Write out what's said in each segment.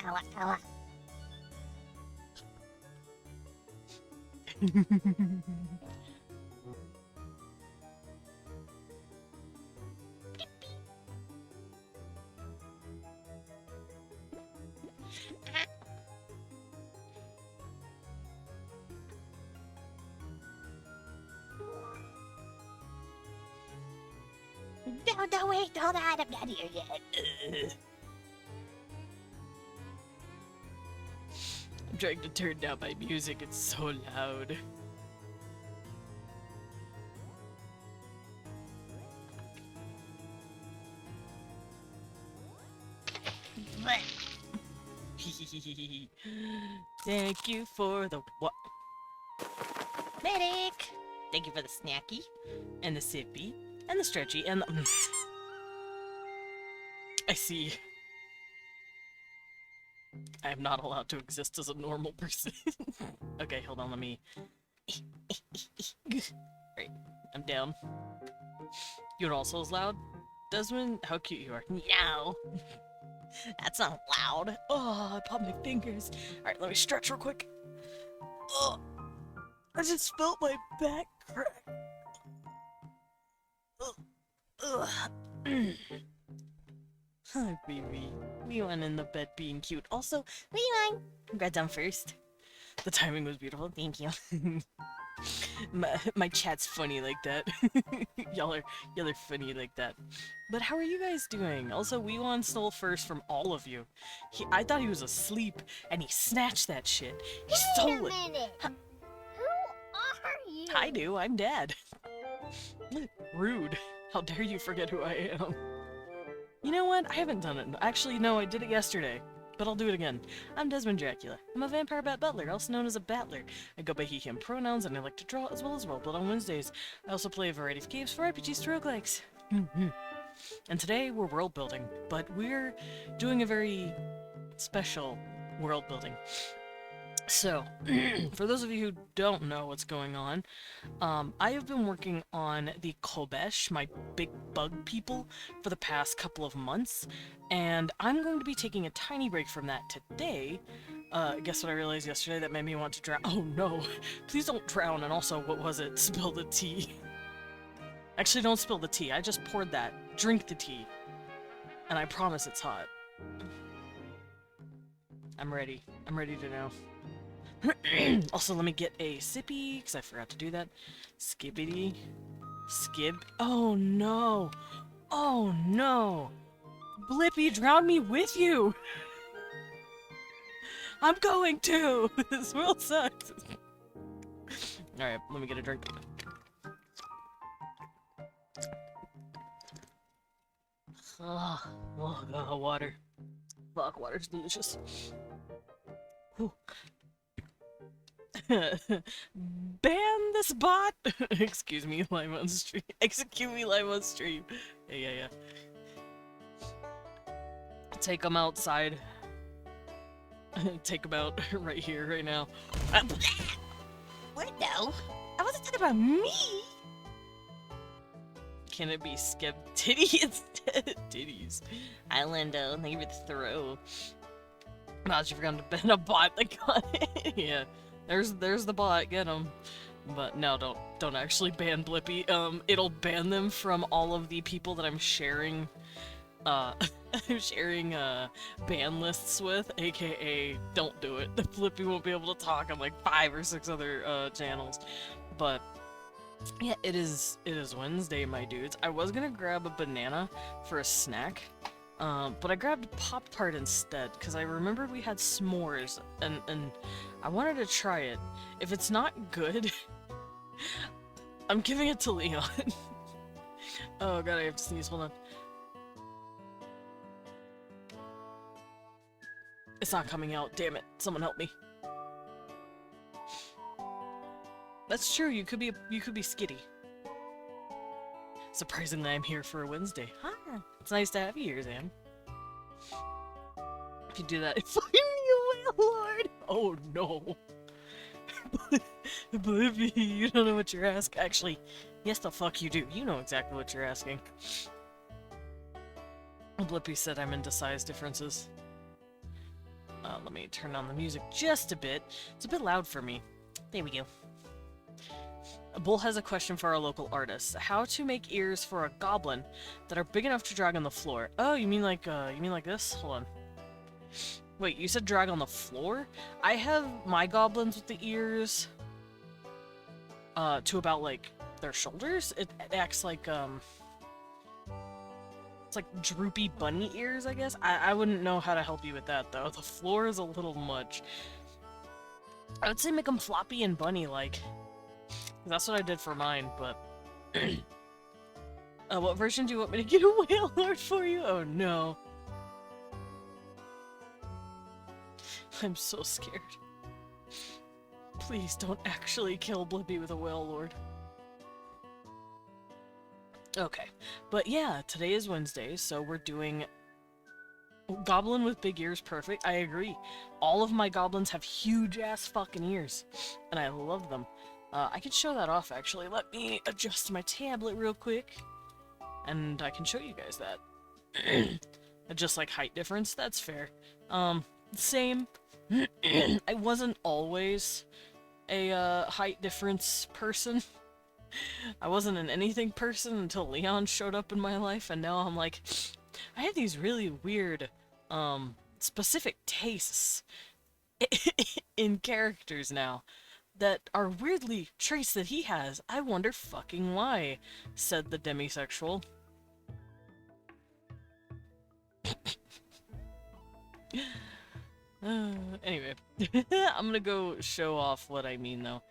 Ow, ow. No, wait, hold on, I'm not here yet. I'm trying to turn down my music, it's so loud. Thank you for the what? Medic! Thank you for the snacky. And the sippy. And the stretchy. And the... I see. I am not allowed to exist as a normal person. Okay, hold on, let me... Right, I'm down. You're also as loud? Desmond, how cute you are. No! That's not loud. Oh, I popped my fingers. Alright, let me stretch real quick. Oh, I just felt my back crack. Hi, baby. We went in the bed being cute. Also, We won. who got done first? The timing was beautiful. Thank you. my chat's funny like that. y'all are funny like that. But how are you guys doing? Also, Weewon stole first from all of you. I thought he was asleep, and he snatched that shit. He stole it. Wait a minute. Who are you? I do. I'm Dad. Rude. How dare you forget who I am? You know what? I haven't done it. Actually, no, I did it yesterday. But I'll do it again. I'm Desmond Dracula. I'm a vampire bat butler, also known as a battler. I go by he, him pronouns, and I like to draw as well as Worldbuild on Wednesdays. I also play a variety of games for RPGs to roguelikes. And today, we're world building, but we're doing a very special world building. So, for those of you who don't know what's going on, I have been working on the Kobesh, my big bug people, for the past couple of months, and I'm going to be taking a tiny break from that today. Guess what I realized yesterday that made me want to drown? Oh no, please don't drown, and also, what was it? Spill the tea. Actually, don't spill the tea, I just poured that. Drink the tea. And I promise it's hot. I'm ready to know. Also, let me get a sippy, because I forgot to do that. Skibbity. Skib. Oh no! Oh no! Blippy, drown me with you! I'm going to! This world sucks! Alright, let me get a drink. Oh, water. Fuck, water's delicious. Whew. Ban this bot! Excuse me, live on stream. Execute me live on stream. Yeah. Take them outside. Take them out right here, right now. What? No. I wasn't talking about me. Can it be skip titty instead? Titties. Islando, thank you for the throw. Wow, you forgot to ban a bot that got it. Yeah. There's the bot, get him. But no, don't actually ban Blippy. It'll ban them from all of the people that I'm sharing, ban lists with, aka don't do it. The Blippy won't be able to talk on like 5 or 6 other, channels. But, yeah, it is Wednesday, my dudes. I was gonna grab a banana for a snack, but I grabbed Pop-Tart instead, because I remembered we had s'mores, and I wanted to try it. If it's not good, I'm giving it to Leon. Oh god, I have to sneeze, hold on. It's not coming out, damn it. Someone help me. That's true, you could be skitty. Surprisingly, I'm here for a Wednesday. Hi, it's nice to have you here, Zan. If you do that, find me a whale lord! Oh no. Blippi, you don't know what you're asking. Actually, yes the fuck you do. You know exactly what you're asking. Blippi said I'm into size differences. Let me turn on the music just a bit. It's a bit loud for me. There we go. Bull has a question for our local artists. How to make ears for a goblin that are big enough to drag on the floor? Oh, you mean like this? Hold on. Wait, you said drag on the floor? I have my goblins with the ears to about like their shoulders. It acts like it's like droopy bunny ears, I guess. I wouldn't know how to help you with that though. The floor is a little much. I would say make them floppy and bunny-like. That's what I did for mine, but... what version do you want me to get a whale lord for you? Oh no. I'm so scared. Please don't actually kill Blippi with a whale lord. Okay, but yeah, today is Wednesday, so we're doing goblin with big ears. Perfect. I agree. All of my goblins have huge ass fucking ears, and I love them. I can show that off actually. Let me adjust my tablet real quick, and I can show you guys that. Just like height difference, that's fair. Same. I wasn't always a height difference person. I wasn't an anything person until Leon showed up in my life, and now I'm like, I have these really weird, specific tastes in characters now that are weirdly traits that he has. I wonder fucking why, said the demisexual. Anyway, I'm gonna go show off what I mean though.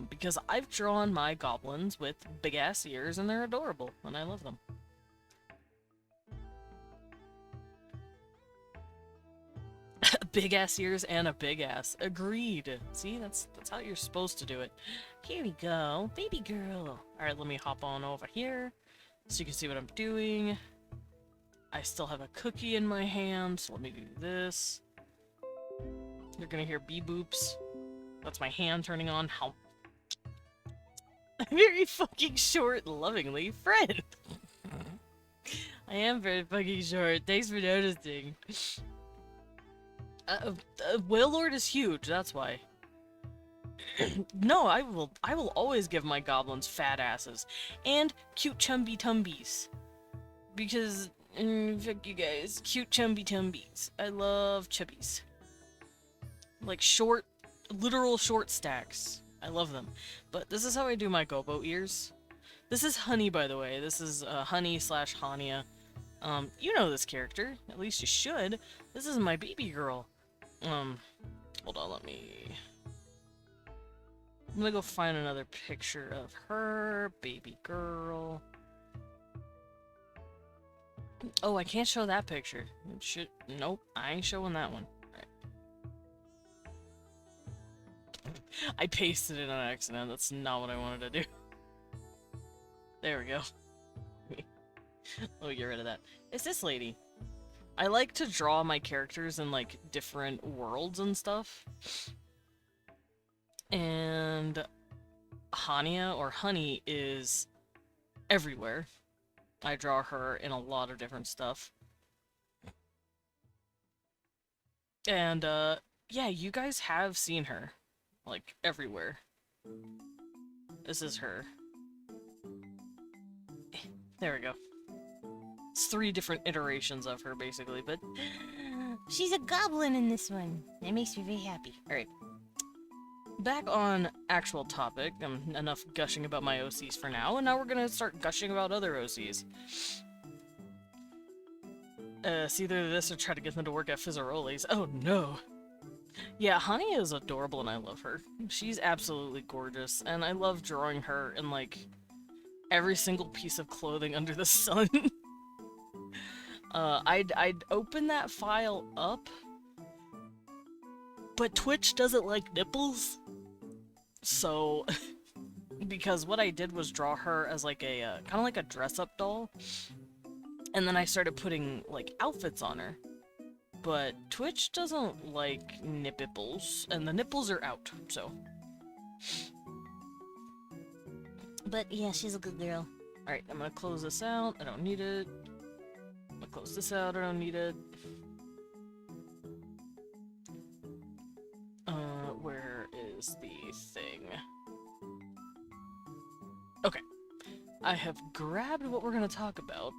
Because I've drawn my goblins with big-ass ears, and they're adorable, and I love them. Big-ass ears and a big-ass. Agreed. See, that's how you're supposed to do it. Here we go. Baby girl. Alright, let me hop on over here, so you can see what I'm doing. I still have a cookie in my hand, so let me do this. You're gonna hear bee-boops. That's my hand turning on. How very fucking short, lovingly, Fred. I am very fucking short. Thanks for noticing. Whale Lord is huge. That's why. No, I will always give my goblins fat asses and cute chumby tumbies. Because fuck you guys, cute chumby tumbies. I love chubbies. Like short, literal short stacks. I love them. But this is how I do my gobo ears. This is Honey, by the way. This is Honey / Hania. You know this character. At least you should. This is my baby girl. Hold on, I'm gonna go find another picture of her, baby girl. Oh, I can't show that picture. Nope, I ain't showing that one. I pasted it on accident. That's not what I wanted to do. There we go. Oh, get rid of that. It's this lady. I like to draw my characters in, like, different worlds and stuff. And Hania, or Honey, is everywhere. I draw her in a lot of different stuff. And, yeah, you guys have seen her. Like, everywhere. This is her. There we go. It's 3 different iterations of her, basically, but... She's a goblin in this one. That makes me very happy. Alright. Back on actual topic. Enough gushing about my OCs for now, and now we're gonna start gushing about other OCs. It's either this or try to get them to work at Fizzaroli's. Oh no! Yeah, Honey is adorable and I love her. She's absolutely gorgeous, and I love drawing her in, like, every single piece of clothing under the sun. I'd open that file up, but Twitch doesn't like nipples, so... because what I did was draw her as, like, a, kind of like a dress-up doll, and then I started putting, like, outfits on her. But Twitch doesn't like nipples, and the nipples are out, so. But yeah, she's a good girl. Alright, I'm gonna close this out. I don't need it. I'm gonna close this out, I don't need it. Where is the thing? Okay. I have grabbed what we're gonna talk about.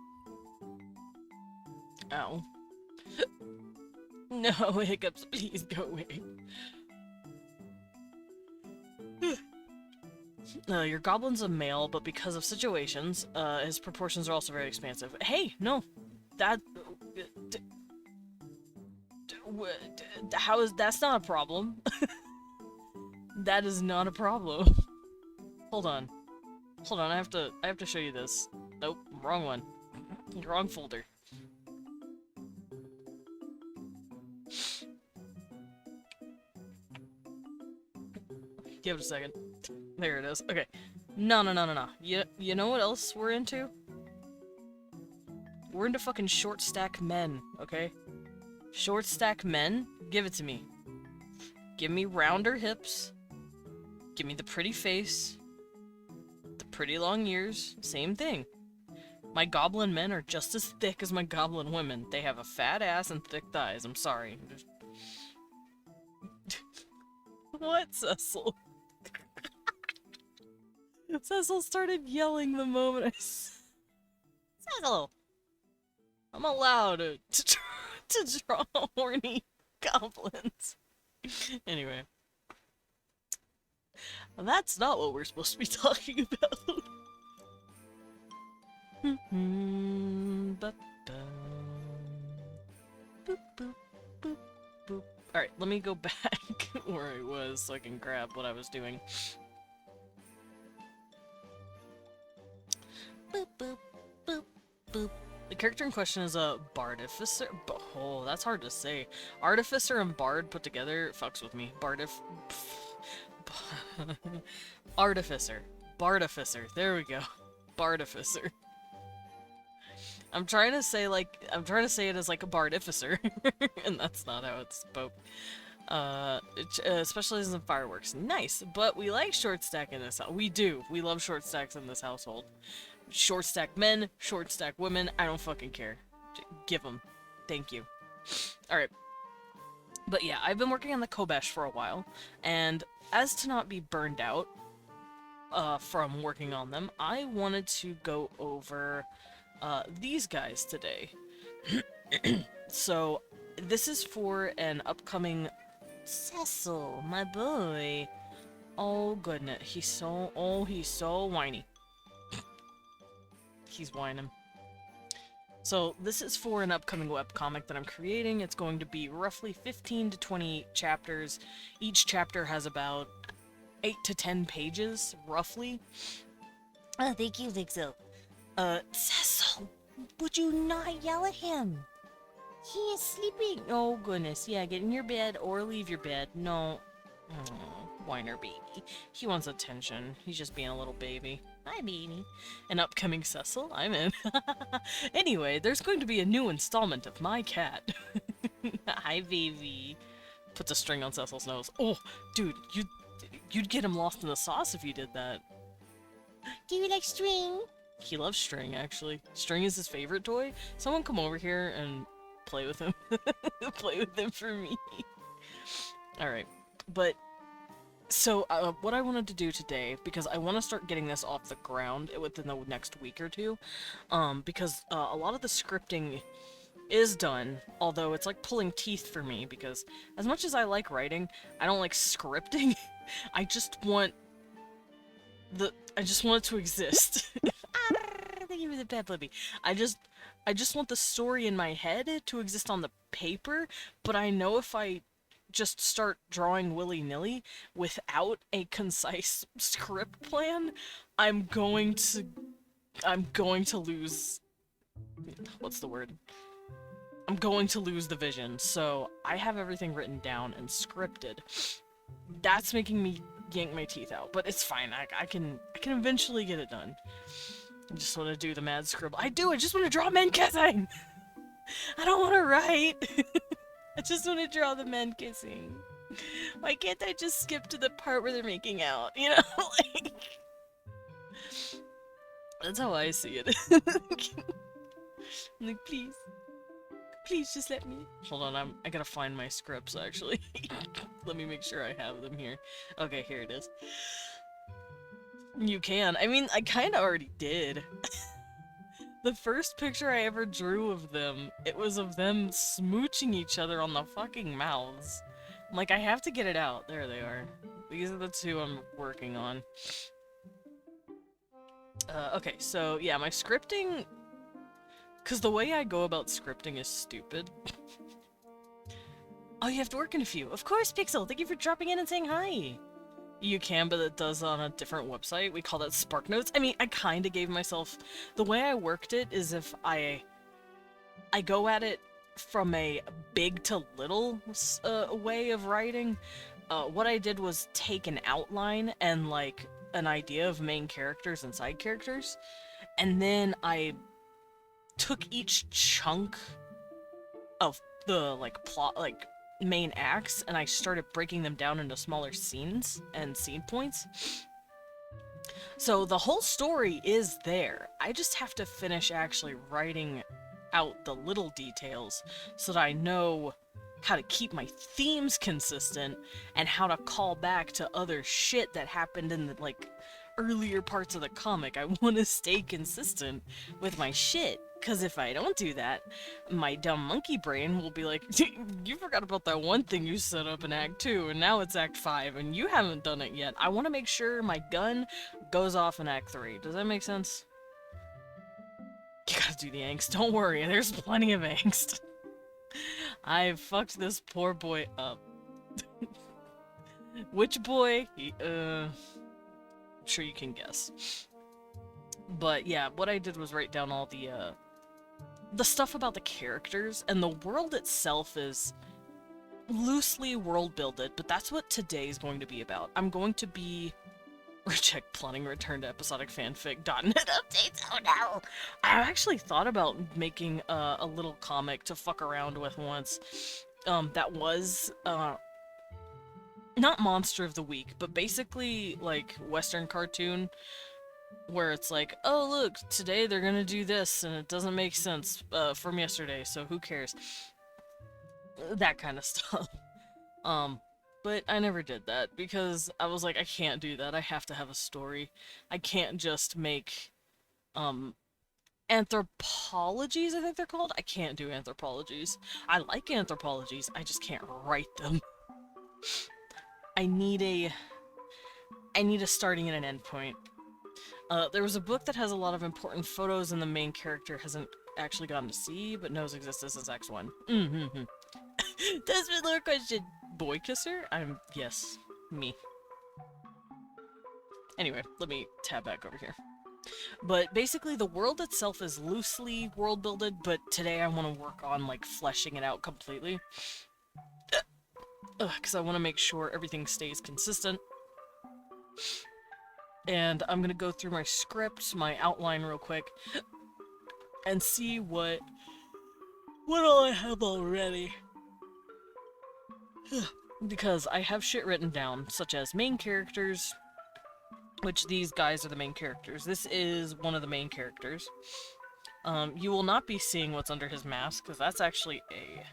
Ow. No, hiccups, please go away. Your goblin's a male, but because of situations, his proportions are also very expansive. Hey, no! That... That's not a problem. That is not a problem. Hold on. Hold on, I have to show you this. Nope, wrong one. Wrong folder. Give it a second. There it is. Okay. No. You know what else we're into? We're into fucking short stack men, okay? Short stack men? Give it to me. Give me rounder hips. Give me the pretty face. The pretty long ears. Same thing. My goblin men are just as thick as my goblin women. They have a fat ass and thick thighs. I'm sorry. What, Cecil? Cecil started yelling the moment I Cecil! I'm allowed to draw horny goblins. Anyway. That's not what we're supposed to be talking about. Alright, let me go back where I was so I can grab what I was doing. Boop, boop, boop, boop. The character in question is a bardificer. Oh, that's hard to say. Artificer and bard put together fucks with me. Artificer. Bardificer. There we go. Bardificer. I'm trying to say it as like a bardificer, and that's not how it's spoke. It specializes in fireworks. Nice, but we like short stack in this house. We do. We love short stacks in this household. Short stack men, short stack women, I don't fucking care. Give them. Thank you. Alright. But yeah, I've been working on the Kobesh for a while, and as to not be burned out from working on them, I wanted to go over these guys today. So, this is for an upcoming Cecil, my boy. Oh goodness, he's so whiny. He's whining. So this is for an upcoming webcomic that I'm creating. It's going to be roughly 15 to 20 chapters. Each chapter has about 8 to 10 pages, roughly. Oh, thank you, Vixo. Cecil, would you not yell at him? He is sleeping. Oh goodness, yeah, get in your bed or leave your bed. No. Oh, whiner baby. He wants attention. He's just being a little baby. Hi, baby. An upcoming Cecil? I'm in. Anyway, there's going to be a new installment of My Cat. Hi, baby. Puts a string on Cecil's nose. Oh, dude, you'd get him lost in the sauce if you did that. Do you like string? He loves string, actually. String is his favorite toy. Someone come over here and play with him. Play with him for me. Alright, but... So, what I wanted to do today, because I want to start getting this off the ground within the next week or two, because a lot of the scripting is done, although it's like pulling teeth for me, because as much as I like writing, I don't like scripting. I just want it to exist. Thank you for the pet puppy. I just want the story in my head to exist on the paper, but I know if I just start drawing willy-nilly without a concise script plan, I'm going to lose... What's the word? I'm going to lose the vision, so I have everything written down and scripted. That's making me yank my teeth out, but it's fine. I can eventually get it done. I just want to do the mad scribble. I just want to draw men kissing! I don't want to write! I just want to draw the men kissing. Why can't I just skip to the part where they're making out? You know, like... That's how I see it. I'm like, please. Please just let me. Hold on, I gotta find my scripts, actually. Let me make sure I have them here. Okay, here it is. You can. I mean, I kinda already did. The first picture I ever drew of them, it was of them smooching each other on the fucking mouths. Like, I have to get it out. There they are. These are the two I'm working on. Okay, so yeah, my scripting... Because the way I go about scripting is stupid. Oh, you have to work in a few. Of course, Pixel! Thank you for dropping in and saying hi! You can, but it does on a different website. We call that Spark Notes. I mean, I kinda gave myself... The way I worked it is if I go at it from a big to little way of writing. What I did was take an outline and, like, an idea of main characters and side characters, and then I took each chunk of the, like, plot, like, main acts, and I started breaking them down into smaller scenes and scene points. So the whole story is there. I just have to finish actually writing out the little details so that I know how to keep my themes consistent and how to call back to other shit that happened in the, like, earlier parts of the comic. I want to stay consistent with my shit, because if I don't do that, my dumb monkey brain will be like, you forgot about that one thing you set up in Act 2, and now it's Act 5, and you haven't done it yet. I want to make sure my gun goes off in Act 3. Does that make sense? You gotta do the angst. Don't worry, there's plenty of angst. I fucked this poor boy up. Which boy? I'm sure you can guess. But yeah, what I did was write down all the stuff about the characters, and the world itself is loosely world-builded, but that's what today is going to be about. I'm going to be... Reject plotting return to episodic fanfic.net updates. Oh no! I actually thought about making a little comic to fuck around with once. That was not Monster of the Week, but basically like Western cartoon, where it's like, oh look, today they're gonna do this, and it doesn't make sense from yesterday, so who cares? That kind of stuff. But I never did that, because I was like, I can't do that, I have to have a story. I can't just make, anthropologies, I think they're called? I can't do anthropologies. I like anthropologies, I just can't write them. I need a starting and an end point. There was a book that has a lot of important photos and the main character hasn't actually gotten to see, but knows exists as X1. Desmond Lord question. Boy kisser? Yes. Me. Anyway, let me tab back over here. But basically the world itself is loosely world-builded, but today I want to work on, like, fleshing it out completely. Because I want to make sure everything stays consistent. And I'm gonna go through my script, my outline real quick, and see what all I have already. Because I have shit written down, such as main characters, which these guys are the main characters. This is one of the main characters. You will not be seeing what's under his mask, because that's actually a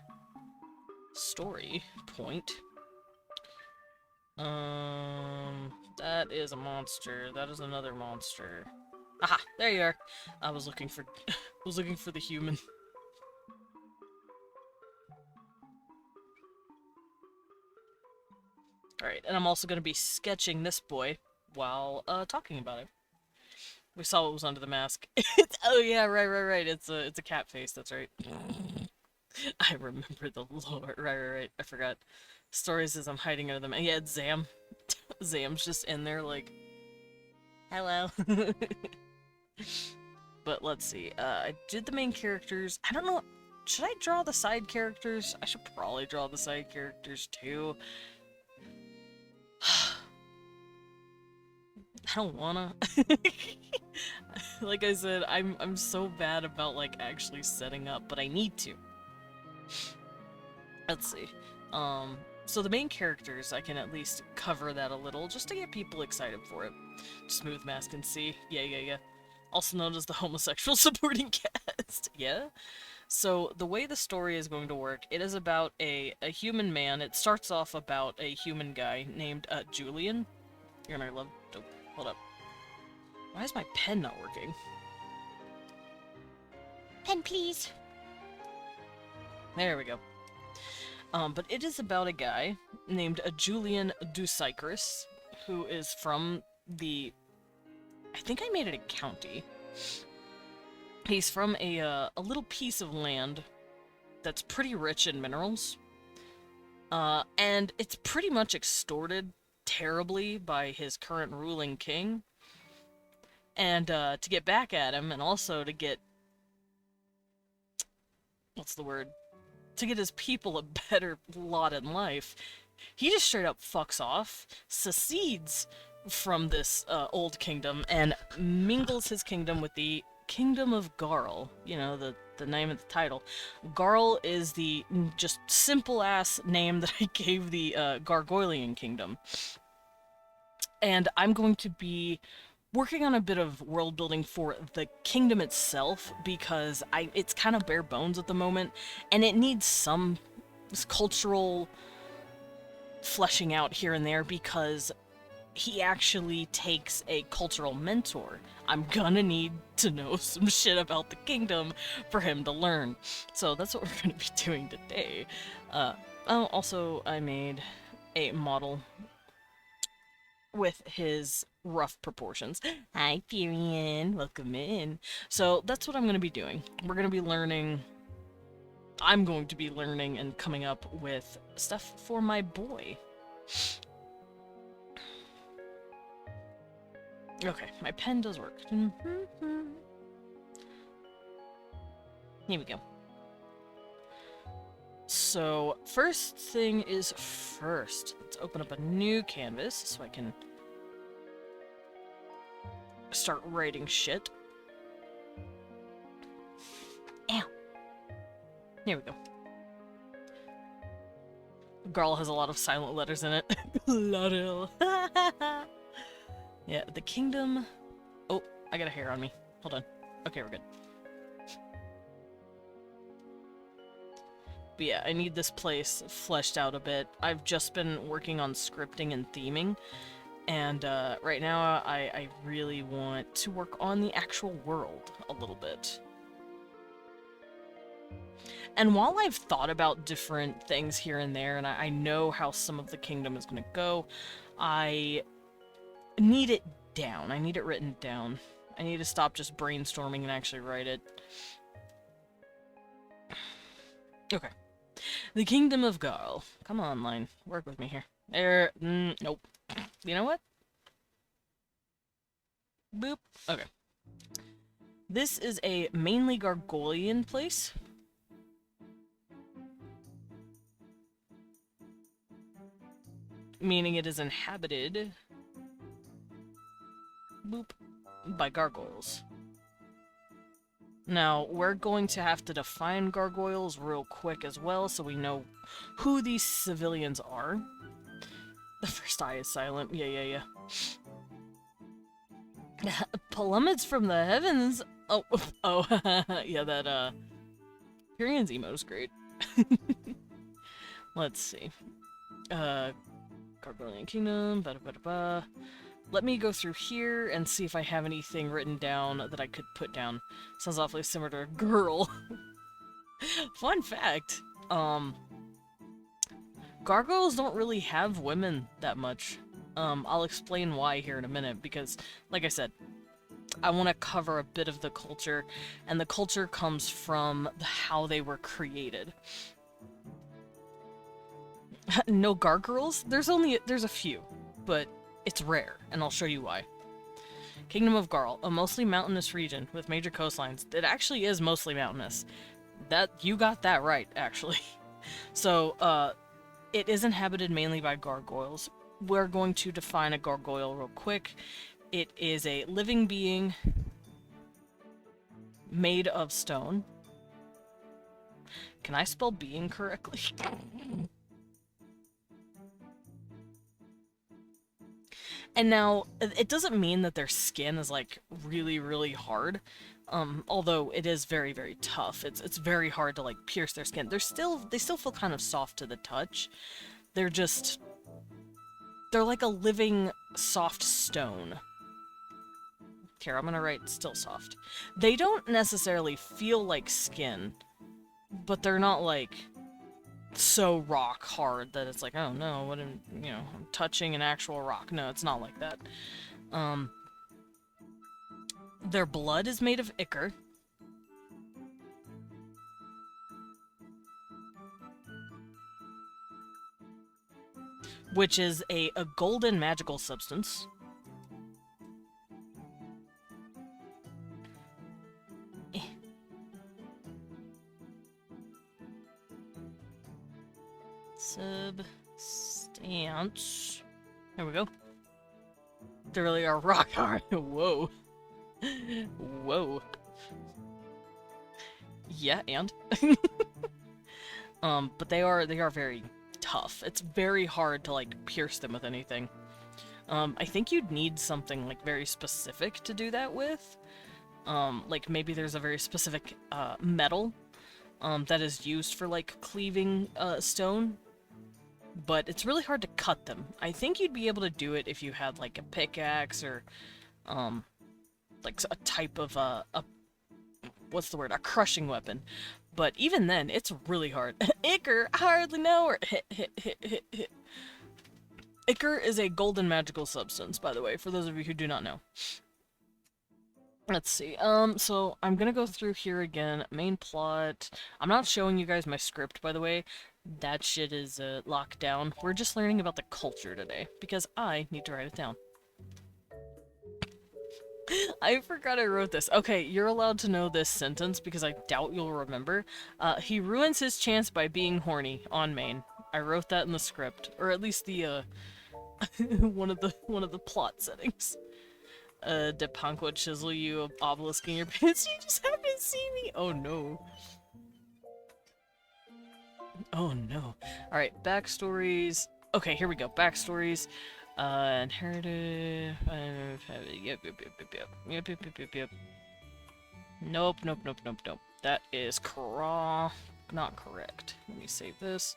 story point. That is a monster. That is another monster. Aha! There you are! I was looking for... the human. Alright, and I'm also going to be sketching this boy while talking about it. We saw what was under the mask. Oh yeah, right. It's a cat face, that's right. I remember the lore. Right. I forgot. Stories as I'm hiding under them. And yeah, it's Zam. Zam's just in there like, hello. But let's see. I did the main characters. I don't know. Should I draw the side characters? I should probably draw the side characters too. I don't wanna. Like I said, I'm so bad about, like, actually setting up, but I need to. Let's see. So the main characters, I can at least cover that a little, just to get people excited for it. Smooth Mask and C. Yeah. Also known as the homosexual supporting cast. Yeah? So the way the story is going to work, it is about a human man. It starts off about a human guy named Julian. You're gonna love. Oh, hold up. Why is my pen not working? Pen, please. There we go. But it is about a guy named Julian Ducycrus, who is from the... I think I made it a county. He's from a little piece of land that's pretty rich in minerals. And it's pretty much extorted terribly by his current ruling king. And to get back at him, and also to get... what's the word? To get his people a better lot in life, he just straight up fucks off, secedes from this old kingdom, and mingles his kingdom with the Kingdom of Garl. You know, the name of the title. Garl is the just simple-ass name that I gave the Gargoylian Kingdom. And I'm going to be working on a bit of world building for the kingdom itself, because it's kind of bare bones at the moment, and it needs some cultural fleshing out here and there, because he actually takes a cultural mentor. I'm gonna need to know some shit about the kingdom for him to learn. So that's what we're gonna be doing today. Also, I made a model with his rough proportions. Hi, Tyrion. Welcome in. So that's what I'm going to be doing. We're going to be learning... I'm going to be learning and coming up with stuff for my boy. Okay, my pen does work. Here we go. So, first thing is first. Let's open up a new canvas so I can start writing shit. Ow. Here we go. Garl has a lot of silent letters in it. Laurel. Yeah, the kingdom... Oh, I got a hair on me. Hold on. Okay, we're good. But yeah, I need this place fleshed out a bit. I've just been working on scripting and theming, and right now I really want to work on the actual world a little bit. And while I've thought about different things here and there, and I know how some of the kingdom is going to go, I need it down. I need it written down. I need to stop just brainstorming and actually write it. Okay. The Kingdom of Garl. Come on, line. Work with me here. Nope. You know what? Boop. Okay. This is a mainly Gargoylian place. Meaning it is inhabited... boop. By gargoyles. Now, we're going to have to define gargoyles real quick as well, so we know who these civilians are. The first eye is silent. Yeah. Plummets from the heavens! Oh, yeah, that, Tyrion's emote is great. Let's see. Gargoylian Kingdom, ba-da-ba-da-ba. Let me go through here and see if I have anything written down that I could put down. Sounds awfully similar to a girl. Fun fact, gargoyles don't really have women that much. I'll explain why here in a minute, because, like I said, I want to cover a bit of the culture, and the culture comes from how they were created. No gargoyles? There's a few, but it's rare, and I'll show you why. Kingdom of Garl, a mostly mountainous region with major coastlines. It actually is mostly mountainous. You got that right, actually. So, it is inhabited mainly by gargoyles. We're going to define a gargoyle real quick. It is a living being made of stone. Can I spell being correctly? And now, it doesn't mean that their skin is, like, really, really hard. Although it is very, very tough. It's very hard to, like, pierce their skin. They still feel kind of soft to the touch. They're like a living, soft stone. Here, I'm gonna write still soft. They don't necessarily feel like skin, but they're not, like, so rock hard that it's like, oh no, I'm touching an actual rock. No, it's not like that. Their blood is made of ichor. Which is a golden magical substance. Substance. There we go. They really are rock hard. Whoa. Whoa. Yeah, and? But they are very tough. It's very hard to, like, pierce them with anything. I think you'd need something, like, very specific to do that with. Like, maybe there's a very specific, metal, that is used for, like, cleaving, stone. But it's really hard to cut them. I think you'd be able to do it if you had, like, a pickaxe or, like, a type of, what's the word? A crushing weapon. But even then, it's really hard. Ichor, I hardly know her. Hit. Ichor is a golden magical substance, by the way, for those of you who do not know. Let's see, so I'm gonna go through here again. Main plot. I'm not showing you guys my script, by the way. That shit is, locked down. We're just learning about the culture today, because I need to write it down. I forgot I wrote this. Okay, you're allowed to know this sentence, because I doubt you'll remember. He ruins his chance by being horny on main. I wrote that in the script, or at least the, one of the plot settings. Depanko chisel you, obelisk in your pants. You just happen to see me. Oh no. Oh no. Alright, backstories. Okay, here we go. Backstories. Inherited. Yep. Nope. That is not correct. Let me save this.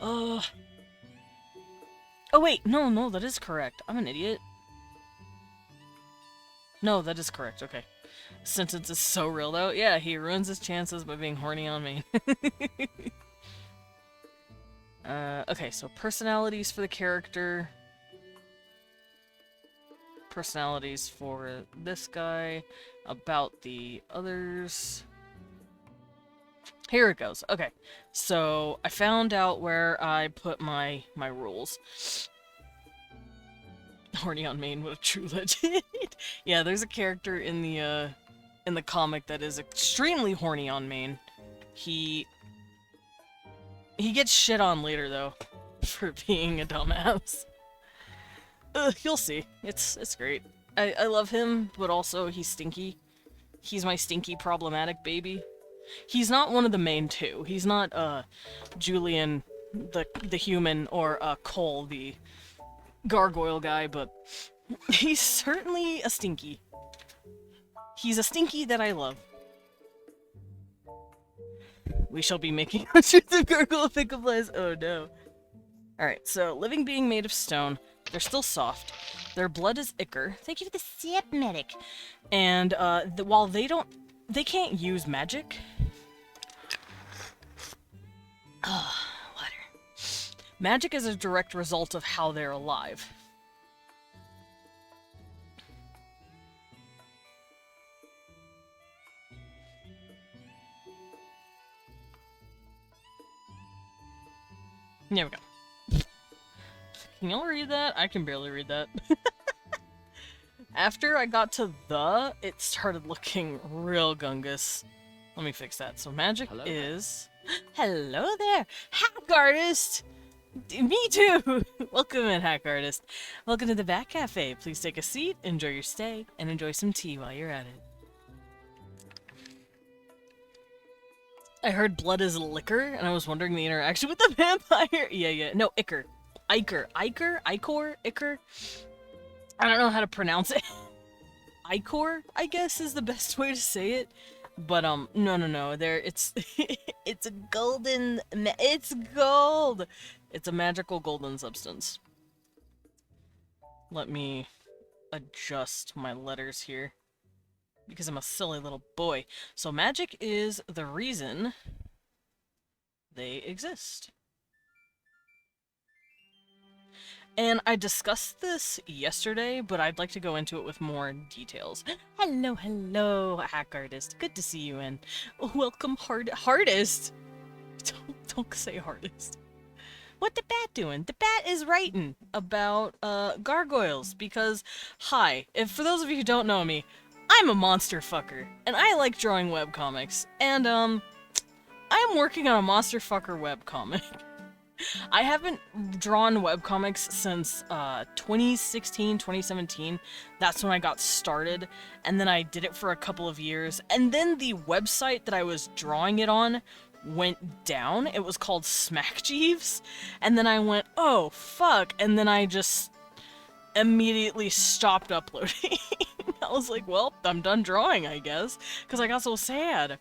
Oh wait, no, that is correct. I'm an idiot. No, that is correct, okay. Sentence is so real though. Yeah, he ruins his chances by being horny on me. Okay, so personalities for the character. Personalities for this guy. About the others. Here it goes. Okay, so I found out where I put my rules. Horny on main, what a true legend. Yeah, there's a character in the comic that is extremely horny on main. He gets shit on later though for being a dumbass. You'll see. It's great. I love him, but also he's stinky. He's my stinky problematic baby. He's not one of the main two. He's not Julian the human or Cole the gargoyle guy, but he's certainly a stinky. He's a stinky that I love. We shall be making hundreds of gargoyle pick applies. Oh no. Alright, so living being made of stone. They're still soft. Their blood is ichor. Thank you for the sip, medic. And while they can't use magic. Water. Magic is a direct result of how they're alive. There we go. Can y'all read that? I can barely read that. After I got to it started looking real gungus. Let me fix that. So magic is... Hello there! Hack artist! Me too! Welcome in, Hack Artist. Welcome to the Bat Cafe. Please take a seat, enjoy your stay, and enjoy some tea while you're at it. I heard blood is liquor, and I was wondering the interaction with the vampire. Yeah. No, ichor. Ichor? I don't know how to pronounce it. Ichor, I guess, is the best way to say it. But, no. It's, it's a golden, it's gold! It's a magical golden substance. Let me adjust my letters here. Because I'm a silly little boy. So magic is the reason they exist. And I discussed this yesterday, but I'd like to go into it with more details. Hello, hack artist. Good to see you in. Welcome, hardest. Don't say hardest. What the bat doing? The bat is writing about gargoyles because, hi, if for those of you who don't know me, I'm a monster fucker, and I like drawing webcomics, and I'm working on a monster fucker webcomic. I haven't drawn webcomics since 2016, 2017. That's when I got started, and then I did it for a couple of years, and then the website that I was drawing it on went down. It was called Smack Jeeves, and then I went, oh, fuck, and then I just immediately stopped uploading. I was like, well, I'm done drawing, I guess, because I got so sad.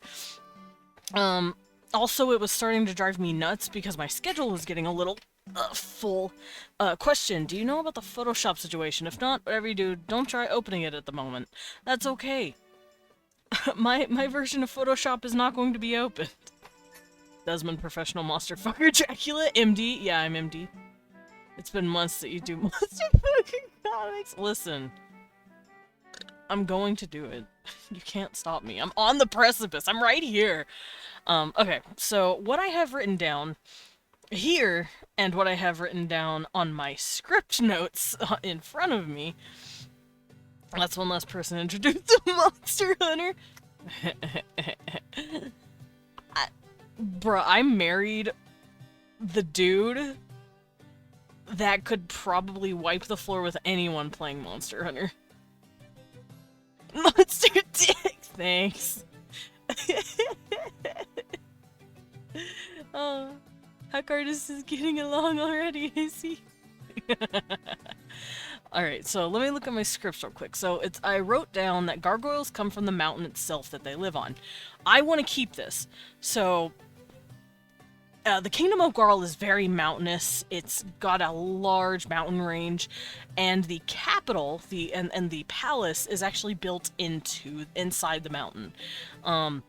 Also, it was starting to drive me nuts because my schedule was getting a little full. Question, do you know about the Photoshop situation? If not, whatever you do, don't try opening it at the moment. That's okay. my version of Photoshop is not going to be opened. Desmond, professional monster fucker, Dracula, MD. Yeah, I'm MD. It's been months that you do monster fucking comics. Listen, I'm going to do it. You can't stop me. I'm on the precipice. I'm right here. Okay, so what I have written down here, and what I have written down on my script notes in front of me, that's one less person introduced to Monster Hunter. Bruh, I married the dude that could probably wipe the floor with anyone playing Monster Hunter. Monster Dick! Thanks. Oh, Hack Artist is getting along already, is he? Alright, so let me look at my scripts real quick. So I wrote down that gargoyles come from the mountain itself that they live on. I want to keep this. So the Kingdom of Garl is very mountainous. It's got a large mountain range, and the capital, and the palace is actually built inside the mountain. And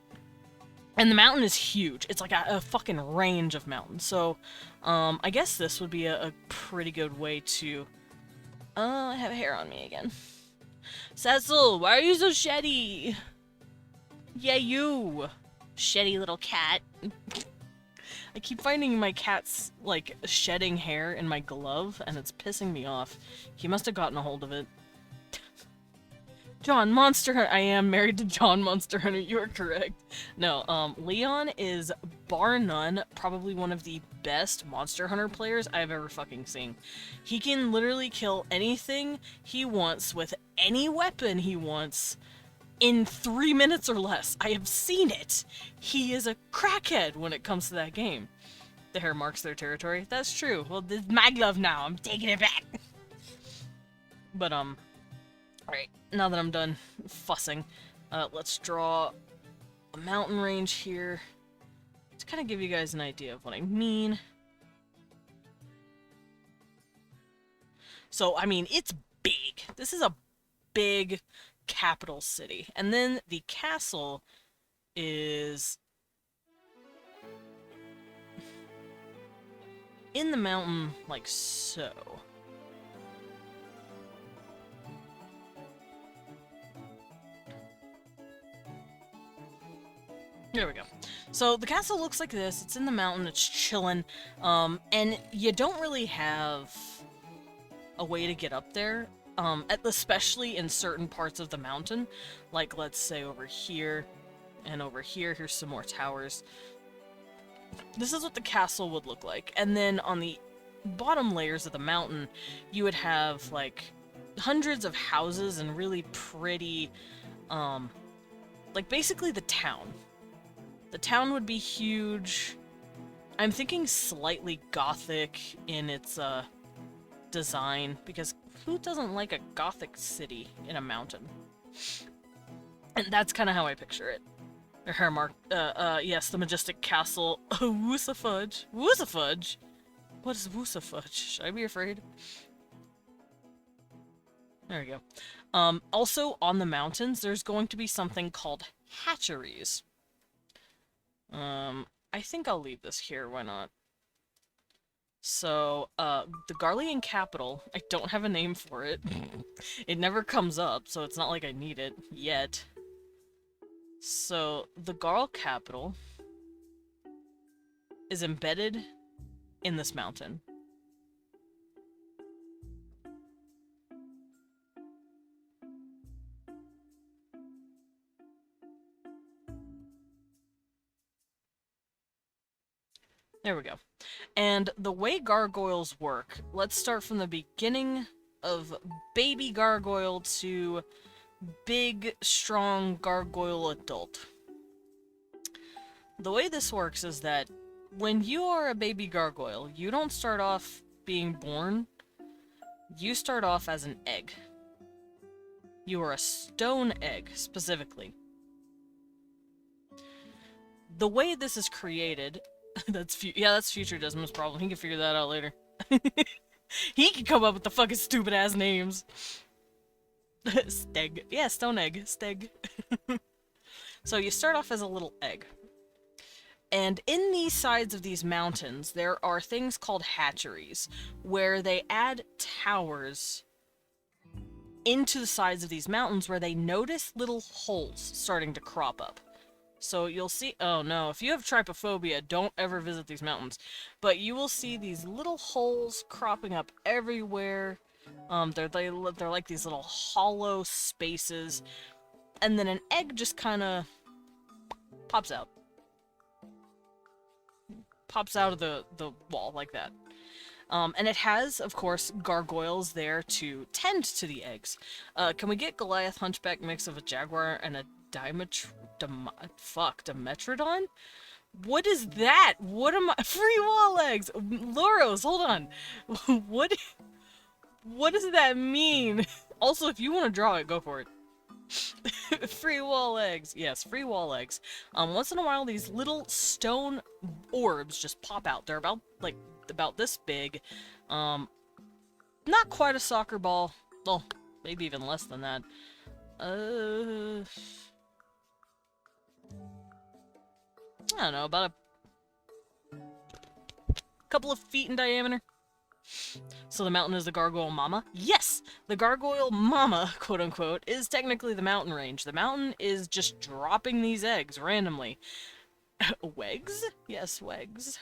the mountain is huge. It's like a fucking range of mountains. So, I guess this would be a pretty good way to... I have hair on me again. Cecil, why are you so sheddy? Yeah, you. Sheddy little cat. I keep finding my cat's, like, shedding hair in my glove, and it's pissing me off. He must have gotten a hold of it. John Monster Hunter. I am married to John Monster Hunter. You are correct. No, Leon is, bar none, probably one of the best Monster Hunter players I've ever fucking seen. He can literally kill anything he wants with any weapon he wants in 3 minutes or less. I have seen it. He is a crackhead when it comes to that game. The hair marks their territory. That's true. Well, this is my glove now. I'm taking it back. But, alright, now that I'm done fussing, let's draw a mountain range here to kind of give you guys an idea of what I mean. So, I mean, it's big. This is a big capital city. And then the castle is in the mountain, like so. There we go. So the castle looks like this. It's in the mountain. It's chilling. And you don't really have a way to get up there, especially in certain parts of the mountain. Like, let's say over here and over here. Here's some more towers. This is what the castle would look like. And then on the bottom layers of the mountain, you would have, like, hundreds of houses and really pretty, like, basically the town. The town would be huge. I'm thinking slightly gothic in its design, because who doesn't like a gothic city in a mountain? And that's kind of how I picture it. Or Hairmark, yes, the majestic castle. Woosafudge. Woosafudge? What is Woosafudge? Should I be afraid? There we go. Also, on the mountains, there's going to be something called hatcheries. I think I'll leave this here, why not? So, the Garlian capital, I don't have a name for it. It never comes up, so it's not like I need it, yet. So, the Garl capital is embedded in this mountain. There we go. And the way gargoyles work, let's start from the beginning of baby gargoyle to big, strong gargoyle adult. The way this works is that when you are a baby gargoyle, you don't start off being born. You start off as an egg. You are a stone egg, specifically. The way this is created... that's future Desmond's problem. He can figure that out later. He can come up with the fucking stupid-ass names. Steg. Yeah, stone egg. Steg. So you start off as a little egg. And in these sides of these mountains, there are things called hatcheries, where they add towers into the sides of these mountains where they notice little holes starting to crop up. So you'll see, oh no, if you have trypophobia, don't ever visit these mountains. But you will see these little holes cropping up everywhere. They're like these little hollow spaces. And then an egg just kind of pops out. Pops out of the wall like that. And it has, of course, gargoyles there to tend to the eggs. Can we get Goliath Hunchback mix of a jaguar and a Dimetrodon? What is that? What am I? Free wall eggs! Loros, hold on. What does that mean? Also, if you want to draw it, go for it. Free wall eggs. Yes, free wall eggs. Once in a while, these little stone orbs just pop out. They're about this big. Not quite a soccer ball. Well, maybe even less than that. I don't know, about a couple of feet in diameter. So the mountain is the Gargoyle Mama? Yes! The Gargoyle Mama, quote-unquote, is technically the mountain range. The mountain is just dropping these eggs randomly. Wegs? Yes, wegs.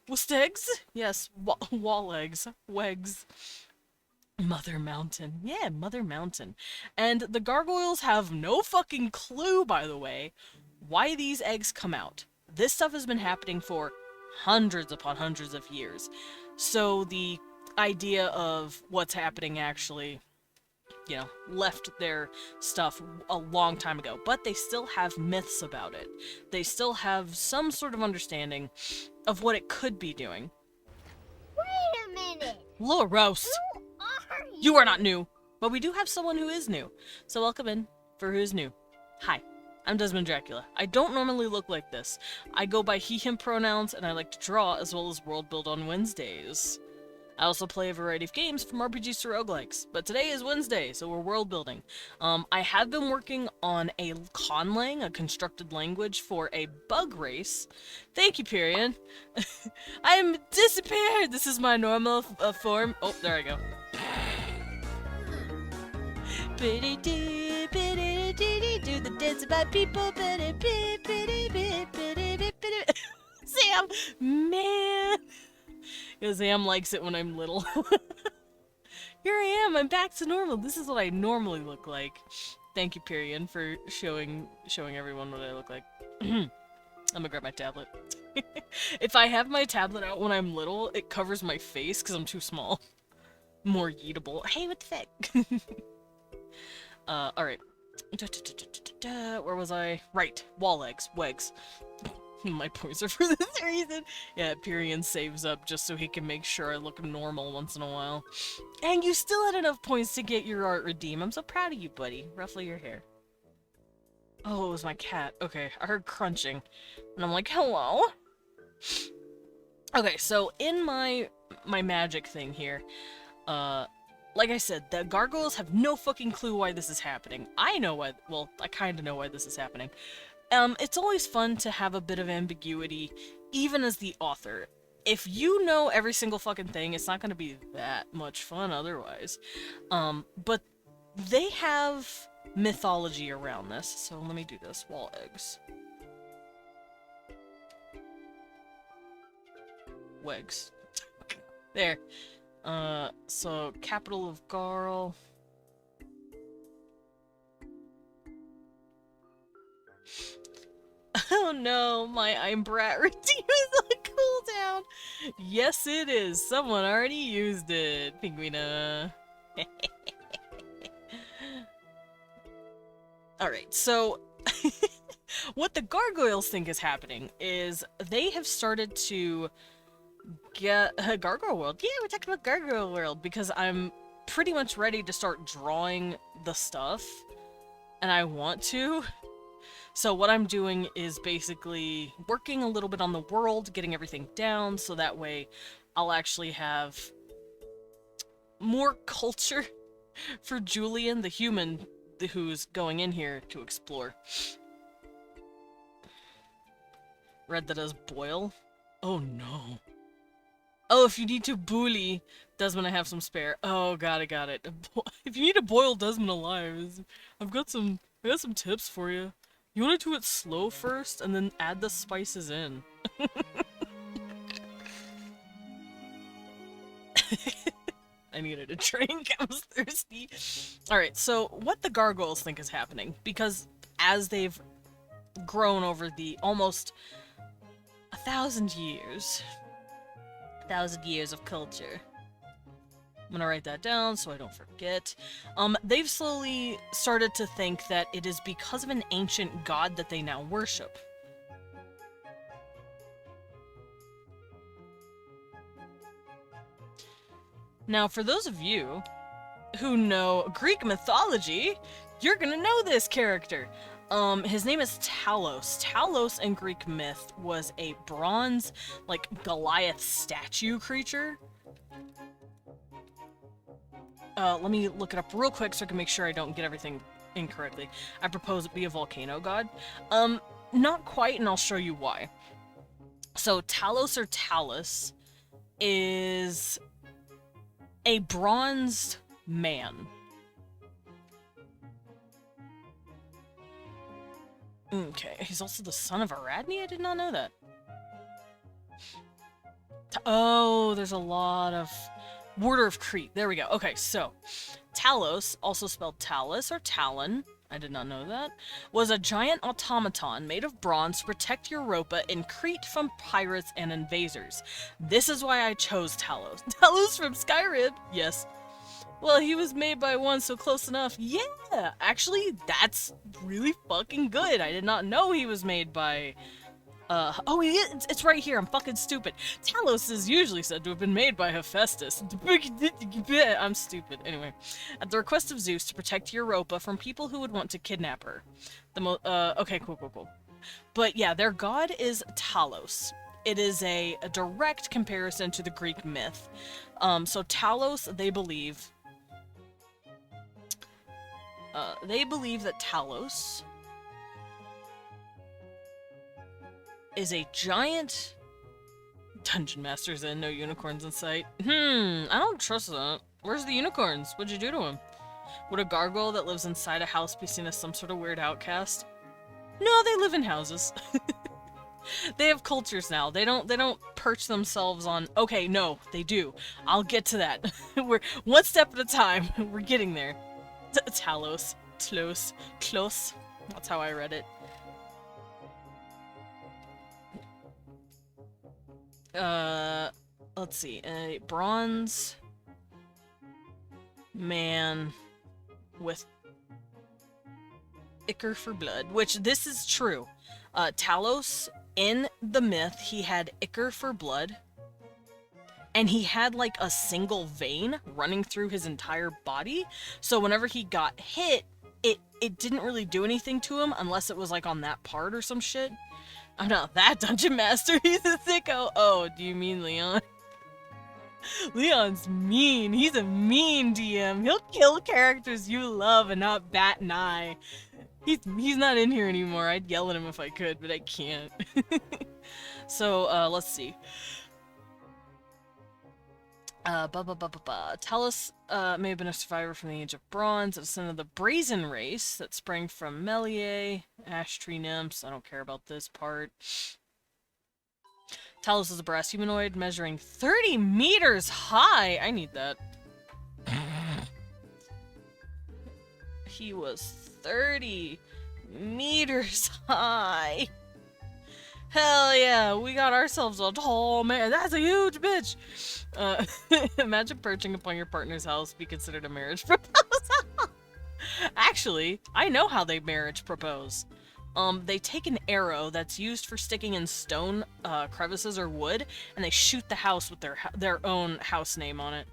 Wustegs? Yes, wall eggs. Wegs. Mother Mountain. Yeah, Mother Mountain. And the gargoyles have no fucking clue, by the way, why these eggs come out. This stuff has been happening for hundreds upon hundreds of years. So the idea of what's happening actually, you know, left their stuff a long time ago. But they still have myths about it. They still have some sort of understanding of what it could be doing. Wait a minute! Loros! Who are you? You are not new! But we do have someone who is new. So welcome in for who's new. Hi. I'm Desmond Dracula. I don't normally look like this. I go by he/him pronouns, and I like to draw as well as Worldbuild on Wednesdays. I also play a variety of games from RPGs to roguelikes, but today is Wednesday, so we're world building. I have been working on a conlang, a constructed language, for a bug race. Thank you, Period. I am disappeared! This is my normal form. Oh, there I go. Do the dance about people. Sam, man. Because Sam likes it when I'm little. Here I am. I'm back to normal. This is what I normally look like. Thank you, Period, for showing everyone what I look like. I'm gonna grab my tablet. If I have my tablet out when I'm little, it covers my face because I'm too small. More yeetable. Hey, what the fuck? Alright. Where was I? Right. Wall eggs. Wegs. My points are for this reason. Yeah, Pyrian saves up just so he can make sure I look normal once in a while. And you still had enough points to get your art redeemed. I'm so proud of you, buddy. Ruffle your hair. Oh, it was my cat. Okay, I heard crunching. And I'm like, hello? Okay, so in my magic thing here, like I said, the gargoyles have no fucking clue why this is happening. I know why, well, I kinda know why this is happening. It's always fun to have a bit of ambiguity, even as the author. If you know every single fucking thing, it's not gonna be that much fun otherwise. But they have mythology around this, so let me do this. Wall eggs. Wegs. There. So, capital of Garl. Oh no, my I'm Brat routine is on cooldown! Yes it is, someone already used it, Penguina. Alright, so what the gargoyles think is happening is they have started to get Gargoyle World. Yeah, we're talking about Gargoyle World because I'm pretty much ready to start drawing the stuff, and I want to. So what I'm doing is basically working a little bit on the world, getting everything down, so that way I'll actually have more culture for Julian, the human who's going in here to explore. Read that as boil? Oh no. Oh, if you need to bully Desmond, I have some spare. Oh, got it. If you need to boil Desmond alive, I got some tips for you. You want to do it slow first, and then add the spices in. I needed a drink, I was thirsty. Alright, so what the gargoyles think is happening, because as they've grown over the almost 1,000 years... 1,000 years of culture. I'm gonna write that down so I don't forget. They've slowly started to think that it is because of an ancient god that they now worship. Now, for those of you who know Greek mythology, you're gonna know this character. His name is Talos. Talos in Greek myth was a bronze, like, Goliath statue creature. Let me look it up real quick so I can make sure I don't get everything incorrectly. I propose it be a volcano god. Not quite, and I'll show you why. So, Talos or Talus is a bronzed man. Okay, he's also the son of Aradne? I did not know that. Oh, there's a lot of... Warder of Crete. There we go. Okay, so Talos, also spelled Talus or Talon, I did not know that, was a giant automaton made of bronze to protect Europa in Crete from pirates and invaders. This is why I chose Talos. Talos from Skyrim? Yes. Well, he was made by one, so close enough. Yeah! Actually, that's really fucking good. I did not know he was made by... oh, it's right here. I'm fucking stupid. Talos is usually said to have been made by Hephaestus. I'm stupid. Anyway, at the request of Zeus to protect Europa from people who would want to kidnap her. Okay, cool. But yeah, their god is Talos. It is a direct comparison to the Greek myth. So Talos, they believe that Talos is a giant... Dungeon Master's in, no unicorns in sight. I don't trust that. Where's the unicorns? What'd you do to him? Would a gargoyle that lives inside a house be seen as some sort of weird outcast? No, they live in houses. They have cultures now. They don't perch themselves on... Okay, no, they do. I'll get to that. We're one step at a time. We're getting there. Talos. Close. That's how I read it. Let's see, a bronze man with ichor for blood, which this is true. Talos in the myth, he had ichor for blood, and he had like a single vein running through his entire body. So whenever he got hit, it didn't really do anything to him unless it was like on that part or some shit. I'm not that dungeon master. He's a sicko. Oh, do you mean Leon? Leon's mean. He's a mean DM. He'll kill characters you love and not bat an eye. He's not in here anymore. I'd yell at him if I could, but I can't. So, let's see. Talus may have been a survivor from the Age of Bronze, a descendant of the Brazen race that sprang from Melier, ash tree nymphs. I don't care about this part. Talus is a brass humanoid measuring 30 meters high. I need that. He was 30 meters high. Hell yeah, we got ourselves a tall man. That's a huge bitch. Imagine perching upon your partner's house be considered a marriage proposal. Actually, I know how they marriage propose. They take an arrow that's used for sticking in stone crevices or wood, and they shoot the house with their own house name on it.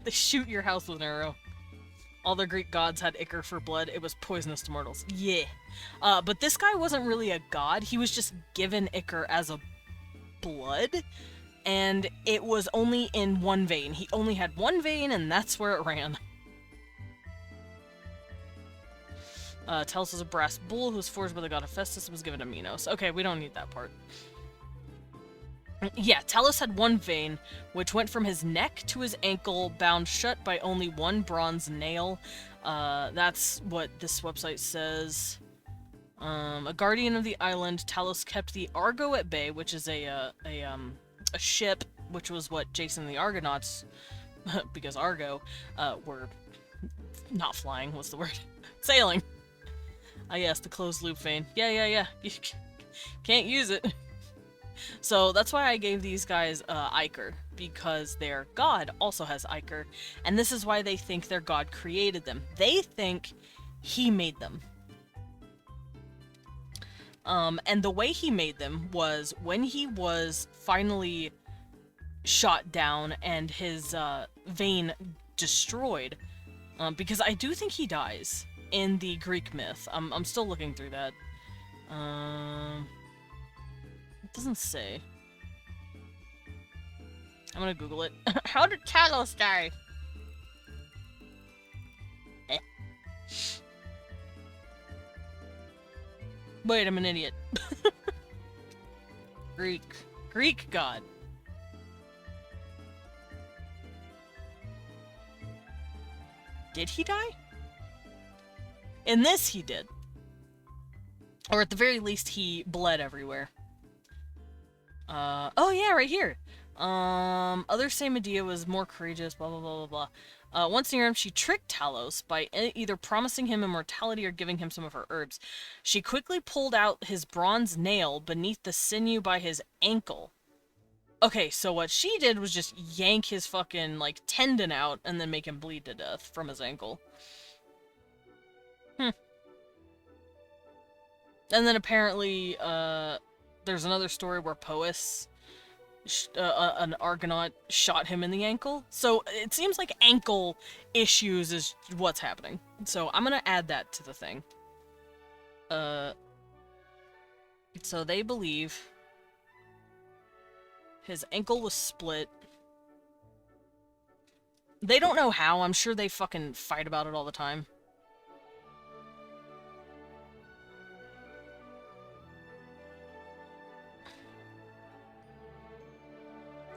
They shoot your house with an arrow. All the Greek gods had ichor for blood. It was poisonous to mortals. Yeah. But this guy wasn't really a god. He was just given ichor as a blood, and it was only in one vein. He only had one vein, and that's where it ran. Talus was a brass bull who was forged by the god Hephaestus and was given to Minos. Okay, we don't need that part. Yeah, Talus had one vein, which went from his neck to his ankle, bound shut by only one bronze nail. That's what this website says. A guardian of the island, Talus kept the Argo at bay, which is a ship, which was what Jason and the Argonauts, because Argo, were not flying, what's the word? Sailing. Ah yes, the closed loop vein. Yeah. You can't use it. So that's why I gave these guys ichor, because their god also has ichor, and this is why they think their god created them. They think he made them. And the way he made them was when he was finally shot down and his vein destroyed, because I do think he dies in the Greek myth. I'm still looking through that. It doesn't say. I'm gonna Google it. How did Talos die? Wait, I'm an idiot. Greek god. Did he die? In this, he did. Or at the very least, he bled everywhere. Oh yeah, right here. Others say Medea was more courageous, blah blah blah blah blah. Once near him, she tricked Talos by either promising him immortality or giving him some of her herbs. She quickly pulled out his bronze nail beneath the sinew by his ankle. Okay, so what she did was just yank his fucking, like, tendon out and then make him bleed to death from his ankle. And then apparently, there's another story where Pois, an Argonaut, shot him in the ankle. So it seems like ankle issues is what's happening. So I'm gonna add that to the thing. So they believe his ankle was split. They don't know how. I'm sure they fucking fight about it all the time.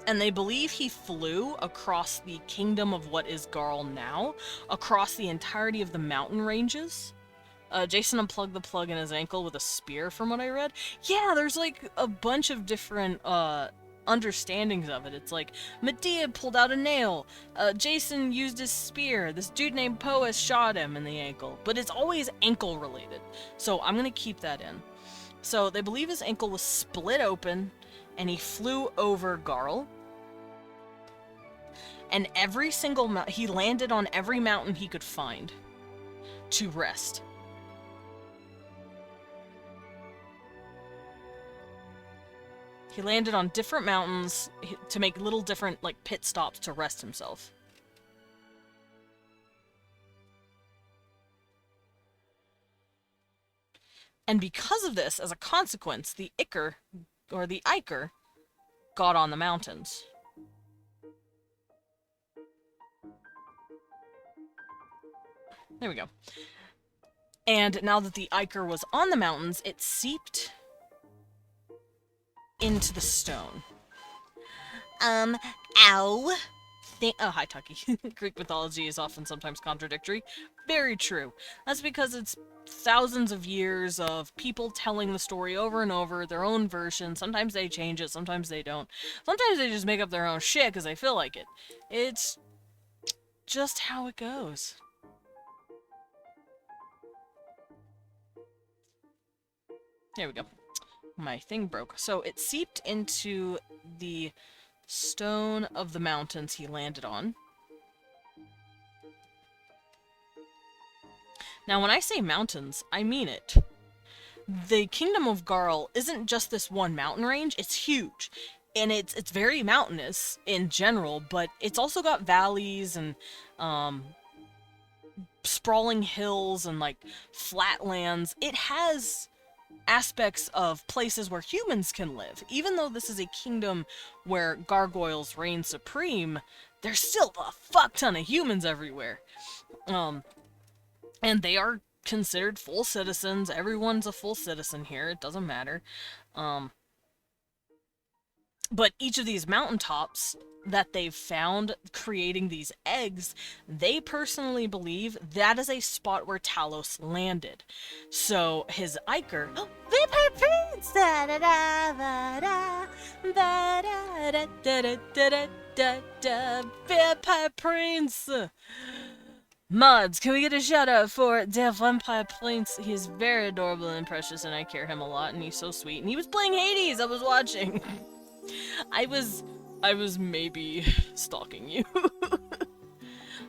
And they believe he flew across the kingdom of what is Garl now, across the entirety of the mountain ranges. Jason unplugged the plug in his ankle with a spear, from what I read. Yeah, there's like a bunch of different understandings of it. It's like, Medea pulled out a nail, Jason used his spear, this dude named Pois shot him in the ankle. But it's always ankle related, so I'm gonna keep that in. So they believe his ankle was split open, and he flew over Garl. And every single he landed on every mountain he could find to rest. He landed on different mountains to make little different, like, pit stops to rest himself. And because of this, as a consequence, the Iker, or the Iker, got on the mountains. There we go. And now that the Iker was on the mountains, it seeped into the stone. Ow. Oh, hi, Tucky. Greek mythology is often sometimes contradictory. Very true. That's because it's thousands of years of people telling the story over and over, their own version. Sometimes they change it, sometimes they don't. Sometimes they just make up their own shit because they feel like it. It's just how it goes. There we go. My thing broke. So it seeped into the stone of the mountains he landed on. Now, when I say mountains, I mean it. The Kingdom of Garl isn't just this one mountain range, it's huge. And it's very mountainous in general, but it's also got valleys and sprawling hills and like flatlands. It has aspects of places where humans can live. Even though this is a kingdom where gargoyles reign supreme, there's still a fuck ton of humans everywhere. And they are considered full citizens. Everyone's a full citizen here. It doesn't matter. But each of these mountaintops that they've found creating these eggs, they personally believe that is a spot where Talos landed. So his Iker, Vampire Prince! Da da da da da da da da da da da. Vampire Prince! Mods, can we get a shout out for the Vampire Prince? He's very adorable and precious, and I care him a lot, and he's so sweet. And he was playing Hades, I was watching. I was maybe stalking you.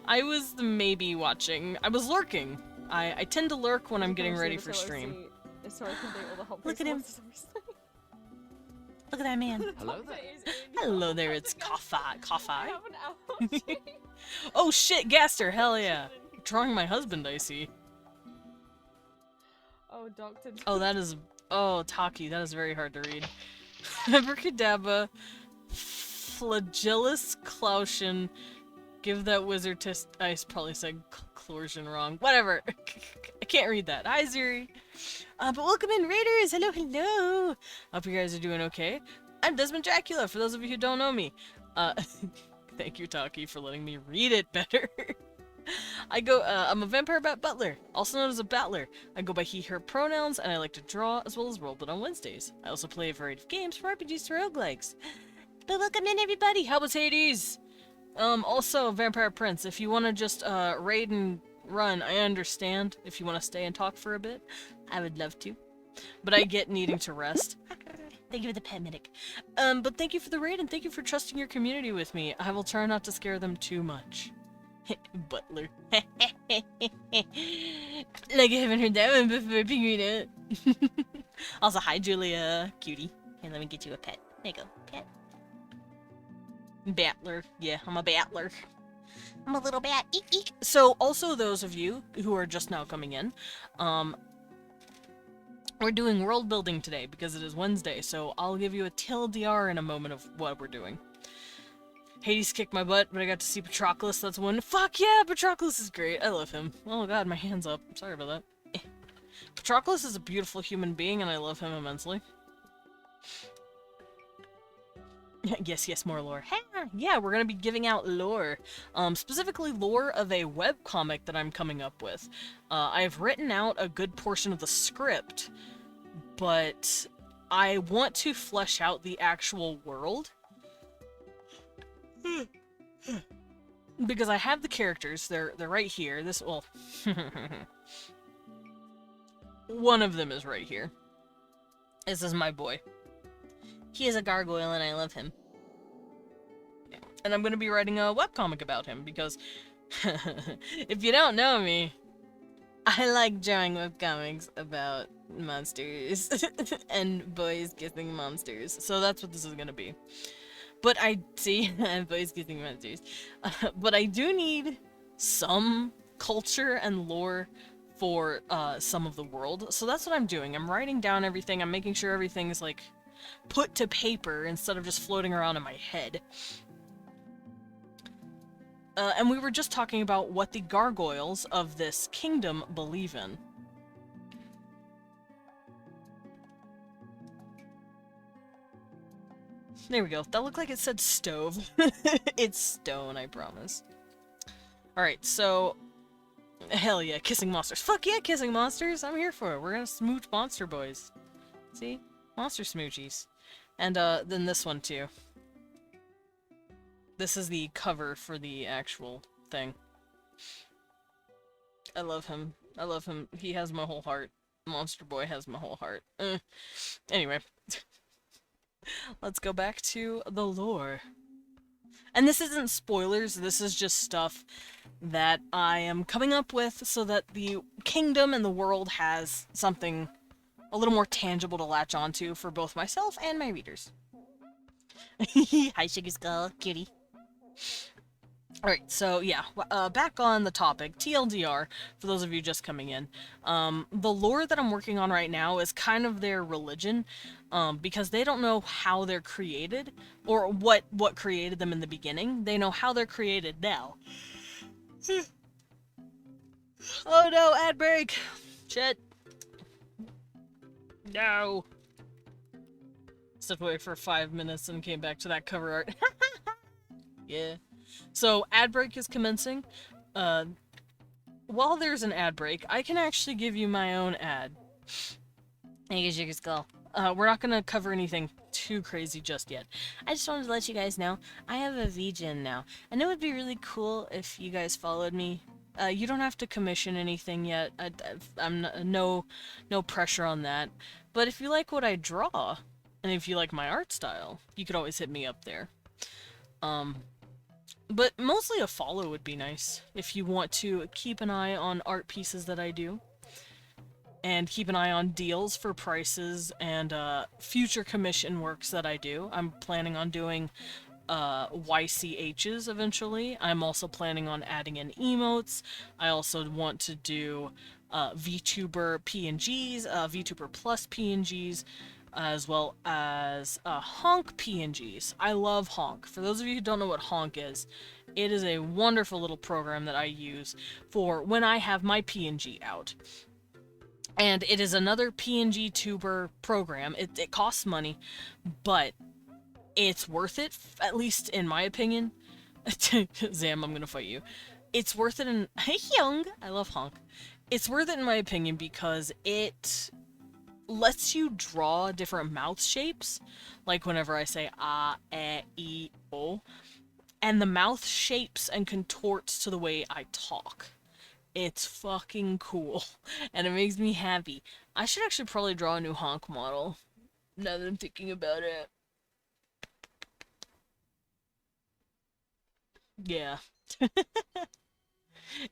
I was maybe watching. I was lurking. I tend to lurk when I'm getting ready for stream. Look at him. Look at that man. Hello there. Hello there, it's Coffee. Oh shit, Gaster, hell yeah. Drawing my husband, I see. Oh, Doctor. Oh, that is... Oh, Taki, that is very hard to read. Abracadabra, Flagellus Clausion, give that wizard test. I probably said Clorsion wrong. Whatever. I can't read that. Hi, Zuri. But welcome in, Raiders. Hello, hello. Hope you guys are doing okay. I'm Desmond Dracula, for those of you who don't know me. Thank you, Taki, for letting me read it better. I'm a vampire bat butler, also known as a battler. I go by he, her pronouns, and I like to draw as well as Worldbuild on Wednesdays. I also play a variety of games from RPGs to roguelikes. But welcome in, everybody! How was Hades? Also, Vampire Prince, if you want to just, raid and run, I understand. If you want to stay and talk for a bit, I would love to. But I get needing to rest. Thank you for the pet medic. But thank you for the raid, and thank you for trusting your community with me. I will try not to scare them too much. Butler. Like I haven't heard that one before, figuring out. Also, hi Julia, cutie. Here, let me get you a pet. There you go, pet. Battler. Yeah, I'm a battler. I'm a little bat. Eek, eek. So, also those of you who are just now coming in, we're doing world building today because it is Wednesday, so I'll give you a TLDR in a moment of what we're doing. Hades kicked my butt, but I got to see Patroclus, that's one. Fuck yeah, Patroclus is great. I love him. Oh god, my hand's up. Sorry about that. Patroclus is a beautiful human being, and I love him immensely. Yes, more lore. Yeah, we're gonna be giving out lore. Specifically lore of a webcomic that I'm coming up with. I've written out a good portion of the script, but I want to flesh out the actual world. Because I have the characters, they're right here. Well, one of them is right here. This is my boy. He is a gargoyle and I love him. And I'm gonna be writing a webcomic about him because if you don't know me, I like drawing webcomics about monsters and boys kissing monsters. So that's what this is gonna be. But I see boys kissing monsters. But I do need some culture and lore for some of the world. So that's what I'm doing. I'm writing down everything. I'm making sure everything is like put to paper instead of just floating around in my head. And we were just talking about what the gargoyles of this kingdom believe in. There we go. That looked like it said stove. It's stone, I promise. Alright, so... Hell yeah, kissing monsters. Fuck yeah, kissing monsters! I'm here for it. We're gonna smooch monster boys. See? Monster smoochies. And, then this one, too. This is the cover for the actual thing. I love him. I love him. He has my whole heart. Monster Boy has my whole heart. Anyway. Let's go back to the lore. And this isn't spoilers, this is just stuff that I am coming up with so that the kingdom and the world has something a little more tangible to latch onto for both myself and my readers. Hi, Sugar Skull, cutie. Alright, so yeah, back on the topic, TLDR, for those of you just coming in. The lore that I'm working on right now is kind of their religion, because they don't know how they're created, or what created them in the beginning. They know how they're created now. Oh no, ad break! Shit. No. Stepped away for 5 minutes and came back to that cover art. Yeah. So, ad break is commencing. While there's an ad break, I can actually give you my own ad. Thank you, Sugar Skull. We're not gonna cover anything too crazy just yet. I just wanted to let you guys know, I have a VGen now, and it would be really cool if you guys followed me. You don't have to commission anything yet. No pressure on that. But if you like what I draw, and if you like my art style, you could always hit me up there. But mostly a follow would be nice, if you want to keep an eye on art pieces that I do. And keep an eye on deals for prices and future commission works that I do. I'm planning on doing YCHs eventually. I'm also planning on adding in emotes. I also want to do VTuber PNGs, VTuber Plus PNGs, as well as Honk PNGs. I love Honk. For those of you who don't know what Honk is, it is a wonderful little program that I use for when I have my PNG out. And it is another PNG tuber program. It costs money, but it's worth it, at least in my opinion. Zam, I'm gonna fight you. It's worth it in... Hey, Young! I love Honk. It's worth it in my opinion because it lets you draw different mouth shapes, like whenever I say E, O, and the mouth shapes and contorts to the way I talk. It's fucking cool, and it makes me happy. I should actually probably draw a new Honk model, now that I'm thinking about it. Yeah.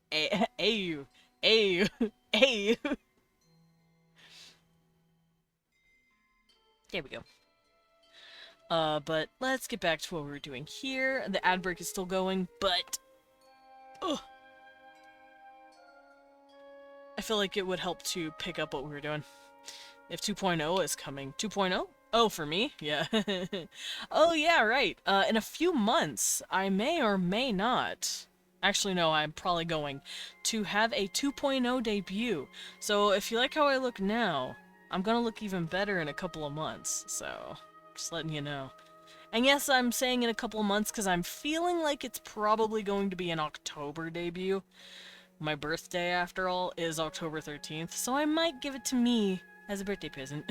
Hey, you. Hey, you. Hey, you. There we go. But let's get back to what we were doing here. The ad break is still going, but... Ugh. I feel like it would help to pick up what we were doing. If 2.0 is coming. 2.0? Oh, for me? Yeah. Oh, yeah, right. In a few months, I may or may not... Actually, no, I'm probably going to have a 2.0 debut. So, if you like how I look now, I'm gonna look even better in a couple of months. So, just letting you know. And yes, I'm saying in a couple of months because I'm feeling like it's probably going to be an October debut. My birthday, after all, is October 13th, so I might give it to me as a birthday present.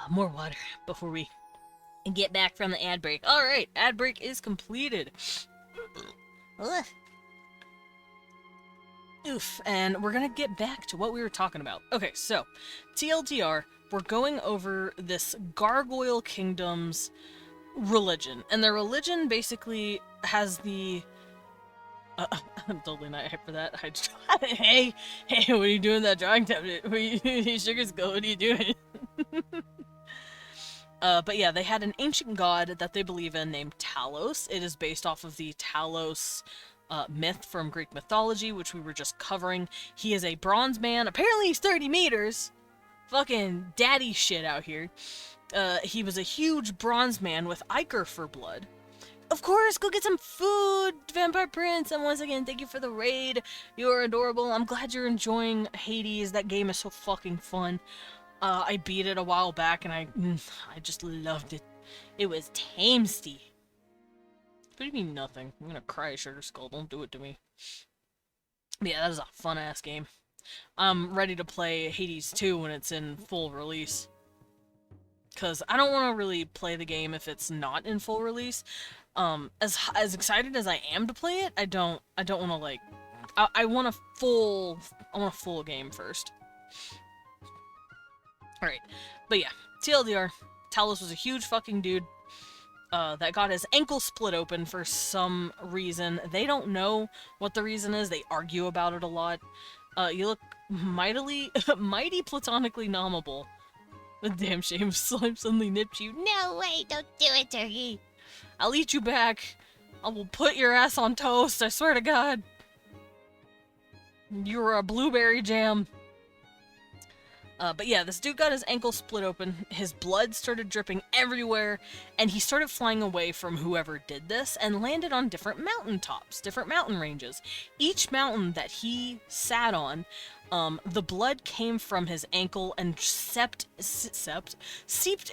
More water before we get back from the ad break. Alright, ad break is completed. Ugh. Oof, and we're gonna get back to what we were talking about. Okay, so, TLDR, we're going over this Gargoyle Kingdom's religion. And their religion basically has the... I'm totally not hyped for that. Hey, what are you doing that drawing tablet? Sugar Skull, what are you doing? But yeah, they had an ancient god that they believe in named Talos. It is based off of the Talos myth from Greek mythology, which we were just covering. He is a bronze man. Apparently he's 30 meters. Fucking daddy shit out here. He was a huge bronze man with ichor for blood. Of course, go get some food, Vampire Prince, and once again, thank you for the raid. You are adorable. I'm glad you're enjoying Hades. That game is so fucking fun. I beat it a while back, and I just loved it. It was tasty. What do you mean nothing? I'm gonna cry, Sugar Skull. Don't do it to me. But yeah, that is a fun-ass game. I'm ready to play Hades 2 when it's in full release. Because I don't want to really play the game if it's not in full release. As excited as I am to play it, I don't want to, like... I want a full game first. Alright, but yeah, TLDR, Talos was a huge fucking dude that got his ankle split open for some reason. They don't know what the reason is, they argue about it a lot. You look mighty platonically nommable. But damn shame, Slime suddenly nipped you. No way, don't do it, Turkey. I'll eat you back. I will put your ass on toast, I swear to God. You're a blueberry jam. But yeah, this dude got his ankle split open, his blood started dripping everywhere, and he started flying away from whoever did this, and landed on different mountaintops, different mountain ranges. Each mountain that he sat on, the blood came from his ankle and seeped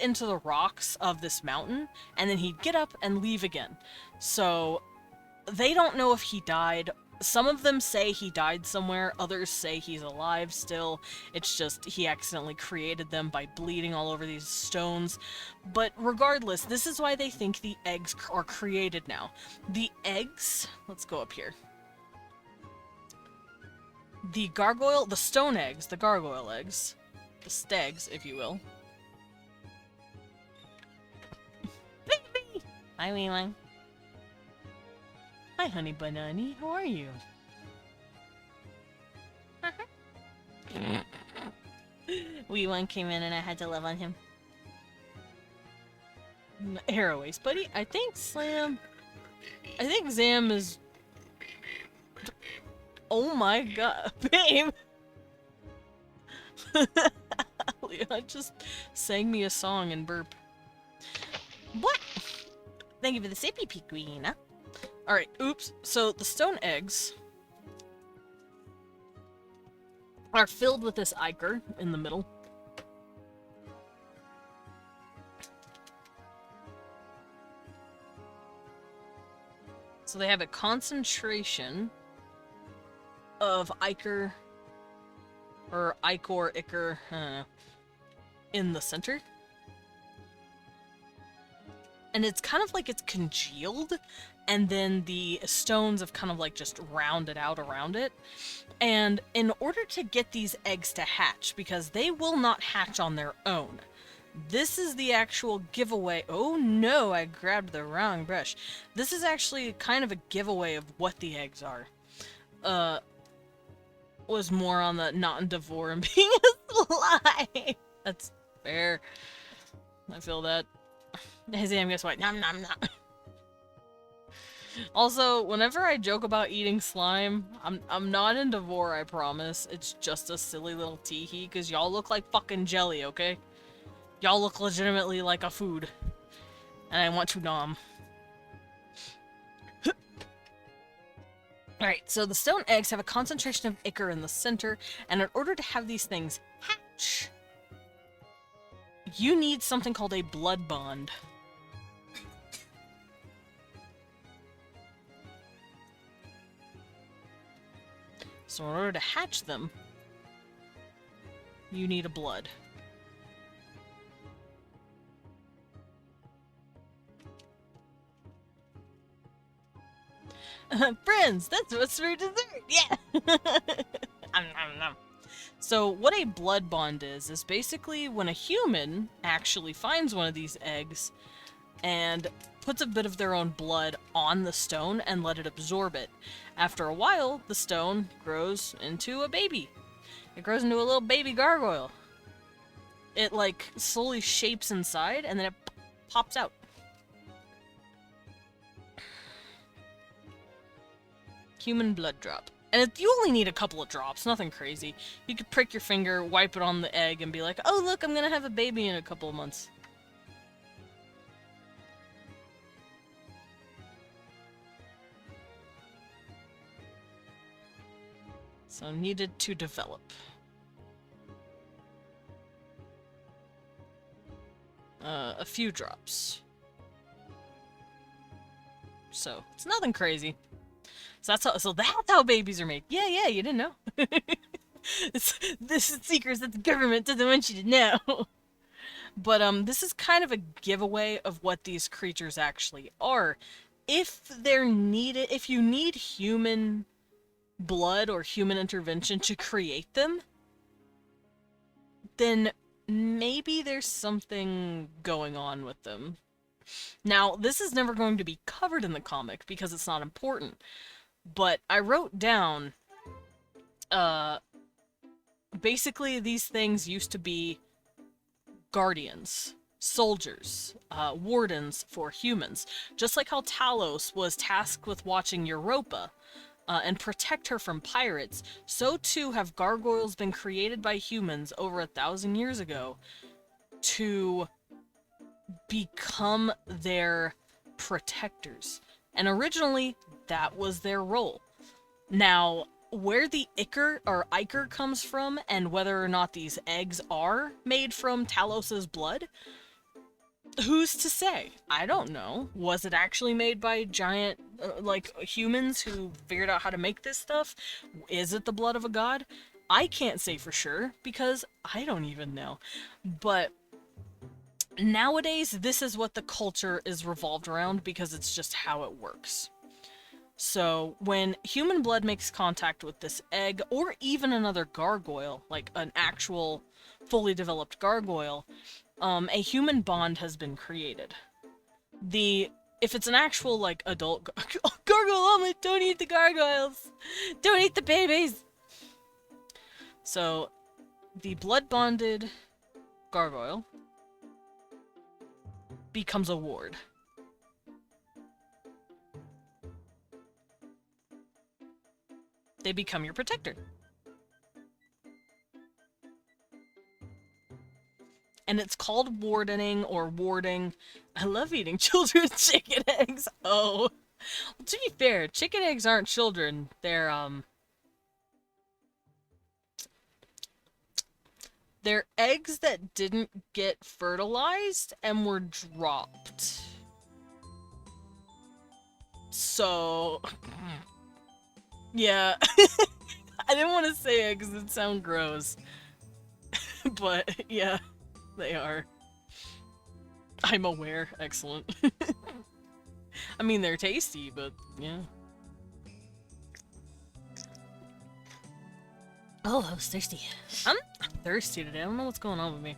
into the rocks of this mountain, and then he'd get up and leave again. So, they don't know if he died. Some of them say he died somewhere, others say he's alive still. It's just he accidentally created them by bleeding all over these stones. But regardless, this is why they think the eggs are created now. The eggs... Let's go up here. The stone eggs, the gargoyle eggs, the stegs, if you will. Baby! Hi, wee one. Hi, honey banani. How are you? Wee one came in and I had to love on him. Arrow Ace, buddy. I think Zam is... Oh my god, babe! Leon just sang me a song and burp. What? Thank you for the sippy pee, Queen. Alright, oops. So, the stone eggs are filled with this ichor in the middle. So they have a concentration of ichor, or ichor, I don't know, in the center. And it's kind of like it's congealed, and then the stones have kind of like just rounded out around it. And in order to get these eggs to hatch, because they will not hatch on their own, this is the actual giveaway. Oh no, I grabbed the wrong brush. This is actually kind of a giveaway of what the eggs are. Was more on the not in Devore and being a slime. That's fair. I feel that. Hey Zam, guess what? Nom nom nom. Also, whenever I joke about eating slime, I'm not in Devore, I promise. It's just a silly little teehee, because y'all look like fucking jelly, okay? Y'all look legitimately like a food. And I want to nom. Alright, so the stone eggs have a concentration of ichor in the center, and in order to have these things hatch, you need something called a blood bond. So in order to hatch them, you need a blood. Friends, that's what's for dessert, yeah! So what a blood bond is basically when a human actually finds one of these eggs, and puts a bit of their own blood on the stone and let it absorb it. After a while, the stone grows into a baby. It grows into a little baby gargoyle. It, like, slowly shapes inside, and then it pops out. Human blood drop. And you only need a couple of drops, nothing crazy. You could prick your finger, wipe it on the egg, and be like, oh look, I'm gonna have a baby in a couple of months. So needed to develop. A few drops. So, it's nothing crazy. So that's how babies are made. Yeah, you didn't know. This is secrets that the government doesn't want you to know. But this is kind of a giveaway of what these creatures actually are. If you need human blood or human intervention to create them, then maybe there's something going on with them. Now, this is never going to be covered in the comic because it's not important. But I wrote down, basically these things used to be guardians, soldiers, wardens for humans. Just like how Talos was tasked with watching Europa, and protect her from pirates, so too have gargoyles been created by humans over 1,000 years ago to become their protectors. And originally, that was their role. Now, where the ichor comes from, and whether or not these eggs are made from Talos's blood, who's to say? I don't know. Was it actually made by giant, humans who figured out how to make this stuff? Is it the blood of a god? I can't say for sure, because I don't even know. But nowadays, this is what the culture is revolved around, because it's just how it works. So, when human blood makes contact with this egg, or even another gargoyle, like an actual, fully developed gargoyle, a human bond has been created. If it's an actual, adult gargoyle, don't eat the gargoyles! Don't eat the babies! So, the blood-bonded gargoyle becomes a ward. They become your protector. And it's called wardening or warding. I love eating children's chicken eggs. Oh. Well, to be fair, chicken eggs aren't children. They're eggs that didn't get fertilized and were dropped. So, yeah. I didn't want to say it because it sounds gross. But, yeah, they are. I'm aware. Excellent. I mean, they're tasty, but, yeah. Oh, I was thirsty. I'm thirsty today. I don't know what's going on with me.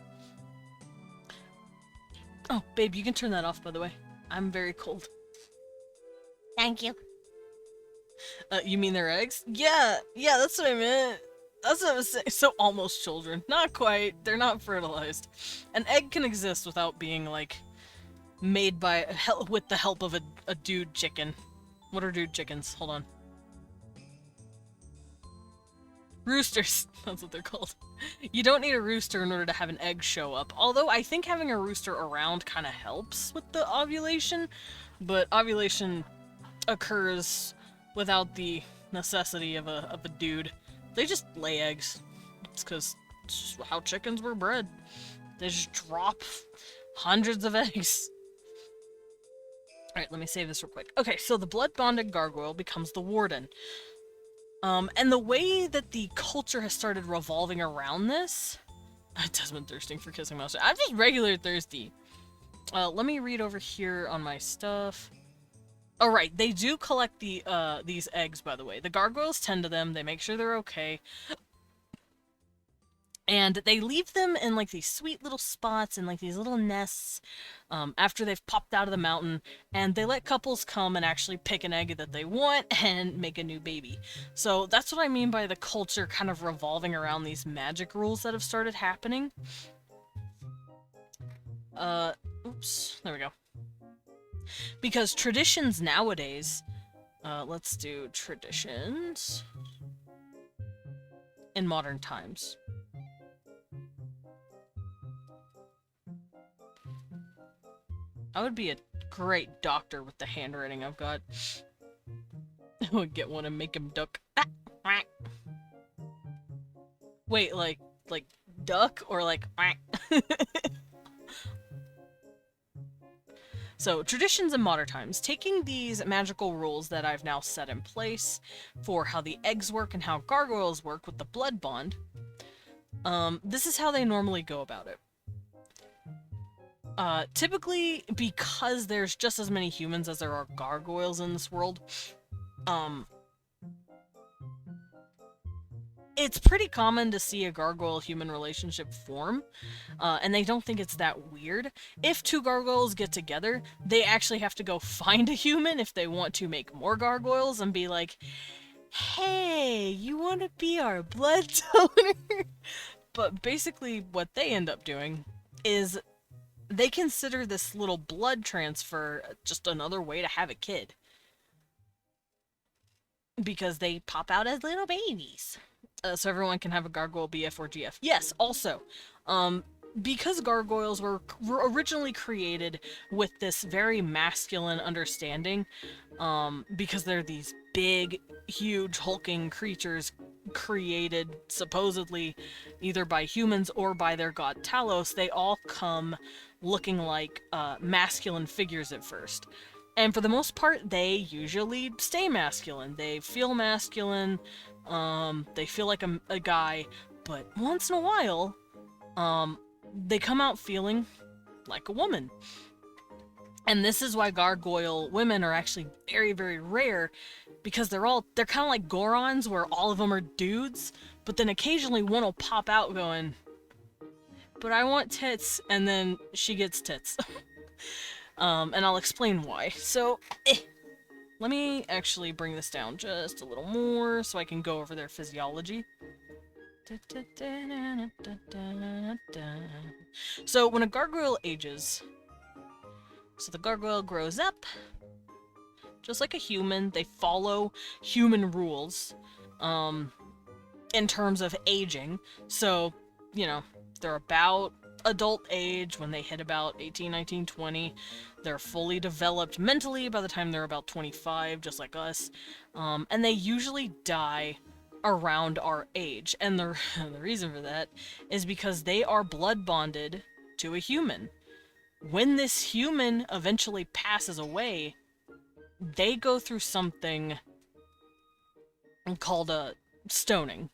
Oh, babe, you can turn that off, by the way. I'm very cold. Thank you. You mean they're eggs? Yeah, that's what I meant. That's what I was saying. So, almost children. Not quite. They're not fertilized. An egg can exist without being, made by with the help of a dude chicken. What are dude chickens? Hold on. Roosters. That's what they're called. You don't need a rooster in order to have an egg show up. Although, I think having a rooster around kind of helps with the ovulation. But ovulation occurs without the necessity of a dude. They just lay eggs. It's because it's just how chickens were bred. They just drop hundreds of eggs. Alright, let me save this real quick. Okay, so the blood-bonded gargoyle becomes the warden. And the way that the culture has started revolving around this... Desmond thirsting for kissing mouse. I'm just regular thirsty. Let me read over here on my stuff. Alright, they do collect these eggs, by the way. The gargoyles tend to them, they make sure they're okay. And they leave them in like these sweet little spots and like these little nests after they've popped out of the mountain, and they let couples come and actually pick an egg that they want and make a new baby. So that's what I mean by the culture kind of revolving around these magic rules that have started happening. Oops, there we go. Because traditions nowadays, let's do traditions in modern times. I would be a great doctor with the handwriting I've got. I would get one and make him duck. Wait, like duck or like So, traditions in modern times, taking these magical rules that I've now set in place for how the eggs work and how gargoyles work with the blood bond, this is how they normally go about it. Typically, because there's just as many humans as there are gargoyles in this world, it's pretty common to see a gargoyle-human relationship form, and they don't think it's that weird. If two gargoyles get together, they actually have to go find a human if they want to make more gargoyles and be like, hey, you want to be our blood donor? But basically what they end up doing is they consider this little blood transfer just another way to have a kid. Because they pop out as little babies. So everyone can have a gargoyle BF or GF. Yes, also, because gargoyles were originally created with this very masculine understanding, because they're these big, huge, hulking creatures created supposedly either by humans or by their god Talos, they all come looking like masculine figures at first. And for the most part, they usually stay masculine. They feel masculine, they feel like a guy, but once in a while, they come out feeling like a woman. And this is why gargoyle women are actually very, very rare, because they're kind of like Gorons, where all of them are dudes, but then occasionally one will pop out going, but I want tits, and then she gets tits. And I'll explain why. So, let me actually bring this down just a little more so I can go over their physiology. So, when a gargoyle ages, so the gargoyle grows up, just like a human, they follow human rules, in terms of aging. So, you know, they're about adult age when they hit about 18, 19, 20. They're fully developed mentally by the time they're about 25, just like us. And they usually die around our age. And the reason for that is because they are blood bonded to a human. When this human eventually passes away, they go through something called a stoning,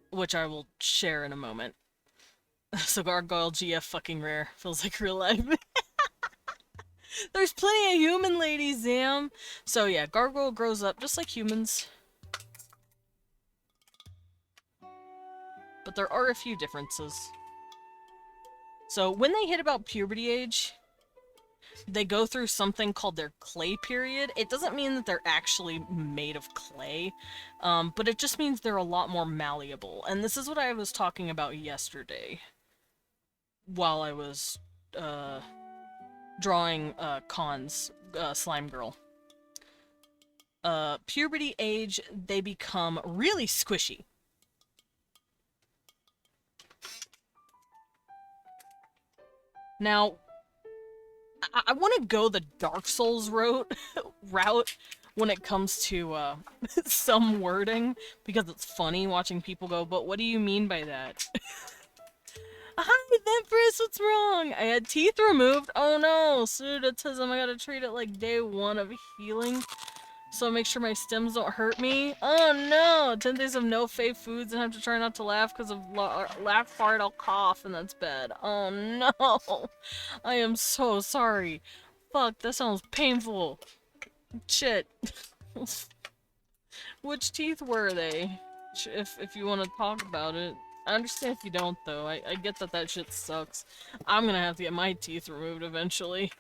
which I will share in a moment. So gargoyle GF fucking rare. Feels like real life. There's plenty of human ladies, Zam. So yeah, gargoyle grows up just like humans. But there are a few differences. So when they hit about puberty age, they go through something called their clay period. It doesn't mean that they're actually made of clay, but it just means they're a lot more malleable. And this is what I was talking about yesterday while I was drawing Khan's slime girl. Puberty age, they become really squishy. Now, I want to go the Dark Souls route when it comes to some wording, because it's funny watching people go, but what do you mean by that? Hi, Empress, what's wrong? I had teeth removed. Oh no, pseudotism. I gotta treat it like day 1 of healing. So make sure my stems don't hurt me. Oh no! 10 days of no fave foods and have to try not to laugh because of laugh hard, I'll cough, and that's bad. Oh no! I am so sorry. Fuck, that sounds painful. Shit. Which teeth were they? If you want to talk about it. I understand if you don't, though. I get that that shit sucks. I'm gonna have to get my teeth removed eventually.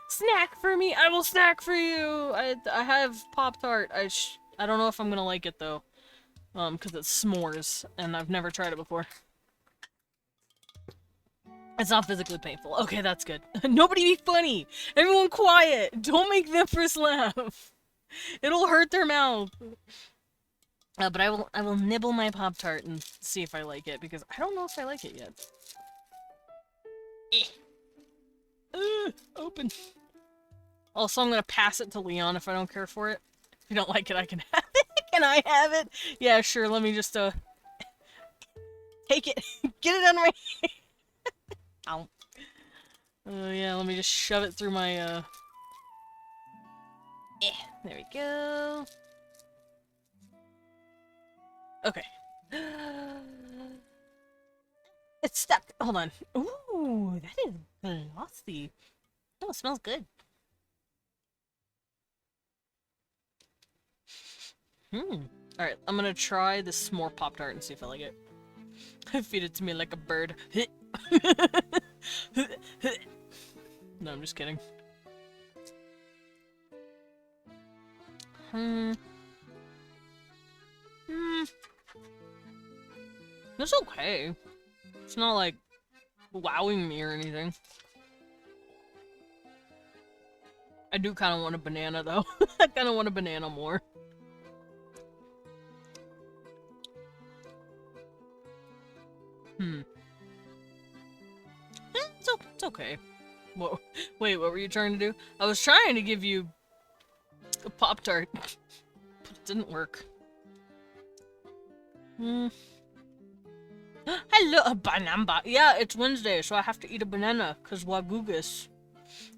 Snack for me! I will snack for you! I have Pop-Tart. I don't know if I'm gonna like it, though. Because it's s'mores, and I've never tried it before. It's not physically painful. Okay, that's good. Nobody be funny! Everyone quiet! Don't make them first laugh! It'll hurt their mouth! But I will nibble my Pop-Tart and see if I like it, because I don't know if I like it yet. Open. Also, I'm gonna pass it to Leon if I don't care for it. If you don't like it, I can have it. Can I have it? Yeah, sure, let me just, take it. Get it on my... Ow. Yeah, let me just shove it through my, there we go. Okay. It's stuck. Hold on. Ooh, that is glossy. Oh, it smells good. Alright, I'm gonna try this s'more Pop-Tart and see if I like it. Feed it to me like a bird. No, I'm just kidding. It's okay. It's not like wowing me or anything. I do kind of want a banana though. I kind of want a banana more. It's okay. Whoa. Wait, what were you trying to do? I was trying to give you a Pop-Tart, but it didn't work. Hello, a banana. Yeah, it's Wednesday, so I have to eat a banana, cause Wagugus.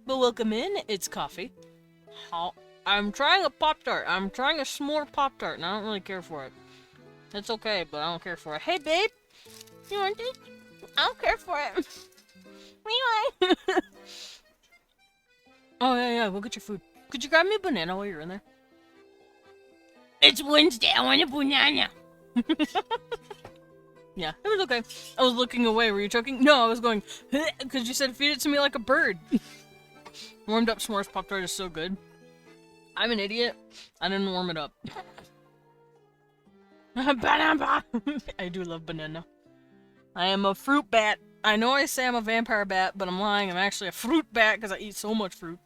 But welcome in, it's coffee. I'm trying a Pop-Tart. I'm trying a s'more Pop-Tart, and I don't really care for it. It's okay, but I don't care for it. Hey, babe! You want this? I don't care for it. Oh, yeah, go get your food. Could you grab me a banana while you're in there? It's Wednesday, I want a banana! Yeah, it was okay. I was looking away. Were you choking? No, I was going, because you said feed it to me like a bird. Warmed up s'mores Pop-Tart is so good. I'm an idiot. I didn't warm it up. Banana! I do love banana. I am a fruit bat. I know I say I'm a vampire bat, but I'm lying. I'm actually a fruit bat because I eat so much fruit.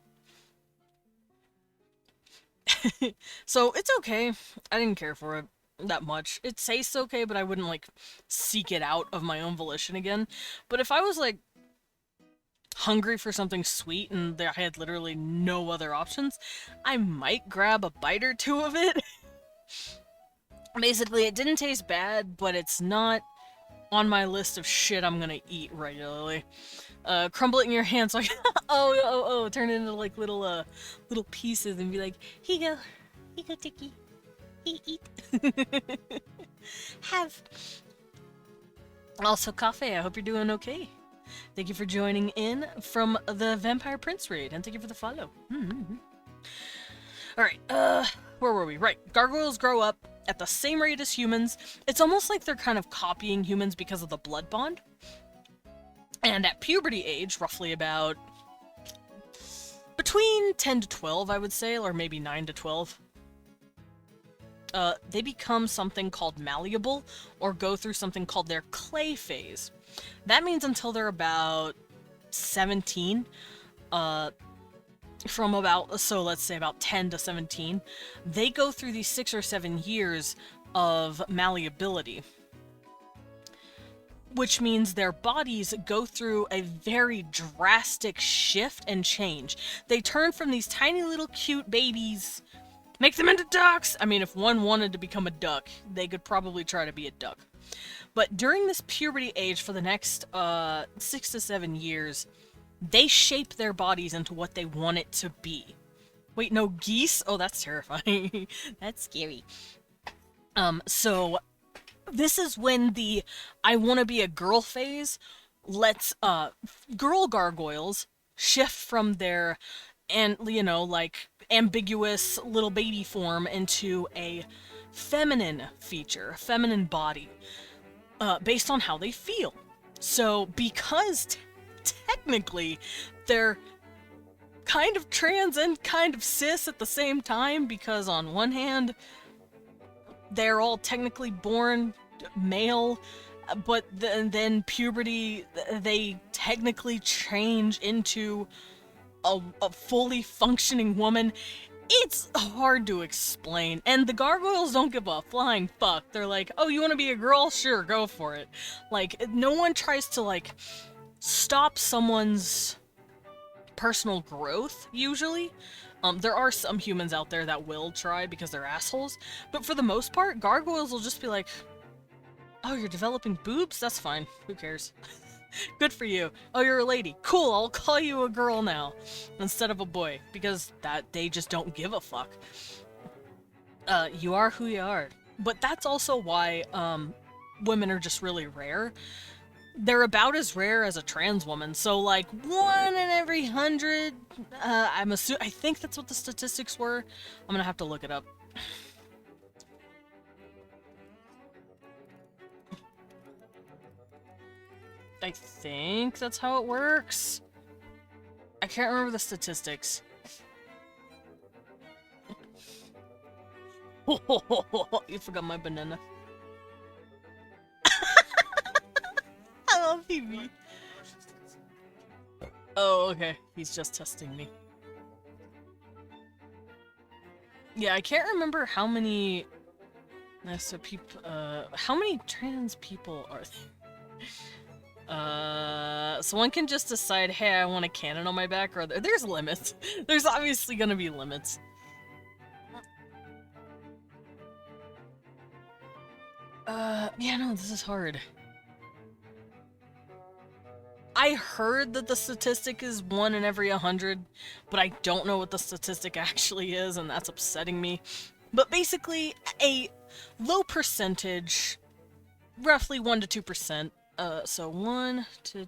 So, it's okay. I didn't care for it that much. It tastes okay, but I wouldn't, like, seek it out of my own volition again. But if I was, like, hungry for something sweet and I had literally no other options, I might grab a bite or two of it. Basically, it didn't taste bad, but it's not on my list of shit I'm gonna eat regularly. Crumble it in your hands like, turn it into like little pieces and be like, here you go, Tiki, eat. Have. Also, Cafe, I hope you're doing okay. Thank you for joining in from the Vampire Prince raid, and thank you for the follow. Alright, where were we? Right, gargoyles grow up at the same rate as humans. It's almost like they're kind of copying humans because of the blood bond. And at puberty age, roughly about between 10 to 12, I would say, or maybe 9 to 12, they become something called malleable, or go through something called their clay phase. That means until they're about 17, from about, so let's say about 10 to 17, they go through these 6 or 7 years of malleability. Which means their bodies go through a very drastic shift and change. They turn from these tiny little cute babies, make them into ducks! I mean, if one wanted to become a duck, they could probably try to be a duck. But during this puberty age for the next 6 to 7 years, they shape their bodies into what they want it to be. Wait, no, geese? Oh, that's terrifying. That's scary. So this is when the I want to be a girl phase lets girl gargoyles shift from their, and you know, like ambiguous little baby form into a feminine feature, a feminine body. based on how they feel. So because technically they're kind of trans and kind of cis at the same time, because on one hand they're all technically born male, but then puberty, they technically change into a fully functioning woman. It's hard to explain, and the gargoyles don't give a flying fuck. They're like, oh, you want to be a girl? Sure, go for it. Like, no one tries to, like, stop someone's personal growth, usually. There are some humans out there that will try because they're assholes, but for the most part, gargoyles will just be like, oh, you're developing boobs? That's fine. Who cares? Good for you. Oh, you're a lady. Cool, I'll call you a girl now instead of a boy, because they just don't give a fuck. You are who you are. But that's also why women are just really rare. They're about as rare as a trans woman, so like 1 in every 100. I think that's what the statistics were. I'm gonna have to look it up. I think that's how it works. I can't remember the statistics. You forgot my banana. I love PB. Oh, okay. He's just testing me. Yeah, I can't remember how many... how many trans people are there? So one can just decide, hey, I want a cannon on my back, or there's limits. There's obviously gonna be limits. Yeah, no, this is hard. I heard that the statistic is 1 in every 100, but I don't know what the statistic actually is, and that's upsetting me. But basically, a low percentage, roughly 1 to 2%, so 1 to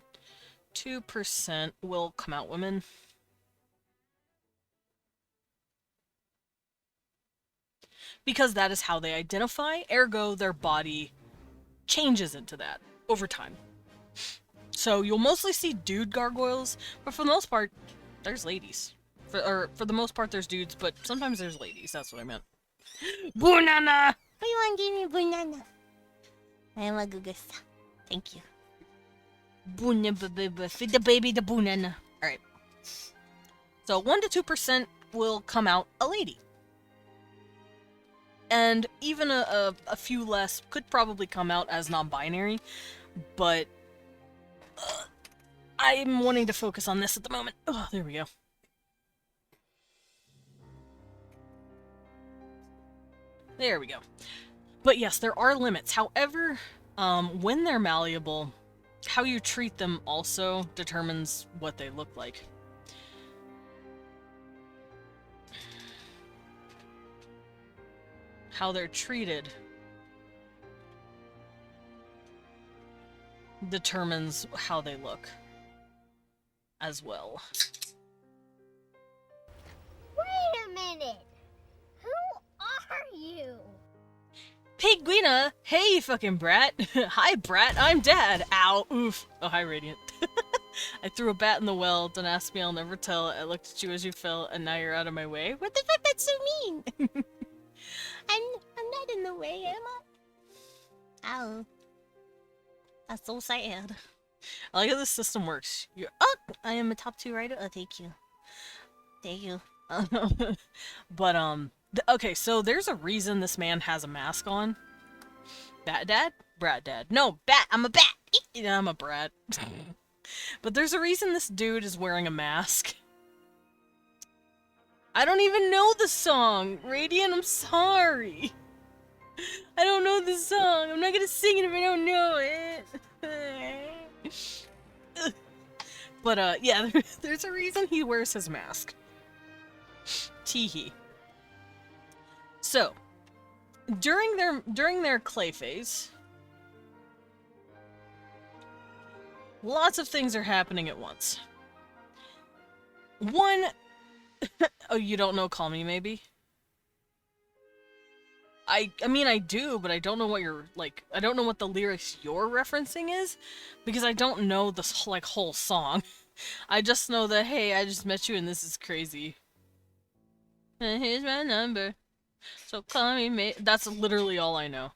2% will come out women. Because that is how they identify, ergo their body changes into that over time. So you'll mostly see dude gargoyles, but for the most part, there's ladies. For the most part, there's dudes, but sometimes there's ladies. That's what I meant. Banana! Who you want to give me banana? I am a gugusta. Thank you. Feed the baby the banana. Alright. So 1 to 2% will come out a lady. And even a few less could probably come out as non-binary, but I'm wanting to focus on this at the moment. Oh, there we go. There we go. But yes, there are limits. However, when they're malleable, how you treat them also determines what they look like. How they're treated determines how they look as well. Wait a minute. Who are you? Pigwina! Hey, you fucking brat! Hi, brat, I'm Dad! Ow! Oof! Oh, hi, Radiant. I threw a bat in the well, don't ask me, I'll never tell. I looked at you as you fell, and now you're out of my way. What the fuck, that's so mean! I'm not in the way, am I? Ow. That's so sad. I like how this system works. You're I am a top 2 writer. Oh, thank you. Thank you. But, okay, so there's a reason this man has a mask on. Bat dad? Brat dad. No, bat! I'm a bat! Yeah, I'm a brat. But there's a reason this dude is wearing a mask. I don't even know the song! Radiant, I'm sorry! I don't know the song! I'm not gonna sing it if I don't know it! But, yeah, there's a reason he wears his mask. Teehee. So, during their clay phase, lots of things are happening at once. One... Oh, you don't know Call Me Maybe? I mean, I do, but I don't know what you're, like, I don't know what the lyrics you're referencing is, because I don't know this, like, whole song. I just know that, hey, I just met you and this is crazy. And here's my number, so call me mate. That's literally all I know.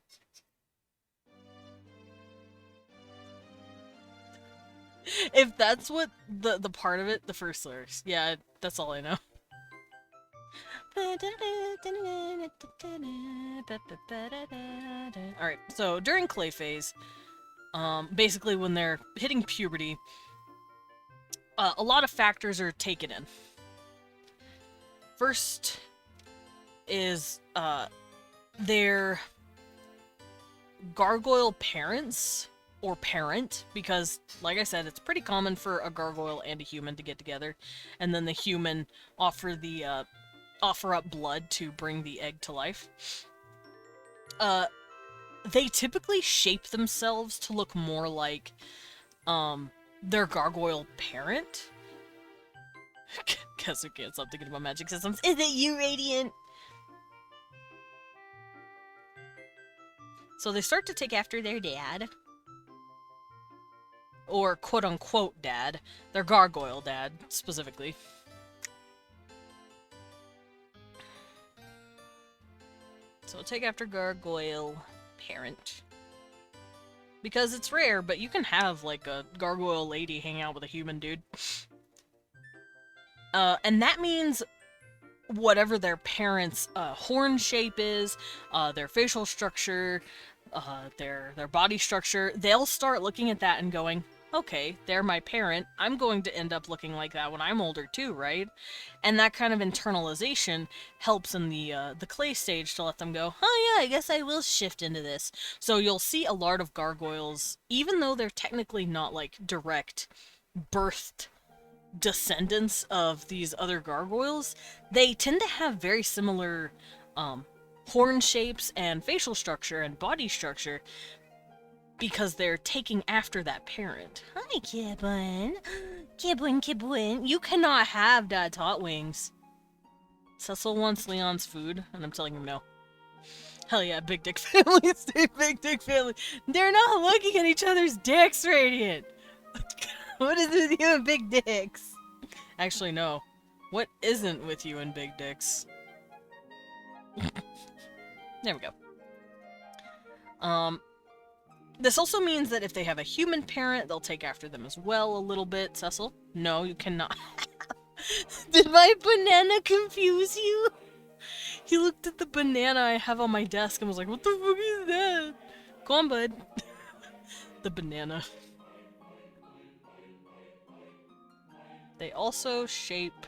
If that's what the part of it, the first lyrics, yeah, that's all I know. Alright, so during clay phase, basically when they're hitting puberty, a lot of factors are taken in. First is their gargoyle parents, or parent, because, like I said, it's pretty common for a gargoyle and a human to get together, and then the human offer up blood to bring the egg to life. They typically shape themselves to look more like their gargoyle parent. Guess who can't stop thinking about magic systems? Is it you, Radiant? So they start to take after their dad. Or quote-unquote dad. Their gargoyle dad, specifically. So take after gargoyle parent. Because it's rare, but you can have, like, a gargoyle lady hang out with a human dude. And that means whatever their parents' horn shape is, their facial structure, their body structure, they'll start looking at that and going, okay, they're my parent, I'm going to end up looking like that when I'm older too, right? And that kind of internalization helps in the clay stage to let them go, oh yeah, I guess I will shift into this. So you'll see a lot of gargoyles, even though they're technically not, like, direct birthed descendants of these other gargoyles, they tend to have very similar horn shapes and facial structure and body structure because they're taking after that parent. Hi, Kibbun. Kibbun, Kibbun. You cannot have Dad's hot wings. Cecil wants Leon's food, and I'm telling him no. Hell yeah, big dick family. Stay big dick family. They're not looking at each other's dicks, Radiant. What is with you and big dicks? Actually, no. What isn't with you and big dicks? There we go. This also means that if they have a human parent, they'll take after them as well a little bit. Cecil? No, you cannot. Did my banana confuse you? He looked at the banana I have on my desk and was like, what the fuck is that? Go on, bud. The banana. They also shape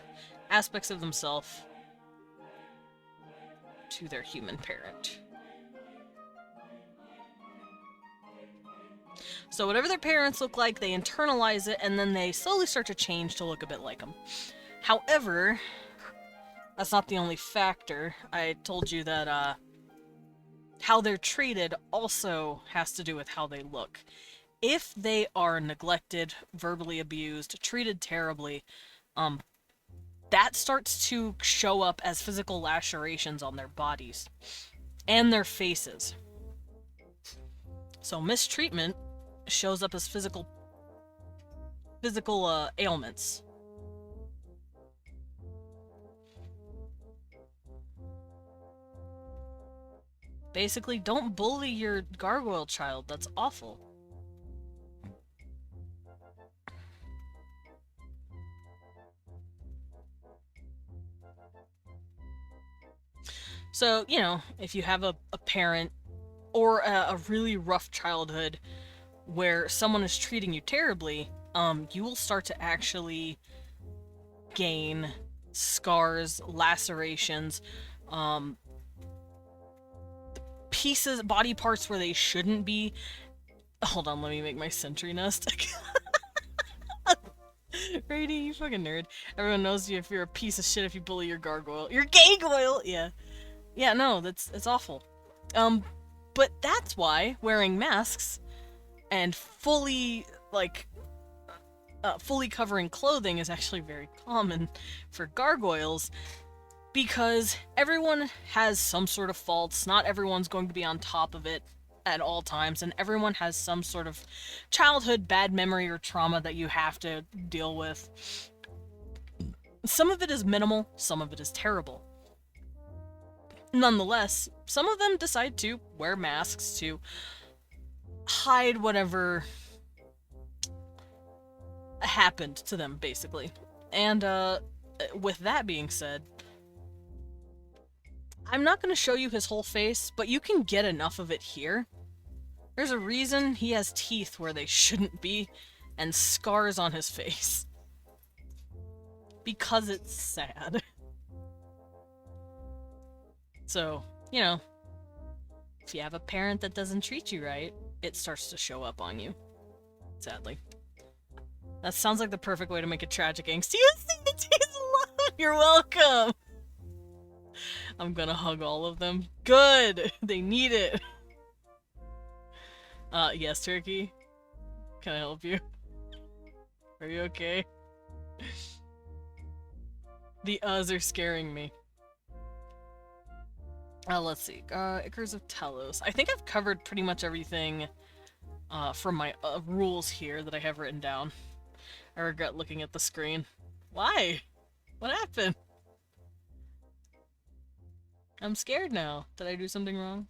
aspects of themselves to their human parent. So whatever their parents look like, they internalize it, and then they slowly start to change to look a bit like them. However, that's not the only factor. I told you that how they're treated also has to do with how they look. If they are neglected, verbally abused, treated terribly, that starts to show up as physical lacerations on their bodies and their faces. So mistreatment shows up as physical ailments. Basically, don't bully your gargoyle child. That's awful. So, you know, if you have a parent or a really rough childhood where someone is treating you terribly, you will start to actually gain scars, lacerations, pieces, body parts where they shouldn't be. Hold on, let me make my sentry nest. Brady, you fucking nerd. Everyone knows you if you're a piece of shit if you bully your gargoyle. Your gaygoyle! Yeah. Yeah, no, it's awful. But that's why wearing masks and fully covering clothing is actually very common for gargoyles, Because everyone has some sort of faults, not everyone's going to be on top of it at all times, and everyone has some sort of childhood bad memory or trauma that you have to deal with. Some of it is minimal, some of it is terrible. Nonetheless, some of them decide to wear masks to hide whatever happened to them, basically. And, with that being said, I'm not going to show you his whole face, but you can get enough of it here. There's a reason he has teeth where they shouldn't be, and scars on his face. Because it's sad. So, you know, if you have a parent that doesn't treat you right, it starts to show up on you. Sadly. That sounds like the perfect way to make a tragic angst. You see the teeth alone! You're welcome! I'm gonna hug all of them. Good! They need it! Yes, Turkey? Can I help you? Are you okay? The uhs are scaring me. Let's see. Icarus of Talos. I think I've covered pretty much everything from my rules here that I have written down. I regret looking at the screen. Why? What happened? I'm scared now. Did I do something wrong?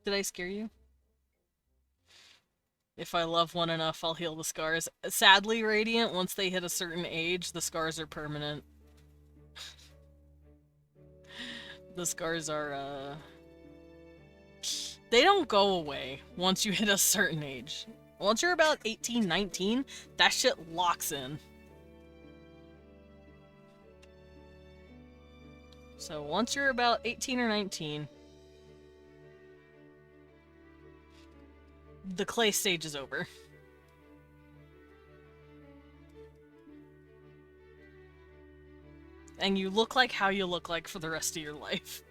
Did I scare you? If I love one enough, I'll heal the scars. Sadly, Radiant, once they hit a certain age, the scars are permanent. The scars are, they don't go away once you hit a certain age. Once you're about 18, 19, that shit locks in. So once you're about 18 or 19, the clay stage is over. And you look like how you look like for the rest of your life.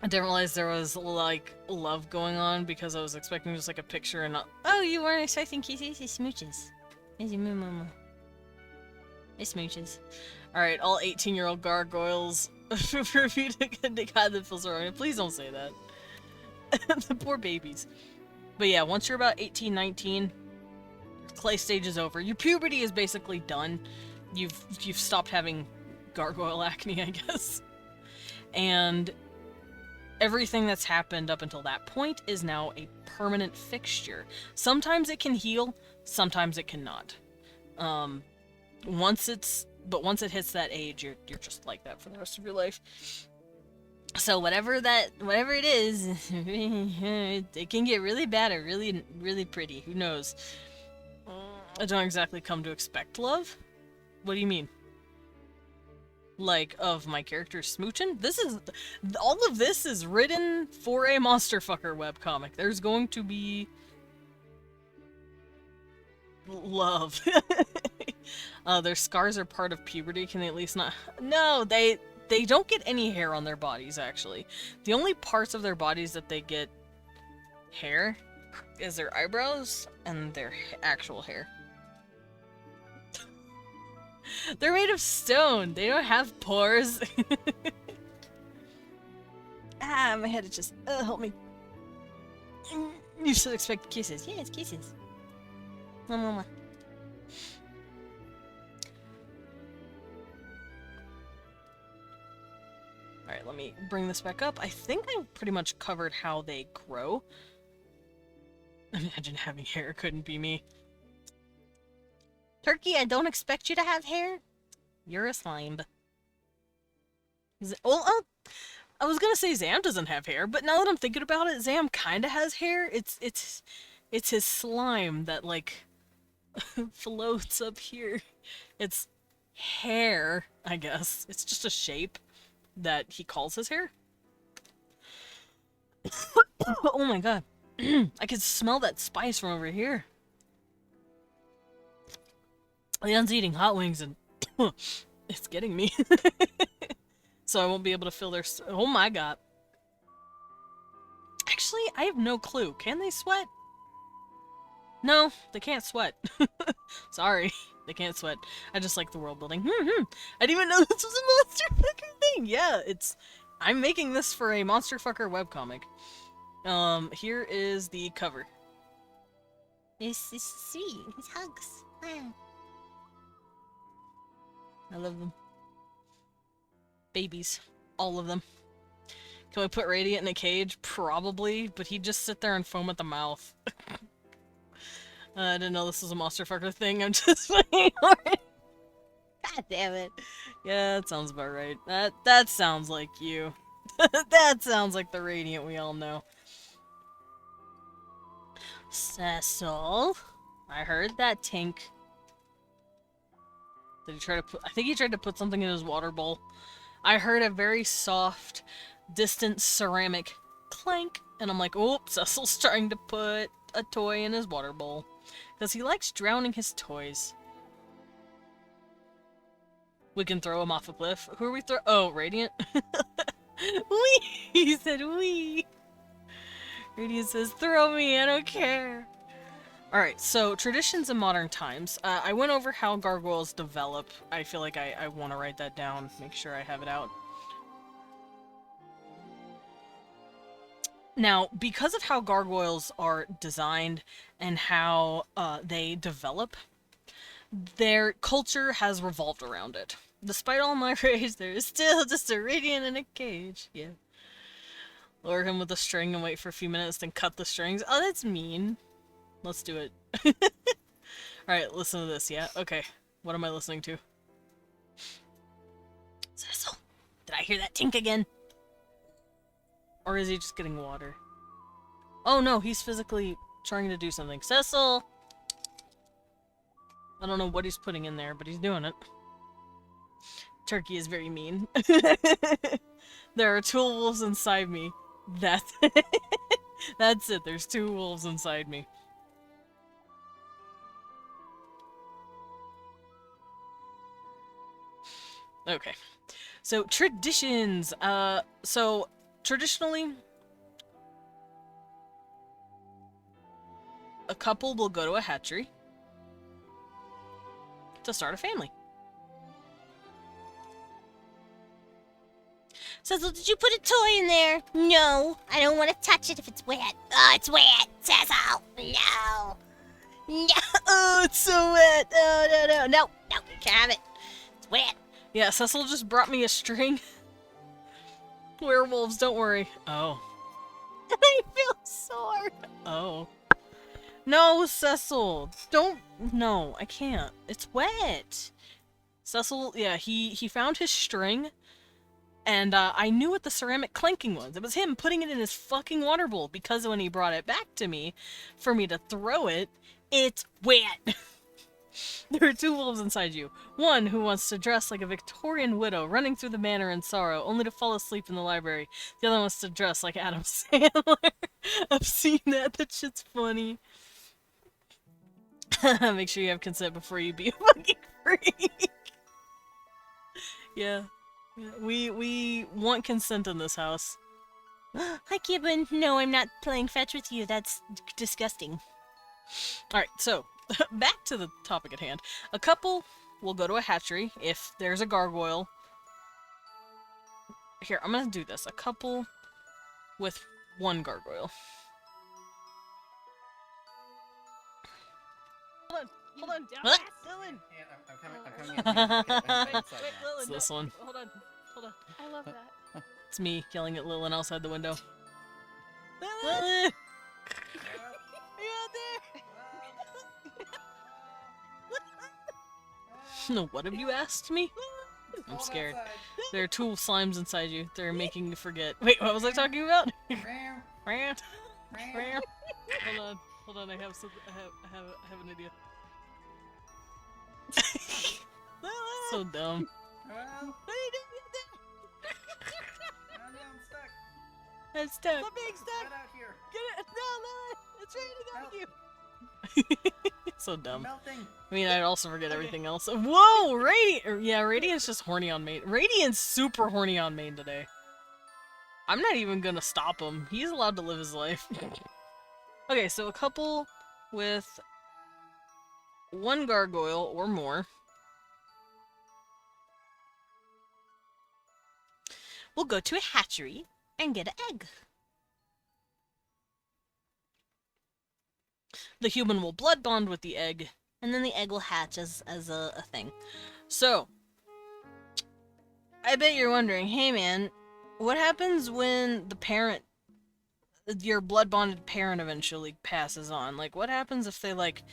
I didn't realize there was, like, love going on because I was expecting just, like, a picture and not— oh, you weren't expecting kisses? It's smooches. It's smooches. Alright, all 18-year-old gargoyles reviewed again to God that feels wrong. Please don't say that. The poor babies. But yeah, once you're about 18, 19, clay stage is over. Your puberty is basically done. You've stopped having gargoyle acne, I guess. And everything that's happened up until that point is now a permanent fixture. Sometimes it can heal, sometimes it cannot. Once it hits that age, you're just like that for the rest of your life. So whatever it is, it can get really bad or really, really pretty. Who knows? I don't exactly come to expect love. What do you mean? Like, of my character smooching? All of this is written for a monster fucker webcomic. There's going to be love. Their scars are part of puberty. Can they at least not— no, they don't get any hair on their bodies, actually. The only parts of their bodies that they get hair is their eyebrows and their actual hair. They're made of stone. They don't have pores. Ah, my head is just— help me. You should expect kisses. Yes, kisses. Mama. Alright, let me bring this back up. I think I pretty much covered how they grow. Imagine having hair. Couldn't be me. Turkey, I don't expect you to have hair. You're a slime. Well, I was gonna say Zam doesn't have hair, but now that I'm thinking about it, Zam kinda has hair. It's his slime that, like, floats up here. It's hair, I guess. It's just a shape that he calls his hair. Oh my god. I can smell that spice from over here. Leon's eating hot wings and it's getting me. So I won't be able to fill their— oh my god. Actually, I have no clue. Can they sweat? No, they can't sweat. Sorry. They can't sweat. I just like the world building. I didn't even know this was a monster fucker thing. Yeah, I'm making this for a monster fucker webcomic. Here is the cover. This is sweet. These hugs. Wow. I love them. Babies. All of them. Can we put Radiant in a cage? Probably, but he'd just sit there and foam at the mouth. I didn't know this was a monster fucker thing. I'm just playing on it. God damn it. Yeah, that sounds about right. That sounds like you. That sounds like the Radiant we all know. Cecil, I heard that Tink. Did he try to put? I think he tried to put something in his water bowl. I heard a very soft, distant ceramic clank, and I'm like, oh, Cecil's trying to put a toy in his water bowl. Because he likes drowning his toys. We can throw him off a cliff. Who are we throw? Oh, Radiant? Wee! He said wee! Radiant says, throw me, I don't care. Alright, so traditions in modern times. I went over how gargoyles develop. I feel like I want to write that down, make sure I have it out. Now, because of how gargoyles are designed and how they develop, their culture has revolved around it. Despite all my rage, there is still just a Radiant in a cage. Yeah. Lure him with a string and wait for a few minutes, then cut the strings. Oh, that's mean. Let's do it. Alright, listen to this, yeah? Okay. What am I listening to? Cecil, did I hear that tink again? Or is he just getting water? Oh no, he's physically trying to do something. Cecil! I don't know what he's putting in there, but he's doing it. Turkey is very mean. There are 2 wolves inside me. That's it. That's it. There's 2 wolves inside me. Okay. So, traditions. So, traditionally, a couple will go to a hatchery to start a family. Cecil, did you put a toy in there? No, I don't want to touch it if it's wet. Oh, it's wet, Cecil. No. No. Oh, it's so wet. Oh, no. No, you can't have it. It's wet. Yeah, Cecil just brought me a string. Werewolves, don't worry. Oh. I feel sore. Oh. No, Cecil. Don't. No, I can't. It's wet. Cecil, yeah, he found his string. And I knew what the ceramic clanking was. It was him putting it in his fucking water bowl because when he brought it back to me for me to throw it, it's wet. There are 2 wolves inside you. One who wants to dress like a Victorian widow running through the manor in sorrow only to fall asleep in the library. The other wants to dress like Adam Sandler. I've seen that. That shit's funny. Make sure you have consent before you be a fucking freak. Yeah. We want consent in this house. Hi, Gibbon. No, I'm not playing fetch with you. That's disgusting. Alright, so, back to the topic at hand. A couple will go to a hatchery if there's a gargoyle. Here, I'm gonna do this. A couple with 1 gargoyle. Hold on. What? Lillian! Yeah, I'm coming. Wait, Lillian, It's this no. one. Hold on. I love that. It's me yelling at Lillian outside the window. Lillian! Are you out there? No, what have you asked me? I'm scared. There are 2 slimes inside you. They're making you forget. Wait, what was I talking about? Hold on. I have an idea. So dumb. Well, What are you doing? I'm stuck. I'm stuck. I'm being stuck. Get out here. Get it. No, it's raining on you. So I'm dumb. melting. I mean, I'd also forget everything else. Whoa, Radiant! Yeah, Radiant's just horny on main. Radiant's super horny on main today. I'm not even gonna stop him. He's allowed to live his life. Okay, so a couple with one gargoyle or more will go to a hatchery and get an egg. The human will blood bond with the egg, and then the egg will hatch as a thing. So, I bet you're wondering, hey man, what happens when the parent, your blood bonded parent eventually passes on? Like, what happens if they, like,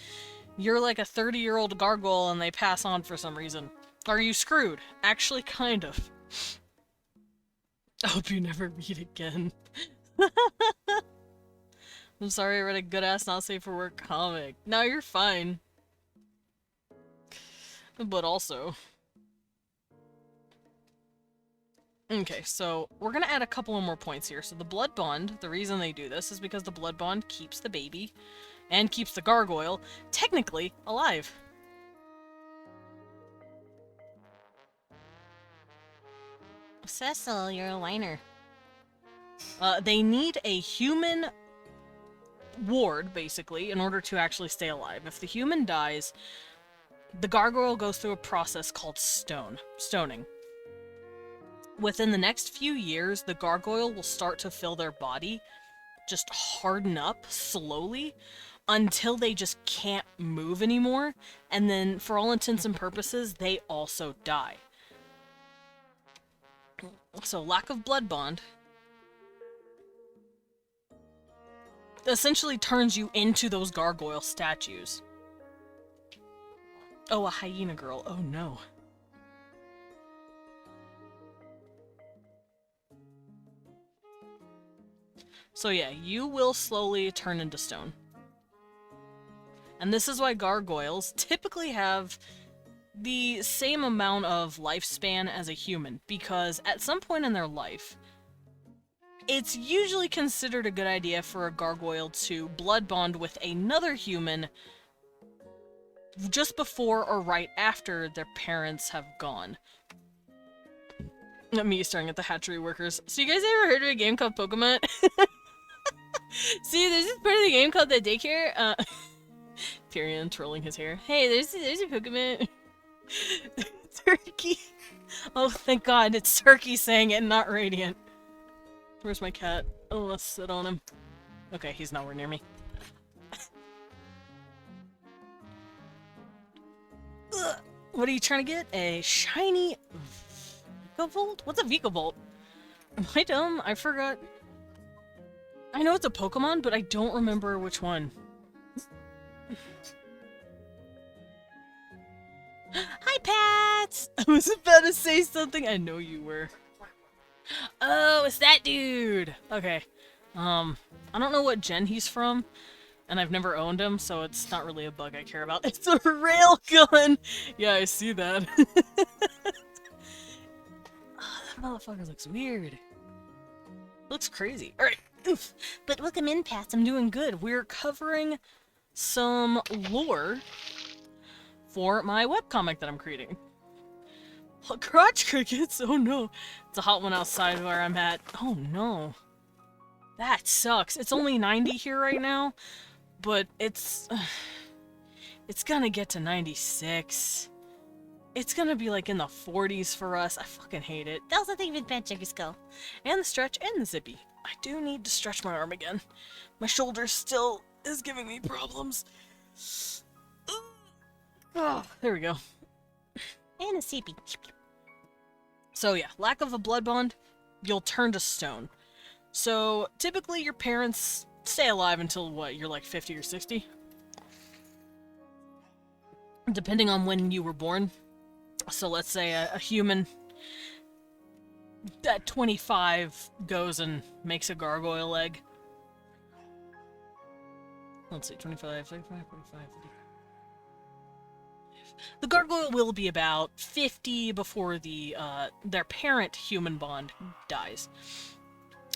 you're like a 30-year-old gargoyle and they pass on for some reason? Are you screwed? Actually, kind of. I hope you never meet again. I'm sorry I read a good-ass not safe for work comic. No, you're fine. But also... Okay, so we're gonna add a couple of more points here. So the blood bond, the reason they do this is because the blood bond keeps the baby and keeps the gargoyle technically alive. Cecil, you're a whiner. They need a human ward, basically, in order to actually stay alive. If the human dies, the gargoyle goes through a process called stoning. Within the next few years, the gargoyle will start to feel their body just harden up slowly until they just can't move anymore, and then, for all intents and purposes, they also die. So, lack of blood bond essentially turns you into those gargoyle statues. Oh, a hyena girl. Oh no. So yeah, you will slowly turn into stone. And this is why gargoyles typically have the same amount of lifespan as a human, because at some point in their life, it's usually considered a good idea for a gargoyle to blood bond with another human just before or right after their parents have gone. Me staring at the hatchery workers. So you guys ever heard of a game called Pokemon? See, there's this part of the game called the daycare. Tyrion twirling his hair. Hey, there's a Pokemon. Turkey. Oh, thank God, it's Turkey saying it, not Radiant. Where's my cat? Oh, let's sit on him. Okay, he's nowhere near me. What are you trying to get? A shiny Vikavolt? What's a Vikavolt? Am I dumb? I forgot. I know it's a Pokemon, but I don't remember which one. Hi, Pats! I was about to say something. I know you were. Oh, it's that dude! Okay. I don't know what gen he's from, and I've never owned him, so it's not really a bug I care about. It's a railgun! Yeah, I see that. Oh, that motherfucker looks weird. Looks crazy. Alright. Oof. But welcome in, Pats. I'm doing good. We're covering some lore for my webcomic that I'm creating. Crotch crickets? Oh no. It's a hot one outside where I'm at. Oh no. That sucks. It's only 90 here right now, but it's gonna get to 96. It's gonna be like in the 40s for us. I fucking hate it. That was not even bad, Jiggy Skull. And the stretch and the zippy. I do need to stretch my arm again. My shoulder still is giving me problems. Oh, there we go. And a CP. So yeah, lack of a blood bond, you'll turn to stone. So typically your parents stay alive until what, you're like 50 or 60? Depending on when you were born. So let's say a human at 25 goes and makes a gargoyle egg. Let's see, 25, 35, 45, 50. The gargoyle will be about 50 before their parent human bond dies.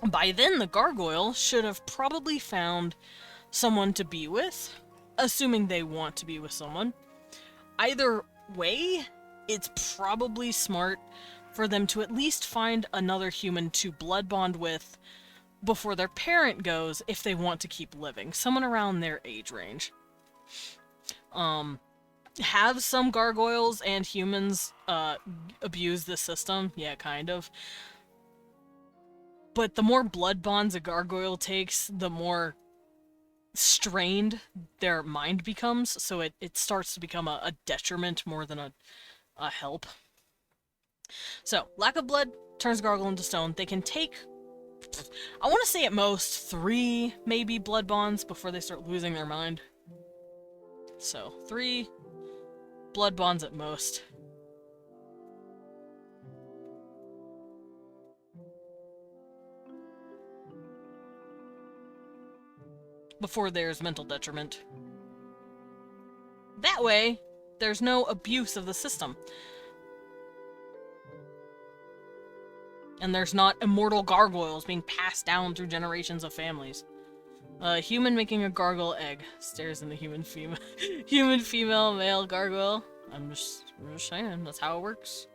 By then, the gargoyle should have probably found someone to be with, assuming they want to be with someone. Either way, it's probably smart for them to at least find another human to blood bond with before their parent goes if they want to keep living. Someone around their age range. have some gargoyles and humans abuse the system. Yeah, kind of. But the more blood bonds a gargoyle takes, the more strained their mind becomes, so it starts to become a detriment more than a help. So, lack of blood turns gargoyle into stone. They can take, I want to say at most 3 maybe blood bonds before they start losing their mind. So, 3 blood bonds at most. Before there's mental detriment. That way, there's no abuse of the system. And there's not immortal gargoyles being passed down through generations of families. Human making a gargoyle egg. Stares in the human female. Human female male gargoyle. I'm just saying, that's how it works.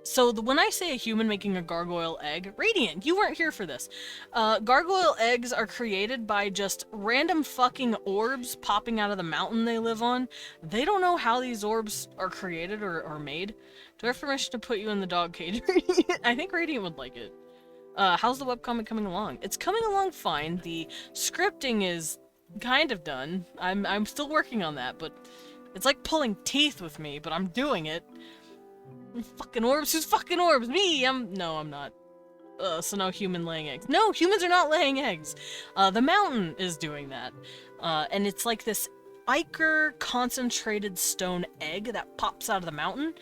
So when I say a human making a gargoyle egg, Radiant, you weren't here for this. Gargoyle eggs are created by just random fucking orbs popping out of the mountain they live on. They don't know how these orbs are created or made. Do I have permission to put you in the dog cage? I think Radiant would like it. How's the webcomic coming along? It's coming along fine. The scripting is kind of done. I'm still working on that, but it's like pulling teeth with me, but I'm doing it. Fucking orbs? Who's fucking orbs? Me! No, I'm not. So no human laying eggs. No, humans are not laying eggs! The mountain is doing that. And it's like this ichor concentrated stone egg that pops out of the mountain.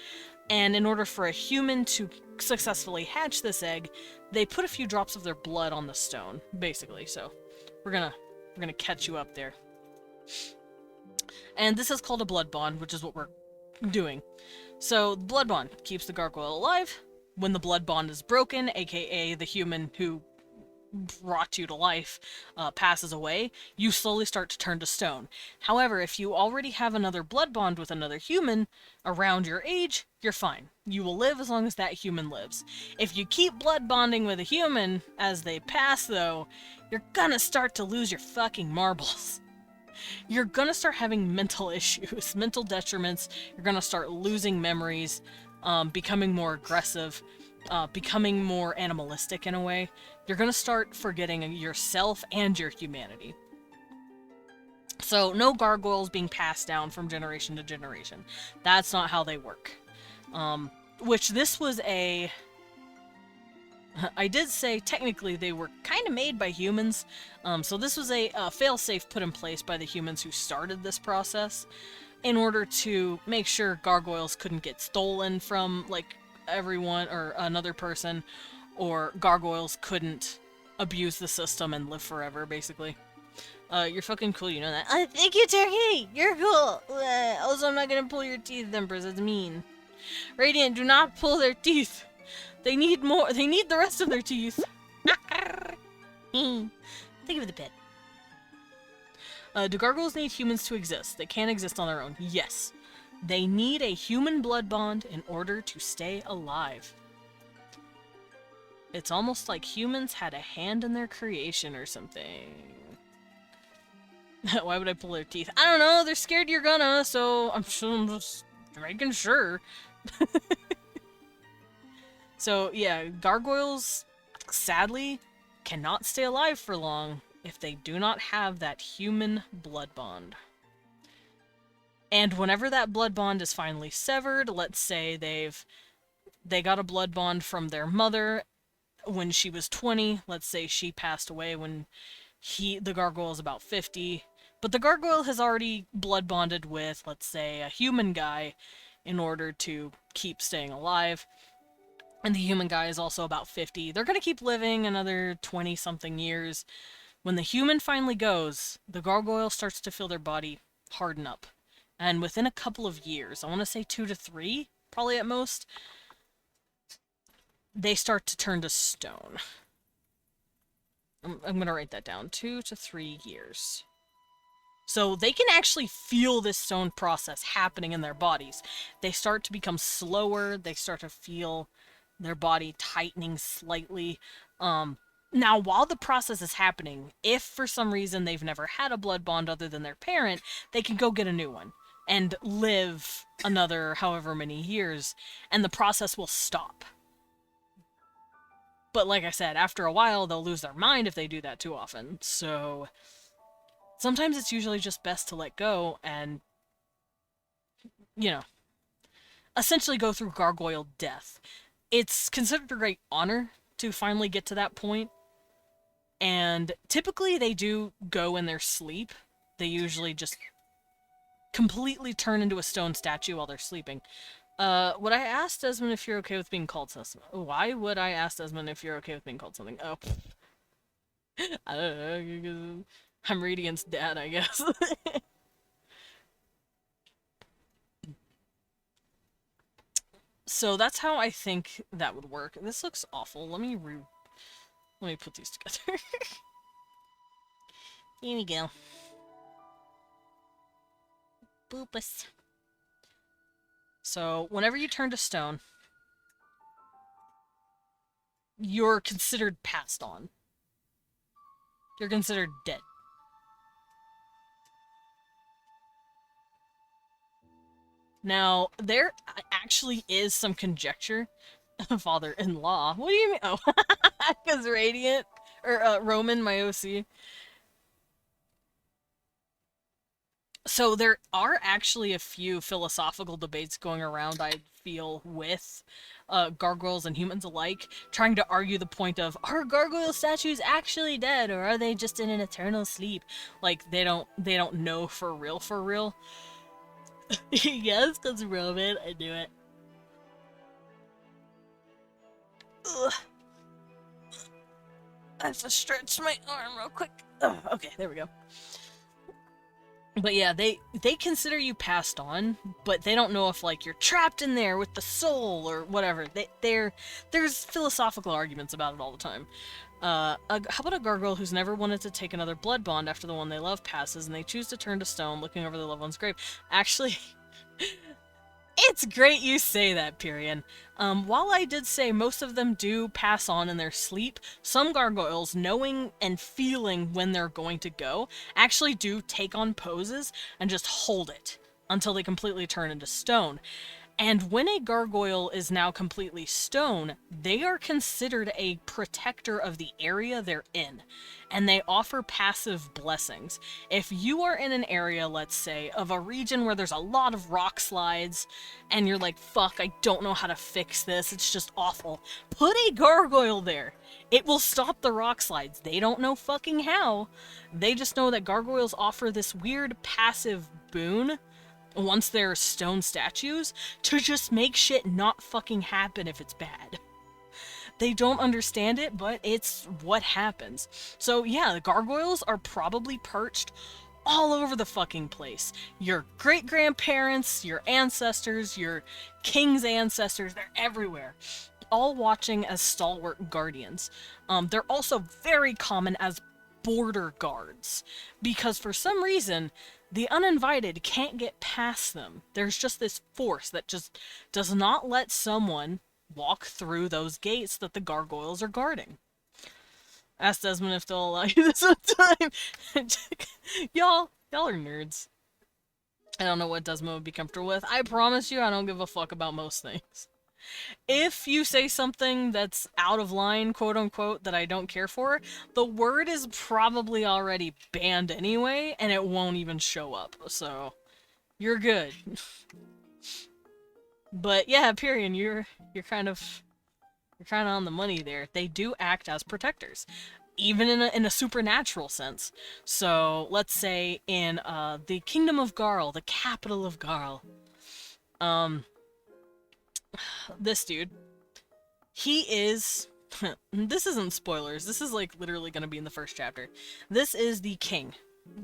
And in order for a human to successfully hatch this egg, they put a few drops of their blood on the stone, basically. So we're gonna catch you up there. And this is called a blood bond, which is what we're doing. So, the blood bond keeps the gargoyle alive. When the blood bond is broken, aka the human who brought you to life, passes away, you slowly start to turn to stone. However, if you already have another blood bond with another human around your age, you're fine. You will live as long as that human lives. If you keep blood bonding with a human as they pass, though, you're gonna start to lose your fucking marbles. You're gonna start having mental issues, mental detriments. You're gonna start losing memories, becoming more aggressive, becoming more animalistic in a way. You're gonna start forgetting yourself and your humanity. So, no gargoyles being passed down from generation to generation. That's not how they work. Which this was a... I did say technically they were kind of made by humans, so this was a failsafe put in place by the humans who started this process in order to make sure gargoyles couldn't get stolen from, like, everyone or another person, or gargoyles couldn't abuse the system and live forever, basically. You're fucking cool, you know that. Thank you, Turkey! You're cool! Also, I'm not gonna pull your teeth, Empress, that's mean. Radiant, do not pull their teeth! They need more. They need the rest of their teeth. Think of the pet. Do gargoyles need humans to exist? They can't exist on their own. Yes. They need a human blood bond in order to stay alive. It's almost like humans had a hand in their creation or something. Why would I pull their teeth? I don't know. They're scared you're gonna, so I'm just making sure. So, yeah, gargoyles, sadly, cannot stay alive for long if they do not have that human blood bond. And whenever that blood bond is finally severed, let's say they got a blood bond from their mother when she was 20, let's say she passed away when the gargoyle is about 50, but the gargoyle has already blood bonded with, let's say, a human guy in order to keep staying alive. And the human guy is also about 50. They're going to keep living another 20-something years. When the human finally goes, the gargoyle starts to feel their body harden up. And within a couple of years, I want to say 2 to 3, probably at most, they start to turn to stone. I'm going to write that down. 2 to 3 years. So they can actually feel this stone process happening in their bodies. They start to become slower. They start to feel their body tightening slightly. Now, while the process is happening, if for some reason they've never had a blood bond other than their parent, they can go get a new one. and live another however many years, and the process will stop. But like I said, after a while, they'll lose their mind if they do that too often. So sometimes it's usually just best to let go and, you know, essentially go through gargoyle death. It's considered a great honor to finally get to that point. And typically they do go in their sleep. They usually just completely turn into a stone statue while they're sleeping. Would I ask Desmond if you're okay with being called something? Why would I ask Desmond if you're okay with being called something? Oh, I don't know, because I'm Radiant's dad, I guess. So that's how I think that would work. This looks awful. Let me put these together. Here we go. Boopus. So, whenever you turn to stone, you're considered passed on. You're considered dead. Now, there actually is some conjecture. Father-in-law. What do you mean? Oh, because Radiant, or Roman, my OC. So there are actually a few philosophical debates going around, I feel, with gargoyles and humans alike, trying to argue the point of, are gargoyle statues actually dead, or are they just in an eternal sleep? Like, they don't know for real, for real. Yes, because Roman, I knew it. Ugh. I have to stretch my arm real quick. Ugh, okay, there we go. But yeah, they consider you passed on, but they don't know if, like, you're trapped in there with the soul or whatever. There's philosophical arguments about it all the time. How about a gargoyle who's never wanted to take another blood bond after the one they love passes, and they choose to turn to stone, looking over their loved one's grave? Actually, it's great you say that, Pyrian. While I did say most of them do pass on in their sleep, some gargoyles, knowing and feeling when they're going to go, actually do take on poses and just hold it until they completely turn into stone. And when a gargoyle is now completely stone, they are considered a protector of the area they're in, and they offer passive blessings. If you are in an area, let's say, of a region where there's a lot of rock slides, and you're like, fuck, I don't know how to fix this, it's just awful, put a gargoyle there. It will stop the rock slides. They don't know fucking how. They just know that gargoyles offer this weird passive boon once they're stone statues, to just make shit not fucking happen if it's bad. They don't understand it, but it's what happens. So yeah, the gargoyles are probably perched all over the fucking place. Your great-grandparents, your ancestors, your king's ancestors, they're everywhere. All watching as stalwart guardians. They're also very common as border guards, because for some reason, the uninvited can't get past them. There's just this force that just does not let someone walk through those gates that the gargoyles are guarding. Ask Desmond if they'll allow you this one time. Y'all are nerds. I don't know what Desmond would be comfortable with. I promise you I don't give a fuck about most things. If you say something that's out of line, quote unquote, that I don't care for, the word is probably already banned anyway, and it won't even show up, so you're good. But yeah, Pyrian, you're kind of on the money there. They do act as protectors, even in a supernatural sense. So let's say in the Kingdom of Garl, the capital of Garl, this dude, he is, this isn't spoilers, this is like literally gonna be in the first chapter. This is the king.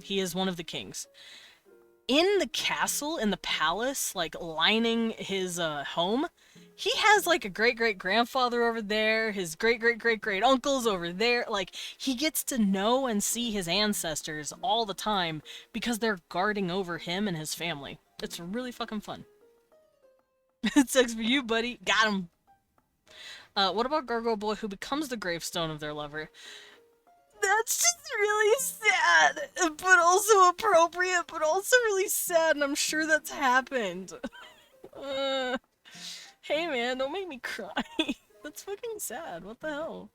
He is one of the kings. In the castle, in the palace, like lining his home, he has like a great-great-grandfather over there, his great-great-great-great-uncles over there. Like, he gets to know and see his ancestors all the time because they're guarding over him and his family. It's really fucking fun. It sucks for you, buddy. Got him. What about Gargoyle Boy who becomes the gravestone of their lover? That's just really sad, but also appropriate, but also really sad, and I'm sure that's happened. Hey man, don't make me cry. That's fucking sad. What the hell?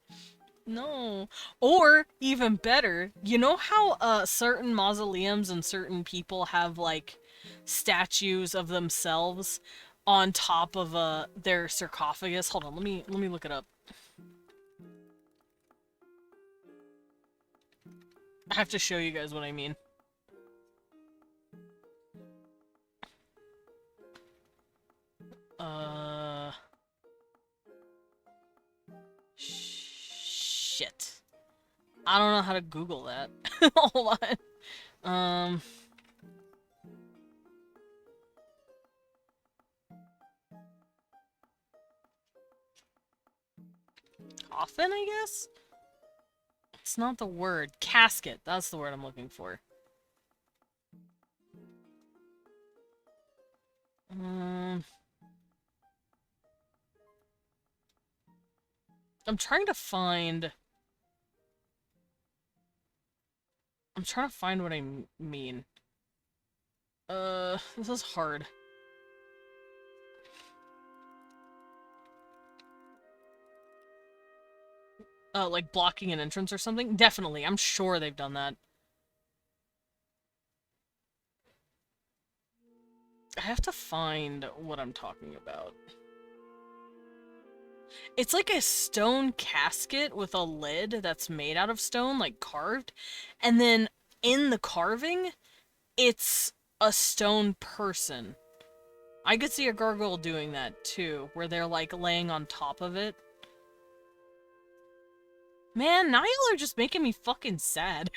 No. Or, even better, you know how certain mausoleums and certain people have, like, statues of themselves on top of their sarcophagus? Hold on, let me look it up. I have to show you guys what I mean. Shit. I don't know how to Google that. Hold on. Coffin, I guess? It's not the word. Casket. That's the word I'm looking for. I'm trying to find... what I mean. This is hard. Like blocking an entrance or something? Definitely, I'm sure they've done that. I have to find what I'm talking about. It's like a stone casket with a lid that's made out of stone, like carved, and then in the carving, it's a stone person. I could see a gargoyle doing that too, where they're like laying on top of it. Man, now y'all are just making me fucking sad.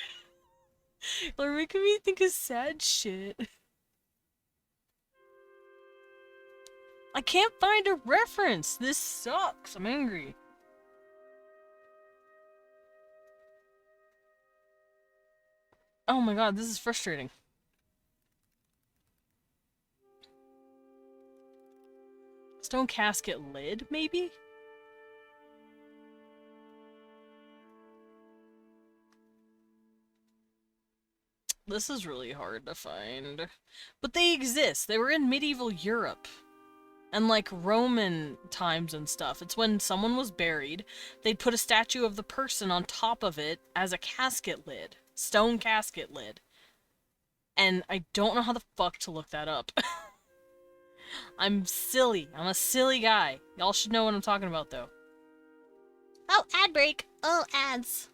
They're making me think of sad shit. I can't find a reference! This sucks! I'm angry. Oh my god, this is frustrating. Stone casket lid, maybe? This is really hard to find. But they exist. They were in medieval Europe. And like Roman times and stuff. It's when someone was buried, they'd put a statue of the person on top of it as a casket lid. Stone casket lid. And I don't know how the fuck to look that up. I'm silly. I'm a silly guy. Y'all should know what I'm talking about, though. Oh, ad break. Oh, ads.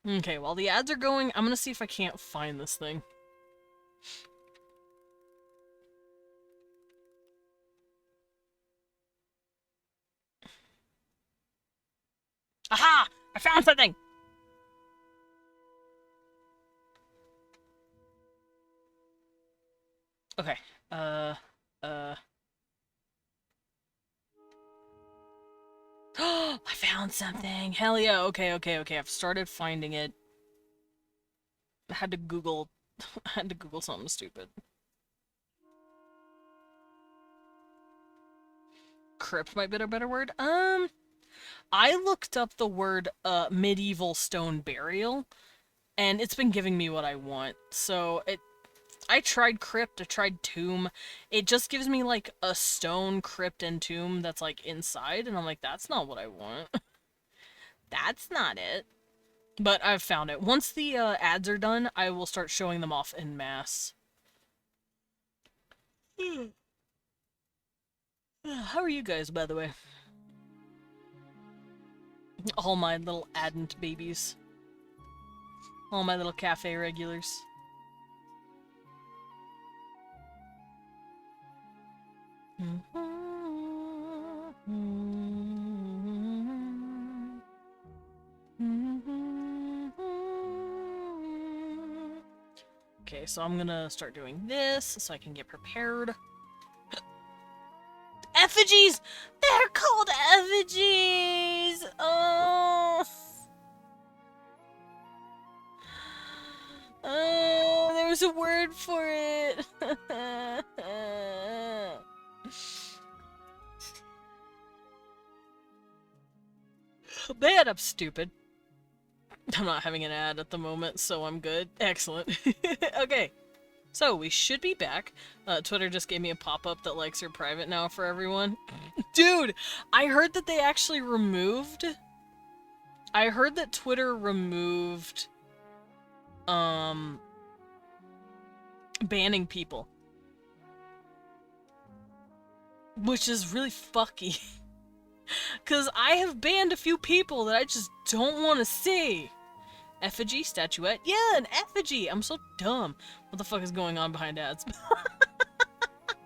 Okay, while the ads are going, I'm gonna see if I can't find this thing. Aha! I found something! Okay, I found something! Hell yeah, okay, I've started finding it. I had to Google... I had to Google something stupid. Crypt might be a better word. I looked up the word, medieval stone burial, and it's been giving me what I want, so I tried crypt, I tried tomb. It just gives me, like, a stone crypt and tomb that's, like, inside, and I'm like, that's not what I want. That's not it. But I've found it. Once the, ads are done, I will start showing them off en masse. How are you guys, by the way? All my little adant babies. All my little cafe regulars. Okay, so I'm gonna start doing this so I can get prepared. Effigies! They're called effigies! Oh! Oh, there was a word for it! Man, I'm stupid. I'm not having an ad at the moment, so I'm good. Excellent. Okay. So, we should be back. Twitter just gave me a pop-up that likes are private now for everyone. Dude! I heard that they actually removed... I heard that Twitter removed... banning people. Which is really fucky. Because I have banned a few people that I just don't want to see. Effigy, statuette. Yeah, an effigy! I'm so dumb. What the fuck is going on behind ads?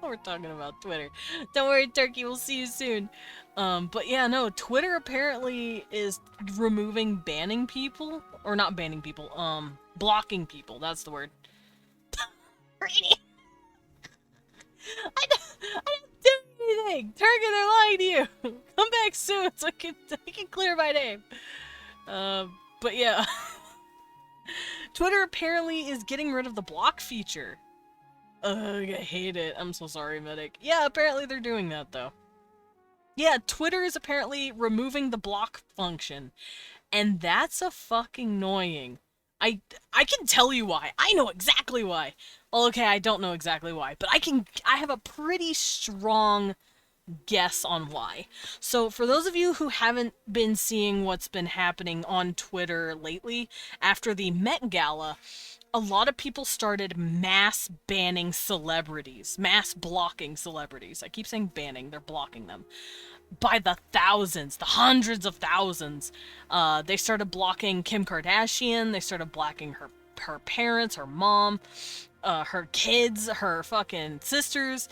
We're talking about Twitter. Don't worry, Turkey, we'll see you soon. But yeah, no, Twitter apparently is removing banning people. Or not banning people, blocking people, that's the word. Really? I didn't do anything! Turkey, they're lying to you! Come back soon so I can clear my name. But yeah. Twitter apparently is getting rid of the block feature. Ugh, I hate it. I'm so sorry, Medic. Yeah, apparently they're doing that, though. Yeah, Twitter is apparently removing the block function. And that's a fucking annoying. I can tell you why. I know exactly why. Well, okay, I don't know exactly why, but I have a pretty strong guess on why. So for those of you who haven't been seeing what's been happening on Twitter lately, after the Met Gala, a lot of people started mass banning celebrities, mass blocking celebrities. I keep saying banning, they're blocking them. By the thousands, the hundreds of thousands. They started blocking Kim Kardashian, they started blocking her parents, her mom, her kids, her fucking sisters.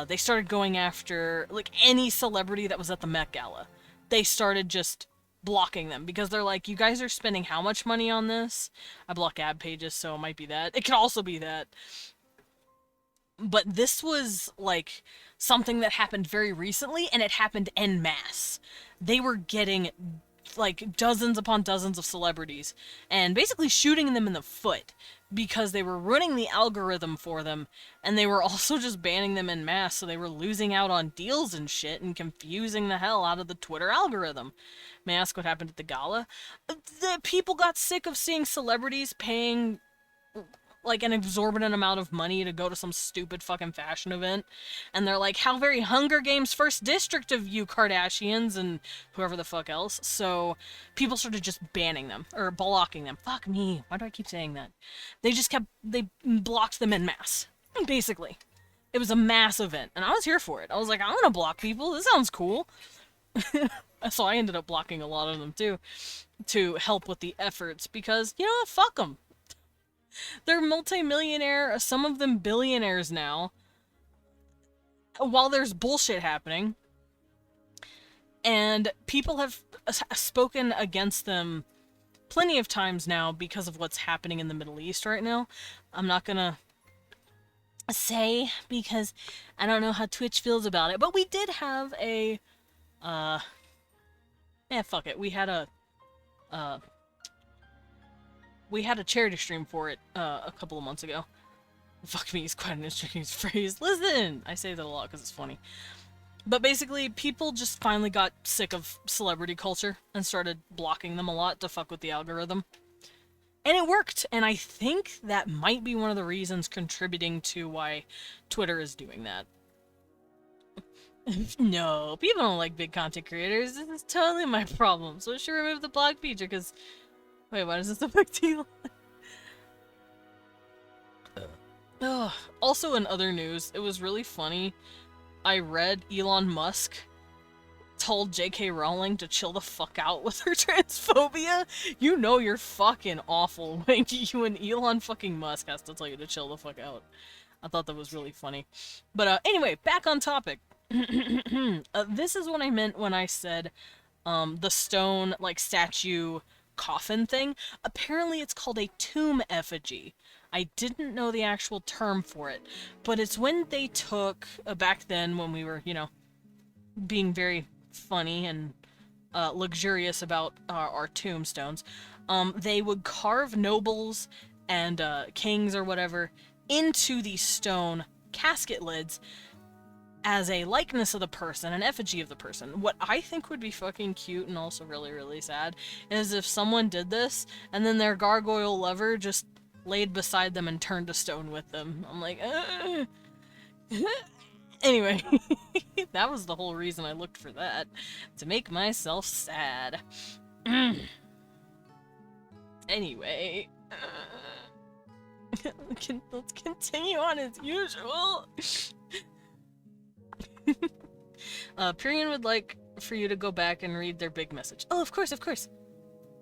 They started going after, like, any celebrity that was at the Met Gala. They started just blocking them, because they're like, you guys are spending how much money on this? I block ad pages, so it might be that. It could also be that. But this was, like, something that happened very recently, and it happened en masse. They were getting, like, dozens upon dozens of celebrities, and basically shooting them in the foot, because they were running the algorithm for them, and they were also just banning them en masse, so they were losing out on deals and shit, and confusing the hell out of the Twitter algorithm. May I ask what happened at the gala? The people got sick of seeing celebrities paying, like, an exorbitant amount of money to go to some stupid fucking fashion event, and they're like, how very Hunger Games First District of you Kardashians and whoever the fuck else. So people started just banning them, or blocking them. Fuck me, why do I keep saying that? They blocked them en masse, basically. It was a mass event, and I was here for it. I was like, I want to block people, this sounds cool. So I ended up blocking a lot of them too, to help with the efforts, because, you know what, fuck them. They're multi-millionaire, some of them billionaires now, while there's bullshit happening. And people have spoken against them plenty of times now because of what's happening in the Middle East right now. I'm not gonna say, because I don't know how Twitch feels about it, but we did have a, yeah, fuck it, we had a charity stream for it, a couple of months ago. Fuck me, it's quite an interesting phrase. Listen! I say that a lot because it's funny. But basically, people just finally got sick of celebrity culture and started blocking them a lot to fuck with the algorithm. And it worked, and I think that might be one of the reasons contributing to why Twitter is doing that. No, people don't like big content creators. This is totally my problem. So I should remove the block feature, because... Wait, why is this a big deal? Also in other news, it was really funny. I read Elon Musk told J.K. Rowling to chill the fuck out with her transphobia. You know you're fucking awful when you and Elon fucking Musk has to tell you to chill the fuck out. I thought that was really funny. But anyway, back on topic. This is what I meant when I said the stone, like, statue coffin thing. Apparently it's called a tomb effigy. I didn't know the actual term for it, but it's when they took, back then when we were, you know, being very funny and luxurious about our tombstones, they would carve nobles and kings or whatever into these stone casket lids as a likeness of the person, an effigy of the person. What I think would be fucking cute and also really, really sad is if someone did this and then their gargoyle lover just laid beside them and turned to stone with them. I'm like, Anyway, that was the whole reason I looked for that. To make myself sad. Anyway. Let's continue on as usual. Pyrian would like for you to go back and read their big message. Oh, of course, of course.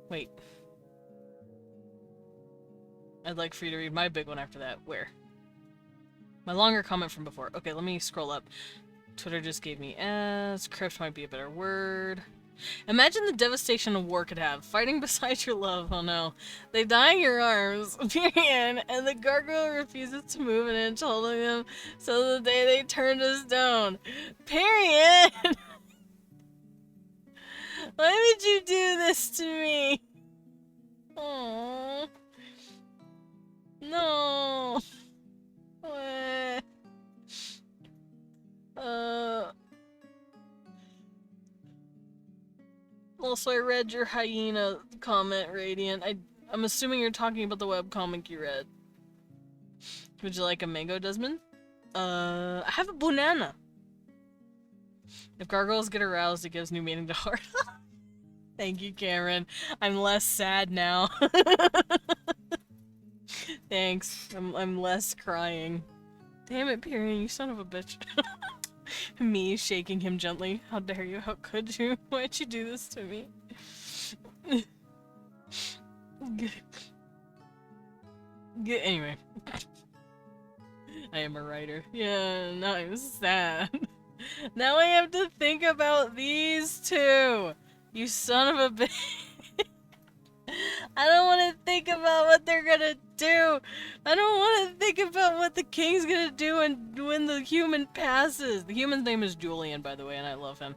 Wait. I'd like for you to read my big one after that. Where? My longer comment from before. Okay, let me scroll up. Twitter just gave me S. Crypt might be a better word. Imagine the devastation a war could have. Fighting beside your love. Oh no. They die in your arms. Pyrian. And the gargoyle refuses to move an inch, holding them so the day they turn to stone. Pyrian! Why would you do this to me? Aww. No. What? Also, I read your hyena comment, Radiant. I'm assuming you're talking about the webcomic you read. Would you like a mango, Desmond? I have a banana. If gargoyles get aroused, it gives new meaning to heart. Thank you, Cameron. I'm less sad now. Thanks. I'm less crying. Damn it, Pyrian, you son of a bitch. Me shaking him gently. How dare you? How could you? Why'd you do this to me? Anyway. I am a writer. Yeah, now I'm sad. Now I have to think about these two. You son of a bitch. I don't want to think about what they're gonna do. I don't want to think about what the king's gonna do when the human passes. The human's name is Julian, by the way, and I love him.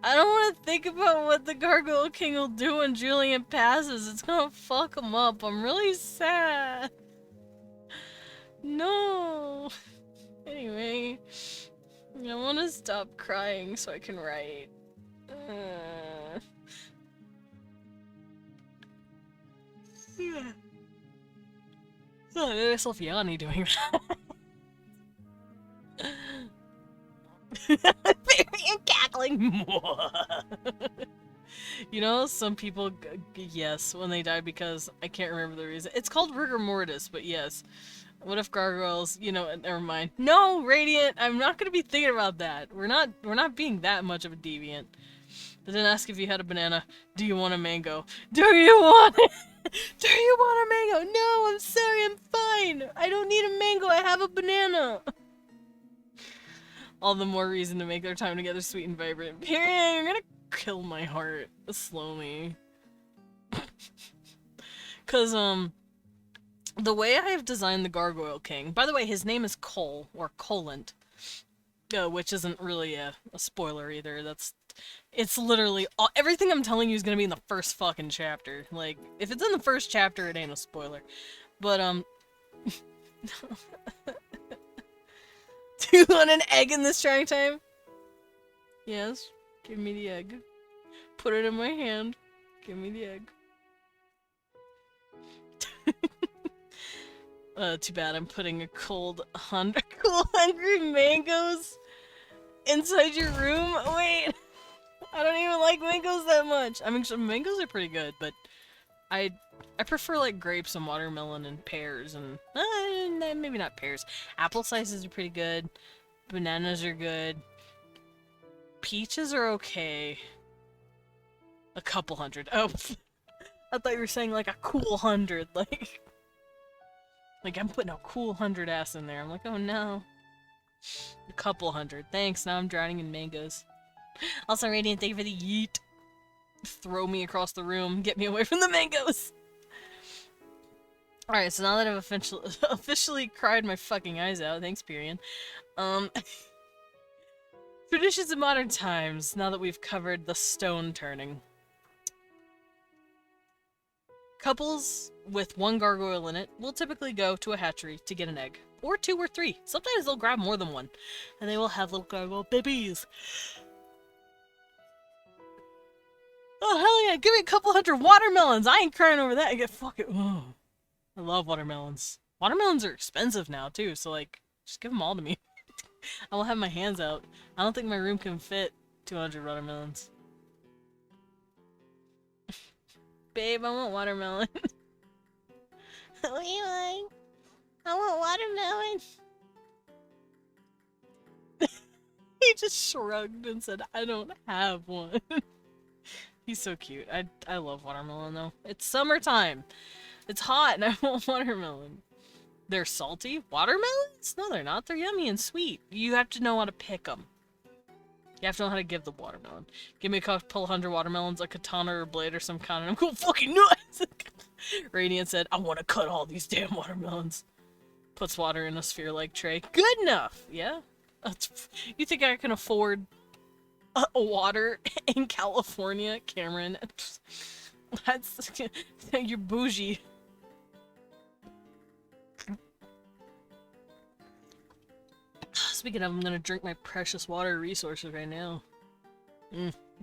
I don't want to think about what the Gargoyle King will do when Julian passes. It's gonna fuck him up. I'm really sad. No. Anyway, I want to stop crying so I can write. Yeah. Oh, there's Sophiani doing that. Very cackling. You know, some people, yes, when they die because I can't remember the reason. It's called rigor mortis, but yes. What if gargoyles, you know, never mind. No, Radiant, I'm not gonna be thinking about that. We're not being that much of a deviant. They didn't ask if you had a banana. Do you want a mango? Do you want it? Do you want a mango? No, I'm sorry, I'm fine. I don't need a mango, I have a banana. All the more reason to make their time together sweet and vibrant. Pyrian, you're gonna kill my heart slowly. Cause, the way I have designed the Gargoyle King, by the way, his name is Cole, or Colent, which isn't really a spoiler either. It's literally, everything I'm telling you is gonna be in the first fucking chapter. Like, if it's in the first chapter, it ain't a spoiler. But, do you want an egg in this trying time? Yes, give me the egg. Put it in my hand. Give me the egg. Too bad I'm putting a cool hungry mangoes inside your room. Wait, I don't even like mangoes that much. I mean, mangoes are pretty good, but I prefer like grapes and watermelon and pears and maybe not pears. Apple slices are pretty good. Bananas are good. Peaches are okay. A couple hundred. Oh, I thought you were saying like a cool 100, like. Like, I'm putting a cool 100 ass in there. I'm like, oh no. A couple hundred. Thanks, now I'm drowning in mangoes. Also, Radiant, thank you for the yeet. Throw me across the room. Get me away from the mangoes. Alright, so now that I've officially cried my fucking eyes out. Thanks, Pyrian. Traditions in modern times, now that we've covered the stone turning. Couples with one gargoyle in it will typically go to a hatchery to get an egg. Or 2 or 3. Sometimes they'll grab more than one. And they will have little gargoyle babies. Oh, hell yeah, give me a couple hundred watermelons. I ain't crying over that. I get fucking... Oh, I love watermelons. Watermelons are expensive now, too, so, like, just give them all to me. I will have my hands out. I don't think my room can fit 200 watermelons. Babe, I want watermelon. What do you like? I want watermelon. He just shrugged and said, I don't have one. He's so cute. I love watermelon, though. It's summertime. It's hot, and I want watermelon. They're salty? Watermelons? No, they're not. They're yummy and sweet. You have to know how to pick them. You have to know how to give the watermelon. Give me a couple hundred watermelons, a katana or a blade or some kind, and I'm going fucking nuts! Radiant said, I want to cut all these damn watermelons. Puts water in a sphere-like tray. Good enough! Yeah? You think I can afford a water in California, Cameron? That's... You're bougie. Speaking of, I'm gonna drink my precious water resources right now.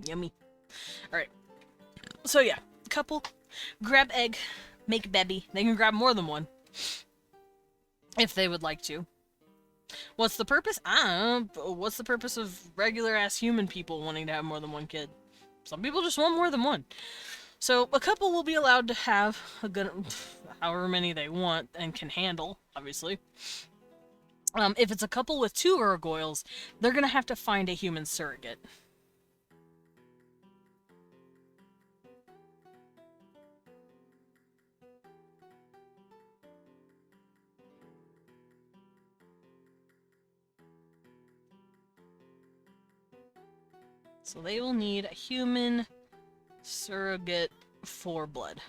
Yummy. Alright. So yeah, couple, grab egg, make baby. They can grab more than one. If they would like to. What's the purpose? I don't know. What's the purpose of regular-ass human people wanting to have more than one kid? Some people just want more than one. So, a couple will be allowed to have a good, however many they want and can handle, obviously. If it's a couple with 2 gargoyles, they're gonna have to find a human surrogate. So they will need a human surrogate for blood.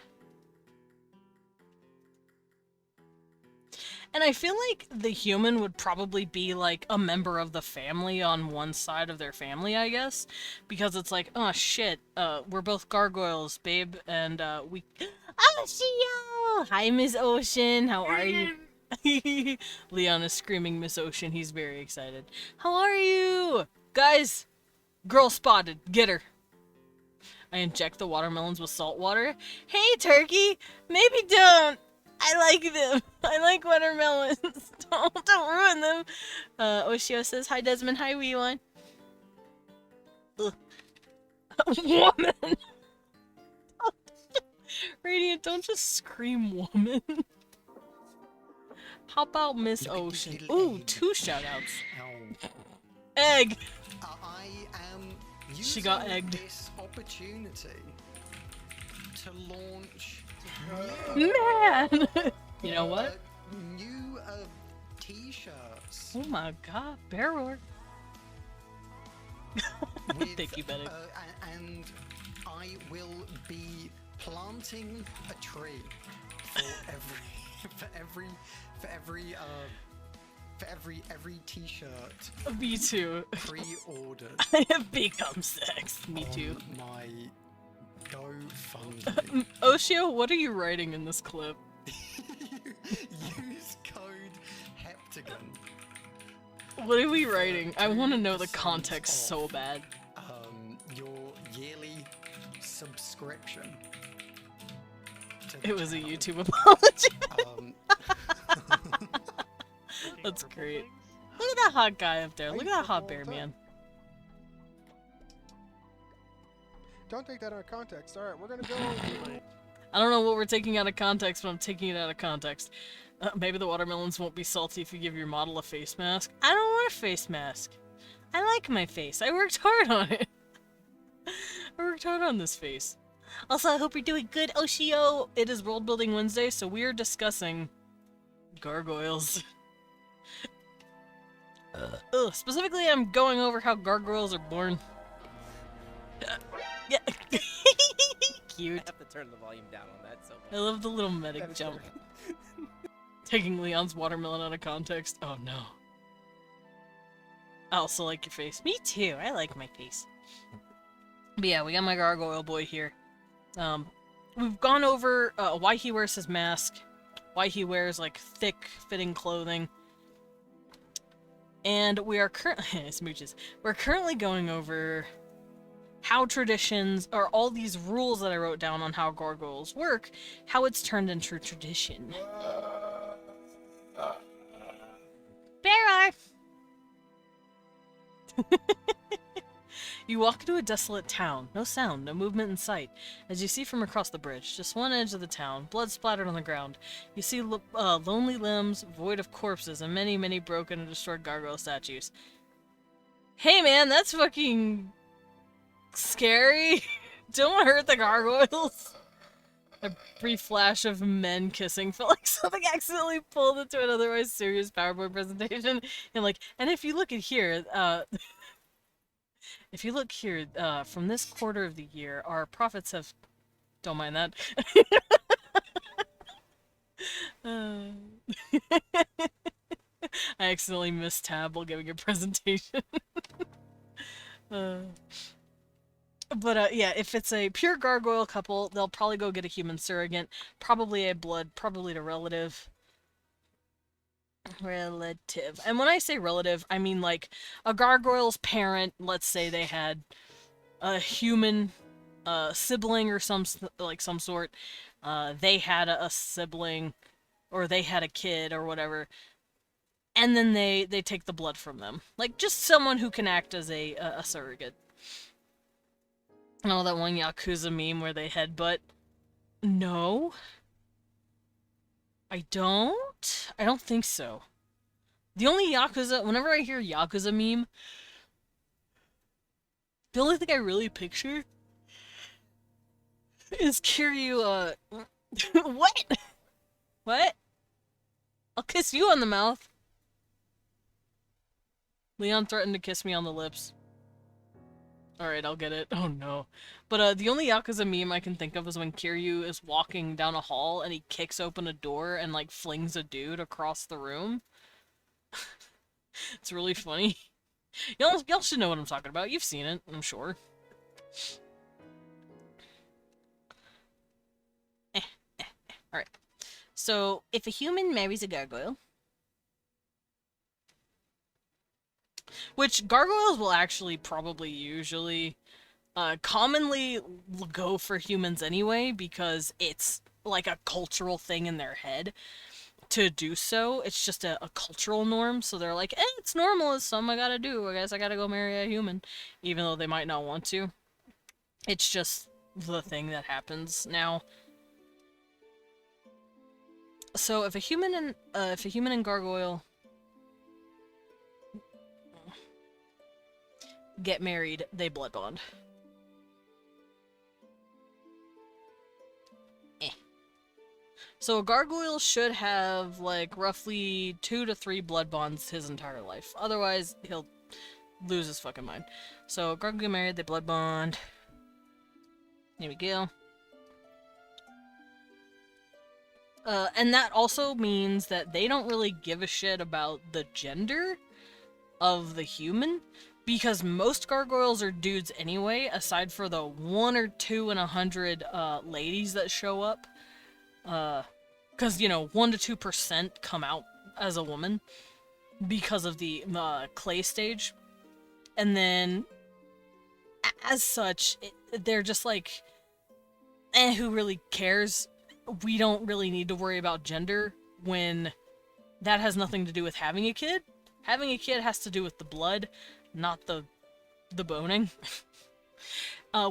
And I feel like the human would probably be like a member of the family on one side of their family, I guess. Because it's like, oh shit, we're both gargoyles, babe, and we... Ocean! Hi, Miss Ocean, how are you? Leon is screaming Miss Ocean, he's very excited. How are you? Guys, girl spotted, get her. I inject the watermelons with salt water. Hey, Turkey, maybe don't. I like them. I like watermelons. Don't ruin them. Oshio says, hi Desmond, hi wee one. Woman! Radiant, don't just scream woman. How about Miss Ocean? Ooh, 2 shoutouts. Egg! I am She got egged. this opportunity to launch Man! You know what? new t-shirts. Oh my god, Barrow. with, Thank you, Betty. And I will be planting a tree for every t-shirt Me too. pre-ordered. I have become sex. Me too. on my GoFundMe. Oshio, what are you writing in this clip? Use code Heptagon. What are we writing? I want to know the context so bad. Your yearly subscription. It was a YouTube apology. Um, That's great. Look at that hot guy up there. Look at that hot bear man. Don't take that out of context. Alright, we're gonna go. I don't know what we're taking out of context, but I'm taking it out of context. Maybe the watermelons won't be salty if you give your model a face mask. I don't want a face mask. I like my face. I worked hard on it. I worked hard on this face. Also, I hope you're doing good, Oshio. It is World Building Wednesday, so we are discussing gargoyles. Specifically, I'm going over how gargoyles are born. Yeah. Cute. I have to turn the volume down on that so much. I love the little medic jump. Taking Leon's watermelon out of context. Oh no. I also like your face. Me too. I like my face. But yeah, we got my gargoyle boy here. We've gone over why he wears his mask, why he wears like thick fitting clothing, And we are currently smooches. We're currently going over how traditions, or all these rules that I wrote down on how gargoyles work, how it's turned into tradition. Bear. You walk into a desolate town. No sound, no movement in sight. As you see from across the bridge, just one edge of the town, blood splattered on the ground. You see lonely limbs, void of corpses, and many, many broken and destroyed gargoyle statues. Hey man, that's fucking scary. Don't hurt the gargoyles. A brief flash of men kissing felt like something accidentally pulled into an otherwise serious PowerPoint presentation. And if you look at here, if you look here, from this quarter of the year, our profits have... Don't mind that. I accidentally missed tab while giving a presentation. Yeah, if it's a pure gargoyle couple, they'll probably go get a human surrogate. Probably a blood, probably a relative. Relative. And when I say relative, I mean like a gargoyle's parent, let's say they had a human sibling or some sort. They had a sibling, or they had a kid or whatever. And then they take the blood from them. Like, just someone who can act as a surrogate. Oh, that one Yakuza meme where they headbutt. No. I don't think so. The only Yakuza, whenever I hear Yakuza meme, the only thing I really picture is Kiryu, what? What? I'll kiss you on the mouth. Leon threatened to kiss me on the lips. Alright, I'll get it. Oh no. But the only Yakuza meme I can think of is when Kiryu is walking down a hall and he kicks open a door and like flings a dude across the room. It's really funny. Y'all should know what I'm talking about. You've seen it, I'm sure. Alright. So, if a human marries a gargoyle, which gargoyles will actually probably usually commonly go for humans anyway, because it's like a cultural thing in their head to do so. It's just a cultural norm, so they're like, it's normal, it's something I gotta do, I guess I gotta go marry a human, even though they might not want to. It's just the thing that happens now. So if a human and gargoyle get married, they blood bond. So a gargoyle should have like roughly 2 to 3 blood bonds his entire life. Otherwise, he'll lose his fucking mind. So gargoyle get married, they blood bond. Here we go. And that also means that they don't really give a shit about the gender of the human, because most gargoyles are dudes anyway, aside for the 1 or 2 in 100 ladies that show up. Because, you know, 1 to 2% come out as a woman because of the clay stage. And then, as such, they're just like, who really cares? We don't really need to worry about gender when that has nothing to do with having a kid. Having a kid has to do with the blood, not the boning.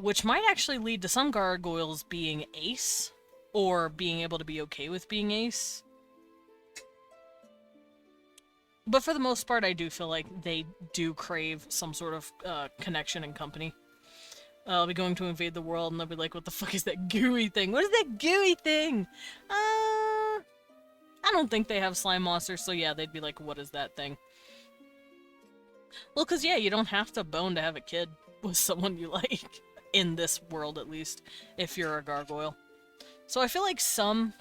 Which might actually lead to some gargoyles being ace, or being able to be okay with being ace. But for the most part, I do feel like they do crave some sort of connection and company. I'll be going to invade the world, and they'll be like, what the fuck is that gooey thing? What is that gooey thing? I don't think they have slime monsters, so yeah, they'd be like, what is that thing? Well, because, yeah, you don't have to bone to have a kid with someone you like. In this world, at least, if you're a gargoyle. So I feel like some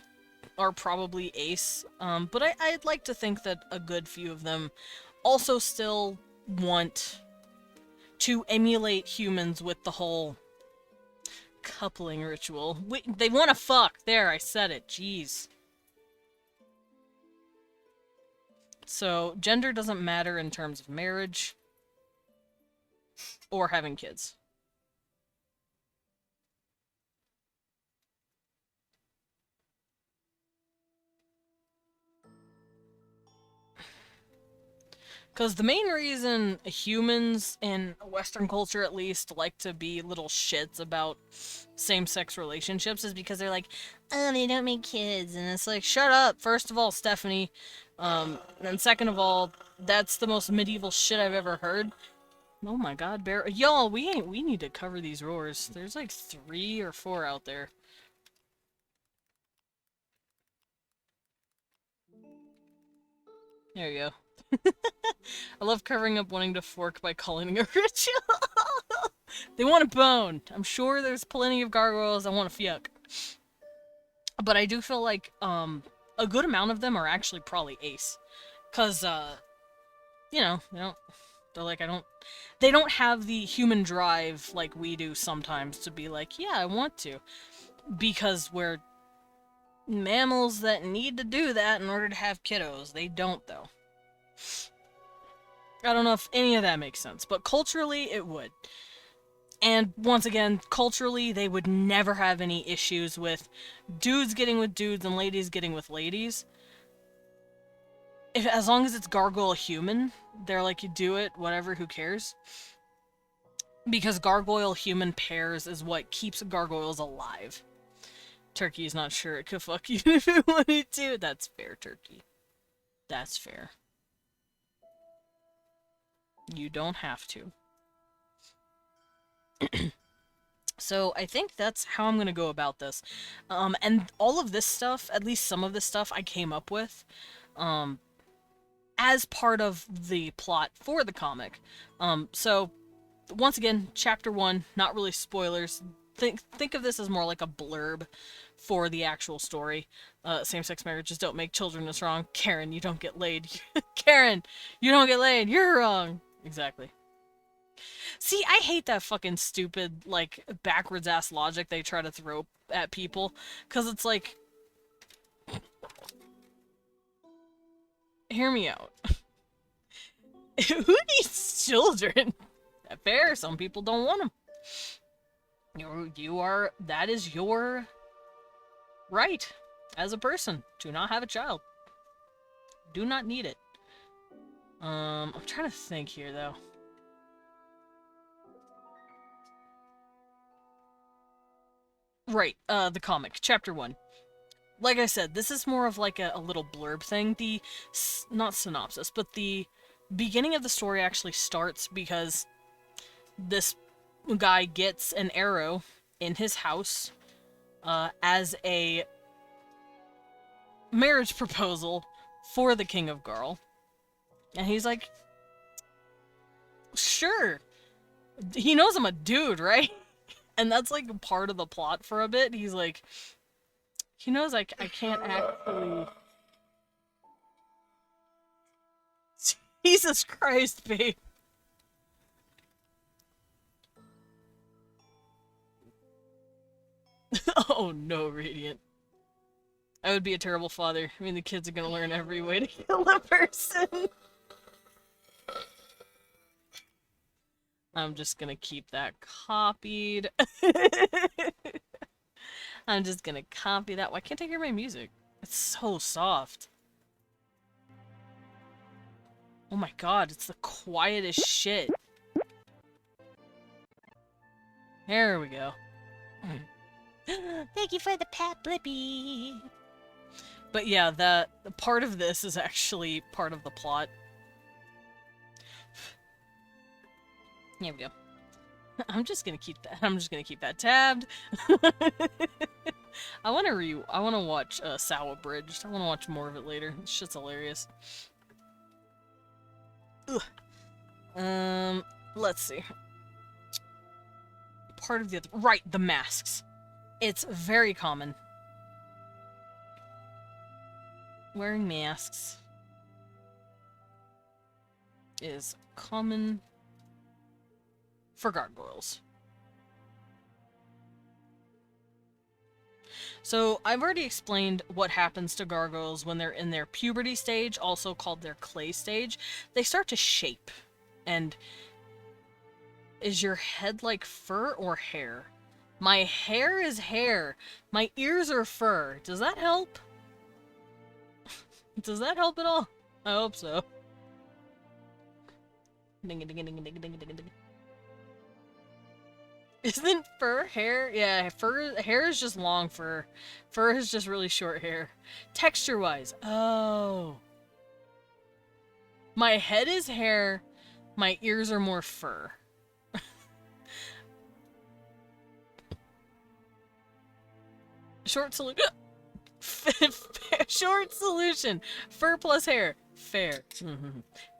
are probably ace, but I'd like to think that a good few of them also still want to emulate humans with the whole coupling ritual. They want to fuck! There, I said it. Jeez. So, gender doesn't matter in terms of marriage or having kids. Because the main reason humans, in Western culture at least, like to be little shits about same-sex relationships is because they're like, oh, they don't make kids. And it's like, shut up, first of all, Stephanie. And second of all, that's the most medieval shit I've ever heard. Oh my god, bear. Y'all, we need to cover these roars. There's like 3 or 4 out there. There you go. I love covering up wanting to fork by calling a ritual. They want a bone. I'm sure there's plenty of gargoyles that want to fuck. But I do feel like a good amount of them are actually probably ace. Cause you know, they don't have the human drive like we do sometimes to be like, yeah, I want to. Because we're mammals that need to do that in order to have kiddos. They don't though. I don't know if any of that makes sense, but culturally it would. And once again, culturally, they would never have any issues with dudes getting with dudes and ladies getting with ladies. As long as it's gargoyle human, they're like, you do it, whatever, who cares? Because gargoyle human pairs is what keeps gargoyles alive. Turkey's not sure it could fuck you if it wanted to. That's fair, Turkey. That's fair. You don't have to. So I think that's how I'm gonna go about this. And all of this stuff, at least some of this stuff, I came up with as part of the plot for the comic. So once again, chapter 1, not really spoilers. Think of this as more like a blurb for the actual story. Same-sex marriages don't make children is wrong. Karen, you don't get laid. Karen, you don't get laid. You're wrong. Exactly. See, I hate that fucking stupid, like, backwards-ass logic they try to throw at people. Because it's like... Hear me out. Who needs children? Fair, some people don't want them. That is your right as a person to not have a child. Do not need it. I'm trying to think here, though. Right, the comic, chapter 1. Like I said, this is more of like a little blurb thing. Not synopsis, but the beginning of the story actually starts because this guy gets an arrow in his house as a marriage proposal for the King of Garl. And he's like, sure. He knows I'm a dude, right? And that's like part of the plot for a bit. He's like, he knows I can't actually... Jesus Christ, babe. Oh no, Radiant. I would be a terrible father. I mean, the kids are gonna learn every way to kill a person. I'm just gonna keep that copied. I'm just gonna copy that. Why can't I hear my music? It's so soft. Oh my god, it's the quietest shit. There we go. Thank you for the pat, Blippi. But yeah, the part of this is actually part of the plot. Here we go. I'm just gonna keep that tabbed. I wanna watch Sow Abridged. I wanna watch more of it later. This shit's hilarious. Ugh. Let's see. Part of the other... Right, the masks. It's very common. Wearing masks is common for gargoyles. So I've already explained what happens to gargoyles when they're in their puberty stage, also called their clay stage. They start to shape. And is your head like fur or hair? My hair is hair. My ears are fur. Does that help? Does that help at all? I hope so. Ding ding ding ding ding ding ding ding. Isn't fur hair? Yeah, hair is just long fur. Fur is just really short hair. Texture-wise. Oh. My head is hair. My ears are more fur. Short solution. Short solution. Fur plus hair. Fair.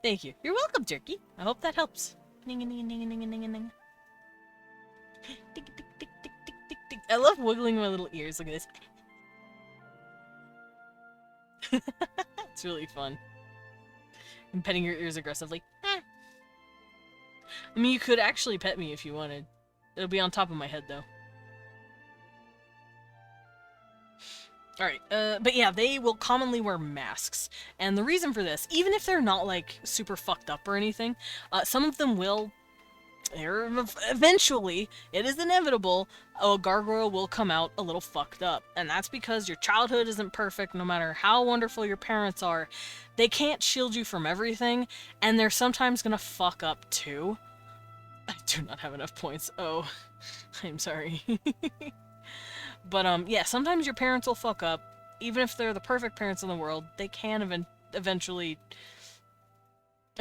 Thank you. You're welcome, Jerky. I hope that helps. Ding ding ding ding ding ding ding. Tick, tick, tick, tick, tick, tick, tick. I love wiggling my little ears. Look at this. It's really fun. And petting your ears aggressively. I mean, you could actually pet me if you wanted. It'll be on top of my head, though. Alright, but yeah, they will commonly wear masks. And the reason for this, even if they're not, like, super fucked up or anything, some of them will... Eventually, it is inevitable, a gargoyle will come out a little fucked up. And that's because your childhood isn't perfect, no matter how wonderful your parents are. They can't shield you from everything, and they're sometimes gonna fuck up too. I do not have enough points. Oh, I'm sorry. But, yeah, sometimes your parents will fuck up. Even if they're the perfect parents in the world, they can eventually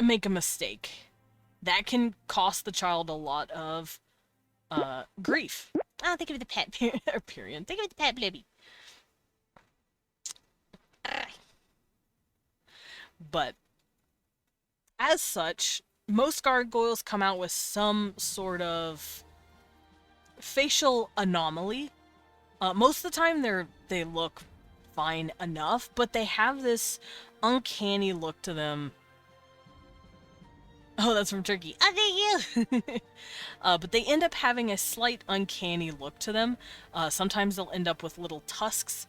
make a mistake. That can cost the child a lot of, grief. Oh, think of the pet. Period. Think of the pet Blibby. But, as such, most gargoyles come out with some sort of facial anomaly. Most of the time they look fine enough, but they have this uncanny look to them. Oh, that's from Turkey. Oh, thank you! But they end up having a slight uncanny look to them. Sometimes they'll end up with little tusks,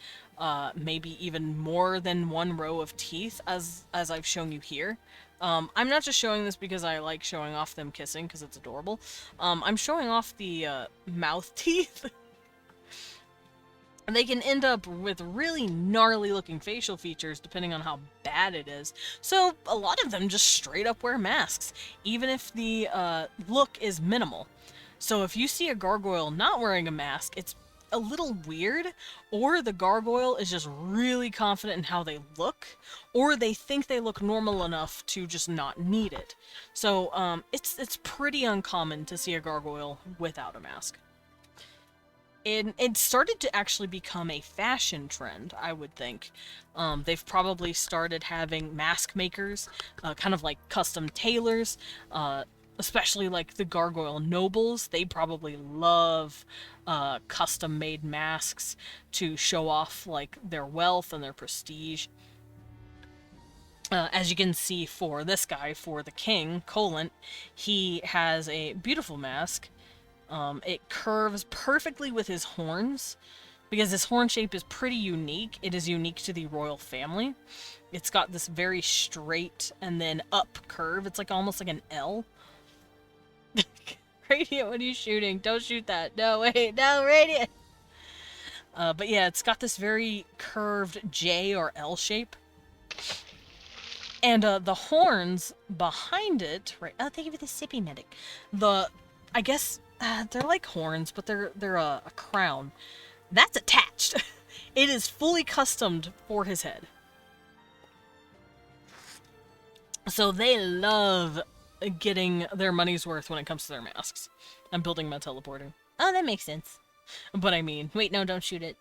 maybe even more than one row of teeth, as I've shown you here. I'm not just showing this because I like showing off them kissing, because it's adorable. I'm showing off the mouth teeth. And they can end up with really gnarly looking facial features depending on how bad it is. So a lot of them just straight up wear masks, even if the look is minimal. So if you see a gargoyle not wearing a mask, it's a little weird, or the gargoyle is just really confident in how they look, or they think they look normal enough to just not need it. So it's pretty uncommon to see a gargoyle without a mask. It started to actually become a fashion trend, I would think. They've probably started having mask makers, kind of like custom tailors, especially like the gargoyle nobles. They probably love custom-made masks to show off like their wealth and their prestige. As you can see for this guy, for the king, Colin, he has a beautiful mask. It curves perfectly with his horns, because his horn shape is pretty unique. It is unique to the royal family. It's got this very straight and then up curve. It's like almost like an L. Radiant, what are you shooting? Don't shoot that. No, wait, no, Radiant! But yeah, it's got this very curved J or L shape. And the horns behind it, right? Oh, thank you for the sippy medic. I guess they're like horns, but they're a crown. That's attached. It is fully customed for his head. So they love getting their money's worth when it comes to their masks. I'm building my teleporter. Oh, that makes sense. But I mean, wait, no, don't shoot it.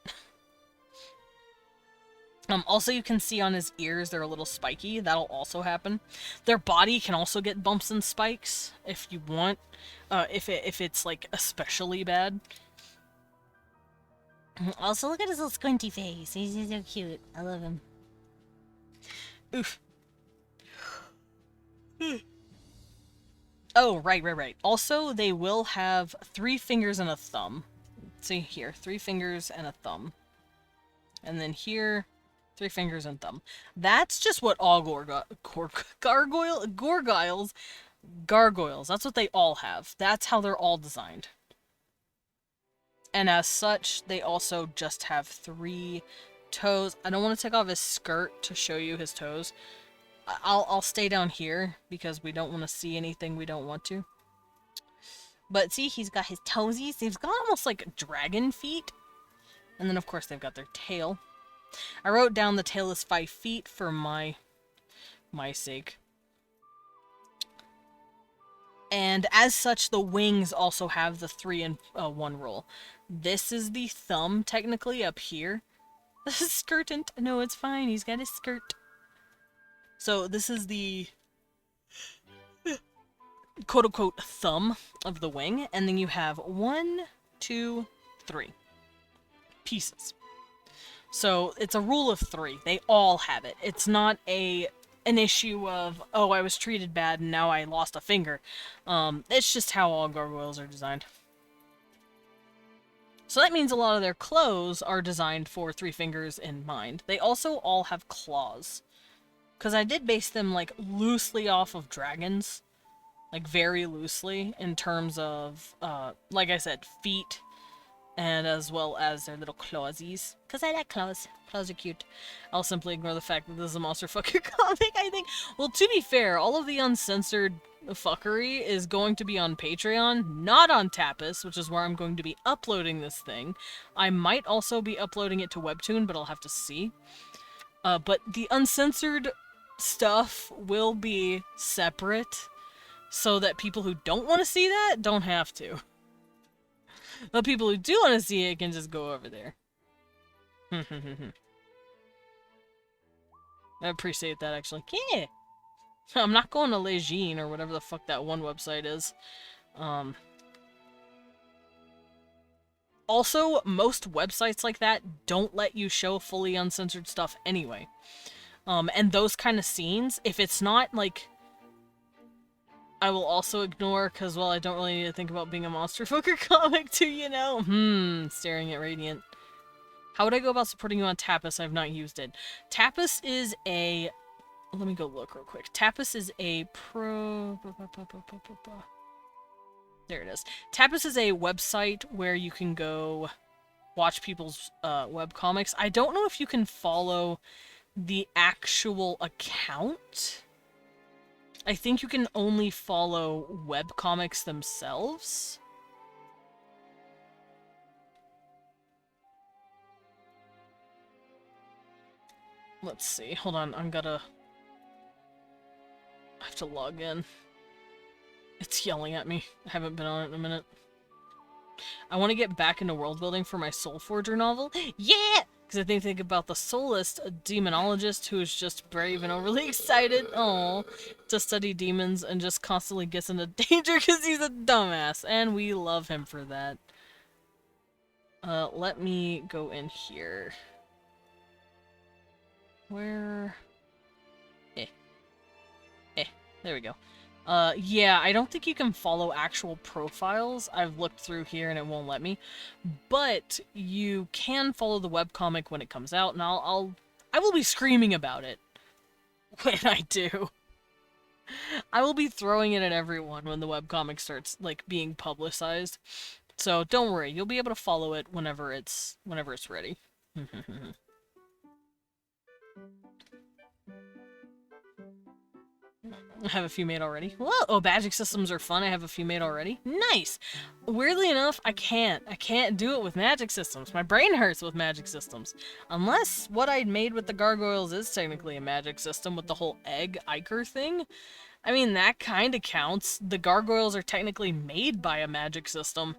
Also, you can see on his ears, they're a little spiky. That'll also happen. Their body can also get bumps and spikes, if you want. If it's, like, especially bad. Also, look at his little squinty face. He's so cute. I love him. Oof. Oh, right. Also, they will have 3 fingers and a thumb. See here, 3 fingers and a thumb. And then here, 3 fingers and thumb. That's just what all gargoyles, that's what they all have. That's how they're all designed. And as such, they also just have 3 toes. I don't want to take off his skirt to show you his toes. I'll stay down here because we don't want to see anything we don't want to. But see, he's got his toesies. He's got almost like dragon feet. And then of course they've got their tail. I wrote down the tail is 5 feet for my sake. And as such, the wings also have the 3 and 1 roll. This is the thumb, technically, up here. This is skirtant. No, it's fine. He's got his skirt. So this is the quote-unquote thumb of the wing. And then you have 1, 2, 3 pieces. So it's a rule of 3. They all have it. It's not an issue of, oh, I was treated bad and now I lost a finger. It's just how all gargoyles are designed. So that means a lot of their clothes are designed for 3 fingers in mind. They also all have claws. Because I did base them, like, loosely off of dragons. Like, very loosely in terms of, like I said, feet. And as well as their little clawsies. Because I like claws. Claws are cute. I'll simply ignore the fact that this is a monster fucker comic, I think. Well, to be fair, all of the uncensored fuckery is going to be on Patreon, not on Tapas, which is where I'm going to be uploading this thing. I might also be uploading it to Webtoon, but I'll have to see. But the uncensored stuff will be separate, so that people who don't want to see that don't have to. The people who do want to see it can just go over there. I appreciate that, actually. Yeah! I'm not going to Lejeune or whatever the fuck that one website is. Also, most websites like that don't let you show fully uncensored stuff anyway. And those kind of scenes, if it's not, like... I will also ignore, because, well, I don't really need to think about being a monster fucker comic too, you know? Staring at Radiant. How would I go about supporting you on Tapas? I've not used it. Tapas is a... Let me go look real quick. Tapas is a There it is. Tapas is a website where you can go watch people's webcomics. I don't know if you can follow the actual account. I think you can only follow webcomics themselves. Let's see. Hold on. I have to log in. It's yelling at me. I haven't been on it in a minute. I want to get back into world building for my Soul Forger novel. Yeah! Because I think about the Soulist, a demonologist who is just brave and overly excited, to study demons and just constantly gets into danger because he's a dumbass. And we love him for that. Let me go in here. Where? There we go. Yeah, I don't think you can follow actual profiles. I've looked through here and it won't let me. But you can follow the webcomic when it comes out, and I will be screaming about it when I do. I will be throwing it at everyone when the webcomic starts, like, being publicized. So don't worry, you'll be able to follow it whenever it's ready. I have a few made already. Whoa! Oh, magic systems are fun. I have a few made already. Nice! Weirdly enough, I can't do it with magic systems. My brain hurts with magic systems. Unless what I made with the gargoyles is technically a magic system with the whole egg Iker thing. I mean, that kinda counts. The gargoyles are technically made by a magic system.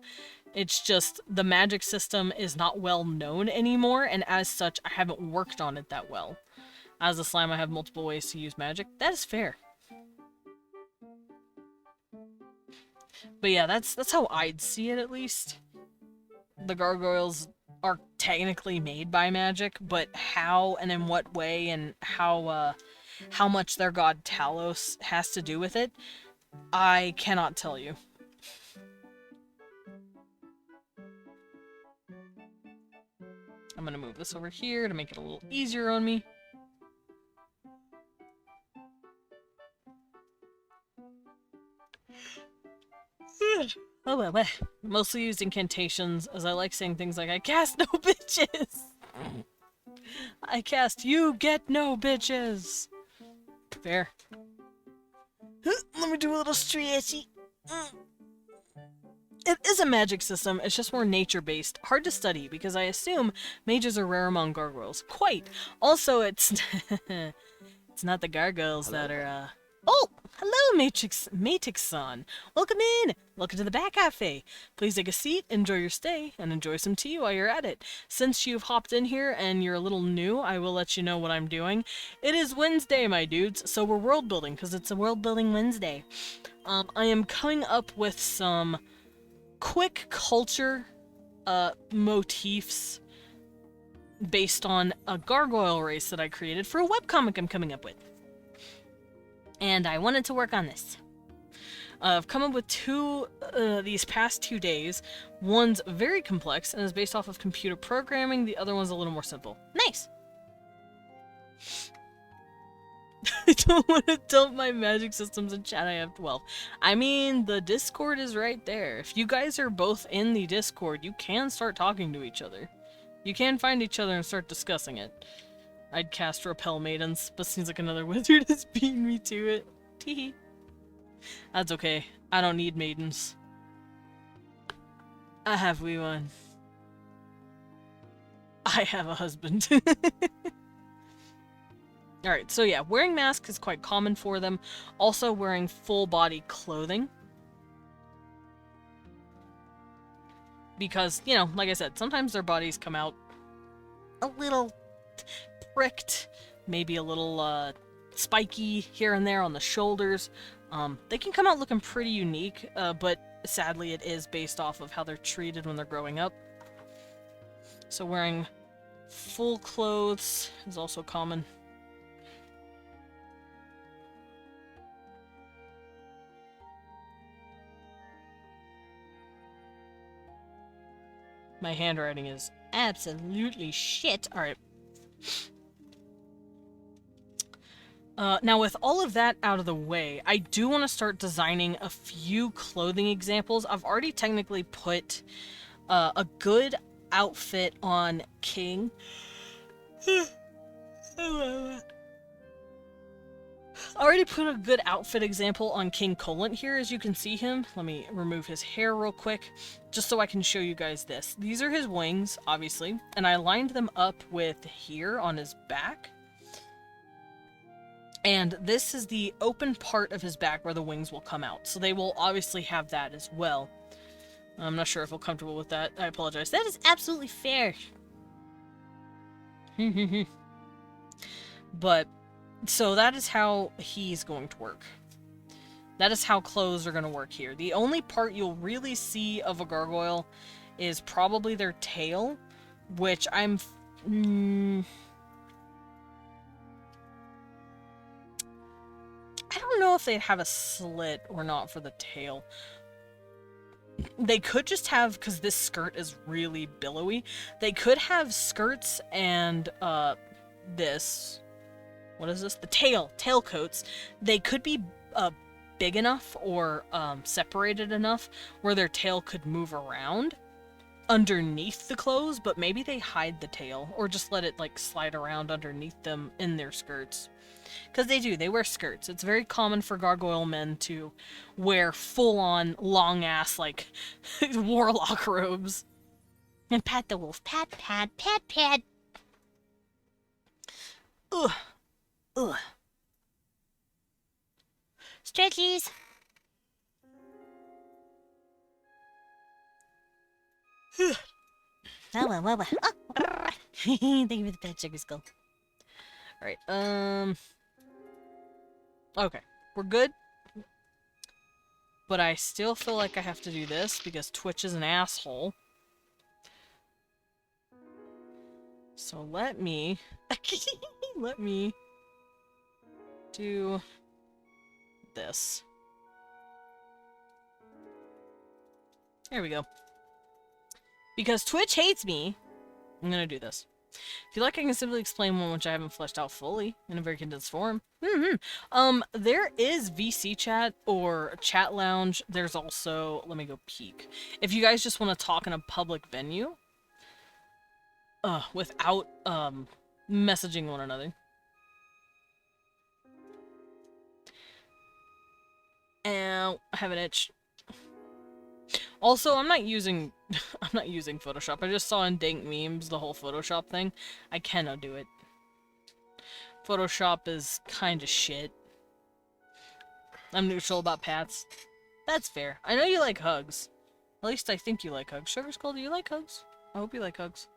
It's just the magic system is not well known anymore, and as such, I haven't worked on it that well. As a slime, I have multiple ways to use magic. That is fair. But yeah, that's how I'd see it, at least. The gargoyles are technically made by magic, but how and in what way and how much their god Talos has to do with it, I cannot tell you. I'm gonna move this over here to make it a little easier on me. Oh well, well. Mostly used incantations, as I like saying things like, I cast no bitches! I cast you get no bitches! Fair. Let me do a little stretchy. It is a magic system, it's just more nature-based. Hard to study, because I assume mages are rare among gargoyles. Quite! Also, it's... it's not the gargoyles that are, Oh! Hello, Matix-san! Welcome in! Welcome to the Bat Cafe! Please take a seat, enjoy your stay, and enjoy some tea while you're at it. Since you've hopped in here and you're a little new, I will let you know what I'm doing. It is Wednesday, my dudes, so we're world building, because it's a world building Wednesday. I am coming up with some quick culture motifs based on a gargoyle race that I created for a webcomic I'm coming up with. And I wanted to work on this. I've come up with two these past 2 days. One's very complex and is based off of computer programming. The other one's a little more simple. Nice! I don't want to dump my magic systems in chat. I have 12. I mean, the Discord is right there. If you guys are both in the Discord, you can start talking to each other. You can find each other and start discussing it. I'd cast Repel Maidens, but seems like another wizard is beating me to it. Teehee. That's okay. I don't need maidens. I have wee one. I have a husband. Alright, so yeah, wearing masks is quite common for them. Also wearing full body clothing. Because, you know, like I said, sometimes their bodies come out a little pricked, maybe a little spiky here and there on the shoulders. They can come out looking pretty unique, but sadly it is based off of how they're treated when they're growing up. So wearing full clothes is also common. My handwriting is absolutely shit. Alright. Now with all of that out of the way, I do want to start designing a few clothing examples. I've already technically put a good outfit on King. I already put a good outfit example on King Colent here, as you can see him. Let me remove his hair real quick, just so I can show you guys this. These are his wings, obviously, and I lined them up with here on his back. And this is the open part of his back where the wings will come out, so they will obviously have that as well. I'm not sure if I'm comfortable with that. I apologize. That is absolutely fair. But, so that is how he's going to work. That is how clothes are going to work here. The only part you'll really see of a gargoyle is probably their tail, which I'm... I don't know if they'd have a slit or not for the tail. They could just have, because this skirt is really billowy, they could have skirts and, this... What is this? The tail coats. They could be big enough or separated enough where their tail could move around underneath the clothes, but maybe they hide the tail or just let it like slide around underneath them in their skirts. Because they wear skirts. It's very common for gargoyle men to wear full-on, long-ass, like, warlock robes. And pat the wolf. Pat, pat, pat, pat. Ugh. Ugh. Stretchies. Oh. Thank you for the pet sugar skull. Alright, okay. We're good. But I still feel like I have to do this because Twitch is an asshole. So let me... let me... do... this. There we go. Because Twitch hates me I'm gonna do this. If you like, I can simply explain one which I haven't fleshed out fully in a very condensed form. There is VC chat or chat lounge. There's also, let me go peek. If you guys just want to talk in a public venue, without, messaging one another. Ow, I have an itch. Also, I'm not using Photoshop. I just saw in dank memes the whole Photoshop thing. I cannot do it. Photoshop is kinda shit. I'm neutral about pats. That's fair. I know you like hugs. At least I think you like hugs. Sugar Skull, do you like hugs? I hope you like hugs.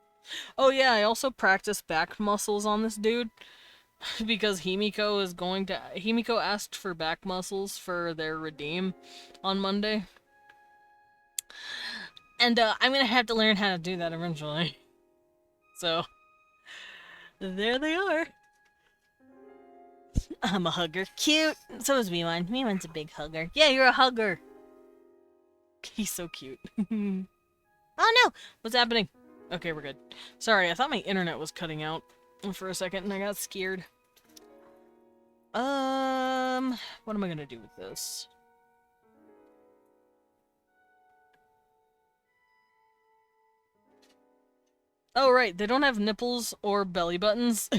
Oh yeah, I also practiced back muscles on this dude. Because Himiko asked for back muscles for their redeem on Monday. And, I'm gonna have to learn how to do that eventually. So, there they are. I'm a hugger. Cute! So is Miwan. Miwan's a big hugger. Yeah, you're a hugger! He's so cute. Oh no! What's happening? Okay, we're good. Sorry, I thought my internet was cutting out for a second and I got scared. What am I gonna do with this? Oh, right, they don't have nipples or belly buttons.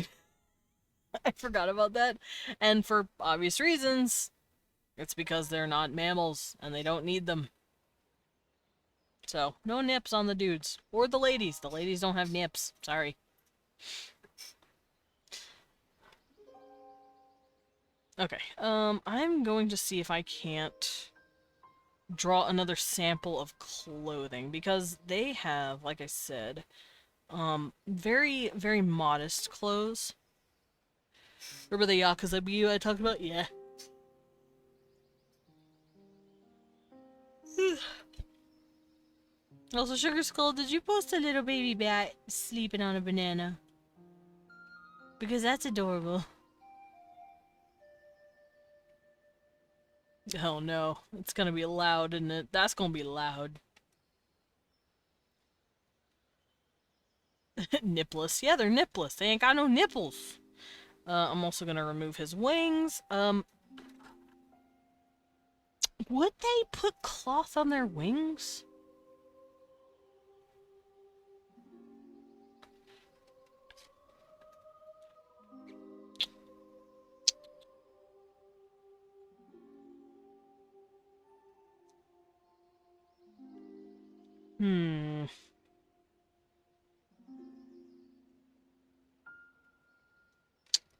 I forgot about that. And for obvious reasons, it's because they're not mammals and they don't need them. So, no nips on the dudes. Or the ladies. The ladies don't have nips. Sorry. Okay, I'm going to see if I can't draw another sample of clothing, because they have, like I said, very, very modest clothes. Remember the Yakuza BU I talked about? Yeah. Also, Sugar Skull, did you post a little baby bat sleeping on a banana? Because that's adorable. Oh no, it's gonna be loud, isn't it? That's gonna be loud. Nipless. Yeah, they're nipless. They ain't got no nipples. I'm also gonna remove his wings. Would they put cloth on their wings?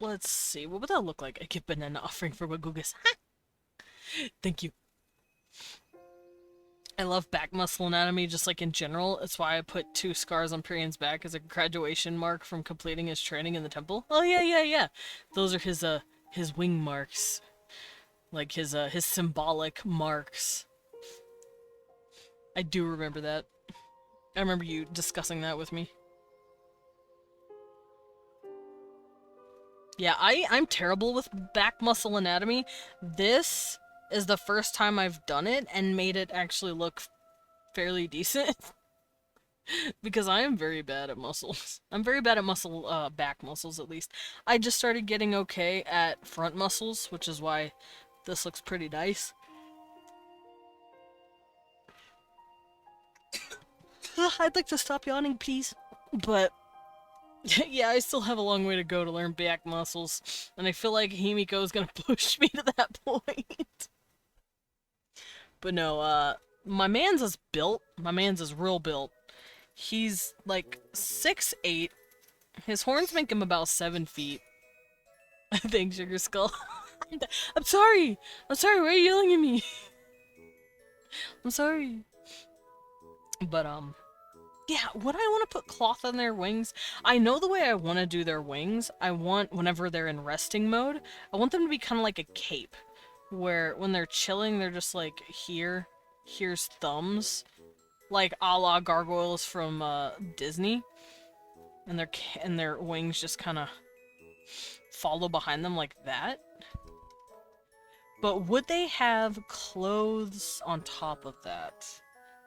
Let's see. What would that look like? I give banana offering for Wagugas. Thank you. I love back muscle anatomy just like in general. That's why I put 2 scars on Perian's back as a graduation mark from completing his training in the temple. Oh yeah. Those are his wing marks. Like his symbolic marks. I do remember that. I remember you discussing that with me. Yeah, I'm terrible with back muscle anatomy. This is the first time I've done it and made it actually look fairly decent. Because I am very bad at muscles. I'm very bad at back muscles at least. I just started getting okay at front muscles, which is why this looks pretty nice. I'd like to stop yawning, please. But yeah, I still have a long way to go to learn back muscles, and I feel like Himiko is gonna push me to that point. But no, my man's is built. My man's is real built. He's like 6'8". His horns make him about 7 feet. Thanks, Sugar Skull. I'm sorry! I'm sorry, why are you yelling at me? I'm sorry. But, yeah, would I want to put cloth on their wings? I know the way I want to do their wings. I want, whenever they're in resting mode, I want them to be kind of like a cape. Where, when they're chilling, they're just like, here's thumbs. Like, a la gargoyles from, Disney. And their wings just kind of follow behind them like that. But would they have clothes on top of that?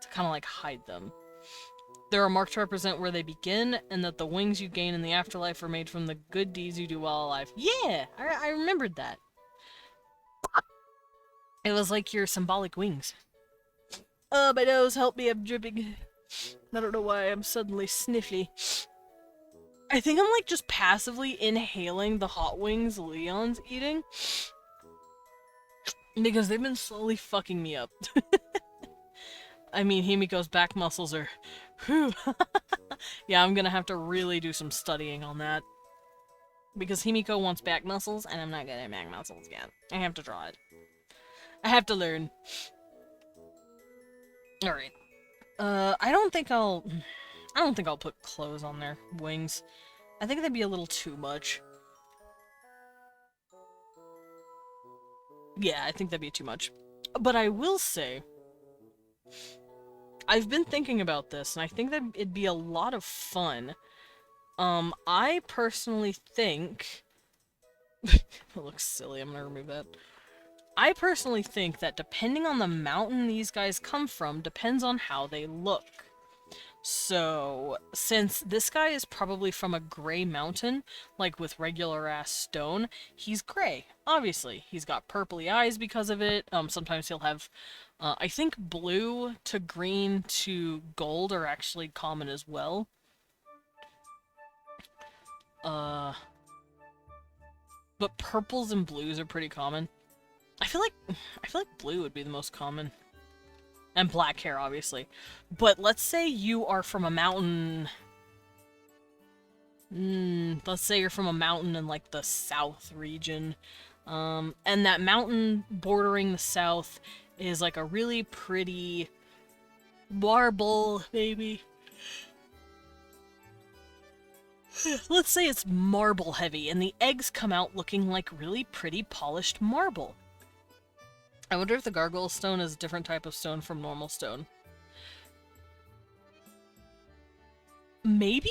To kind of like hide them? There are marks to represent where they begin, and that the wings you gain in the afterlife are made from the good deeds you do while alive. Yeah! I remembered that. It was like your symbolic wings. Oh, my nose, help me, I'm dripping. I don't know why I'm suddenly sniffly. I think I'm like just passively inhaling the hot wings Leon's eating. Because they've been slowly fucking me up. I mean, Himiko's back muscles are... Whew. Yeah, I'm gonna have to really do some studying on that. Because Himiko wants back muscles, and I'm not good at back muscles yet. I have to draw it. I have to learn. Alright. I don't think I'll put clothes on their wings. I think that'd be a little too much. Yeah, I think that'd be too much. But I will say, I've been thinking about this, and I think that it'd be a lot of fun. I personally think... It looks silly, I'm gonna remove that. I personally think that depending on the mountain these guys come from, depends on how they look. So, since this guy is probably from a gray mountain, like with regular-ass stone, he's gray, obviously. He's got purpley eyes because of it. Sometimes he'll have, I think blue to green to gold are actually common as well. But purples and blues are pretty common. I feel like blue would be the most common. And black hair, obviously. But let's say you are from a mountain... let's say you're from a mountain in, like, the south region. And that mountain bordering the south is, like, a really pretty... marble, maybe. Let's say it's marble heavy, and the eggs come out looking like really pretty polished marble. I wonder if the gargoyle stone is a different type of stone from normal stone. Maybe?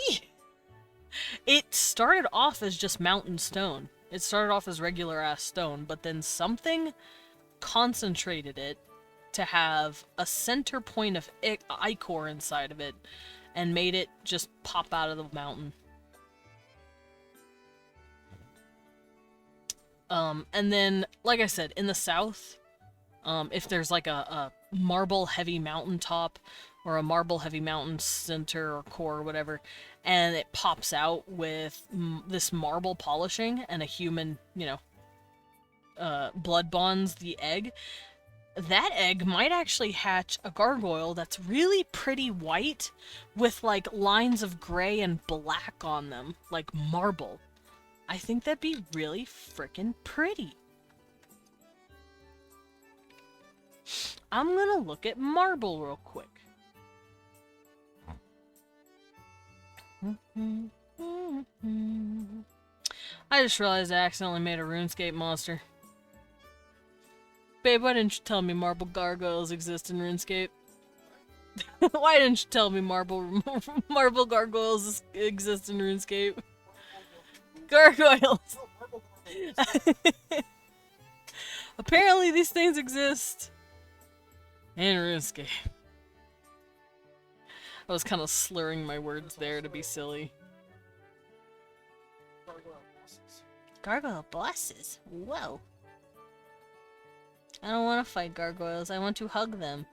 It started off as just mountain stone. It started off as regular-ass stone, but then something concentrated it to have a center point of ichor inside of it, and made it just pop out of the mountain. And then, like I said, in the south... if there's like a marble-heavy mountaintop, or a marble-heavy mountain center or core or whatever, and it pops out with this marble polishing, and a human, you know, blood bonds the egg, that egg might actually hatch a gargoyle that's really pretty white, with like lines of gray and black on them, like marble. I think that'd be really frickin' pretty. I'm gonna look at marble real quick. I just realized I accidentally made a RuneScape monster. Babe, why didn't you tell me marble gargoyles exist in RuneScape? Why didn't you tell me marble gargoyles exist in RuneScape? Gargoyles! Apparently these things exist in RuneScape. I was kind of slurring my words there to be silly. Gargoyle bosses? Whoa. I don't want to fight gargoyles, I want to hug them.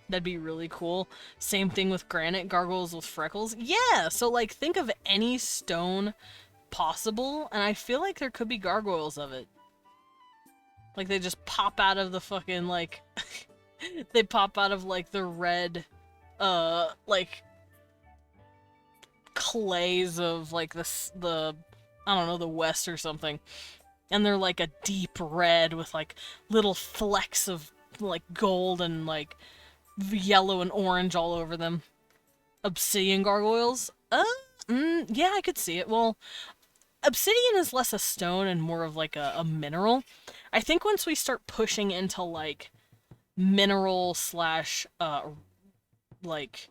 That'd be really cool. Same thing with granite, gargoyles with freckles. Yeah! So, like, think of any stone possible, and I feel like there could be gargoyles of it. Like, they just pop out of the fucking, like... they pop out of, like, the red, like... clays of, like, the... I don't know, the west or something. And they're, like, a deep red with, like, little flecks of, like, gold and, like... yellow and orange all over them. Obsidian gargoyles? Yeah, I could see it. Well, obsidian is less a stone and more of like a mineral. I think once we start pushing into like mineral slash like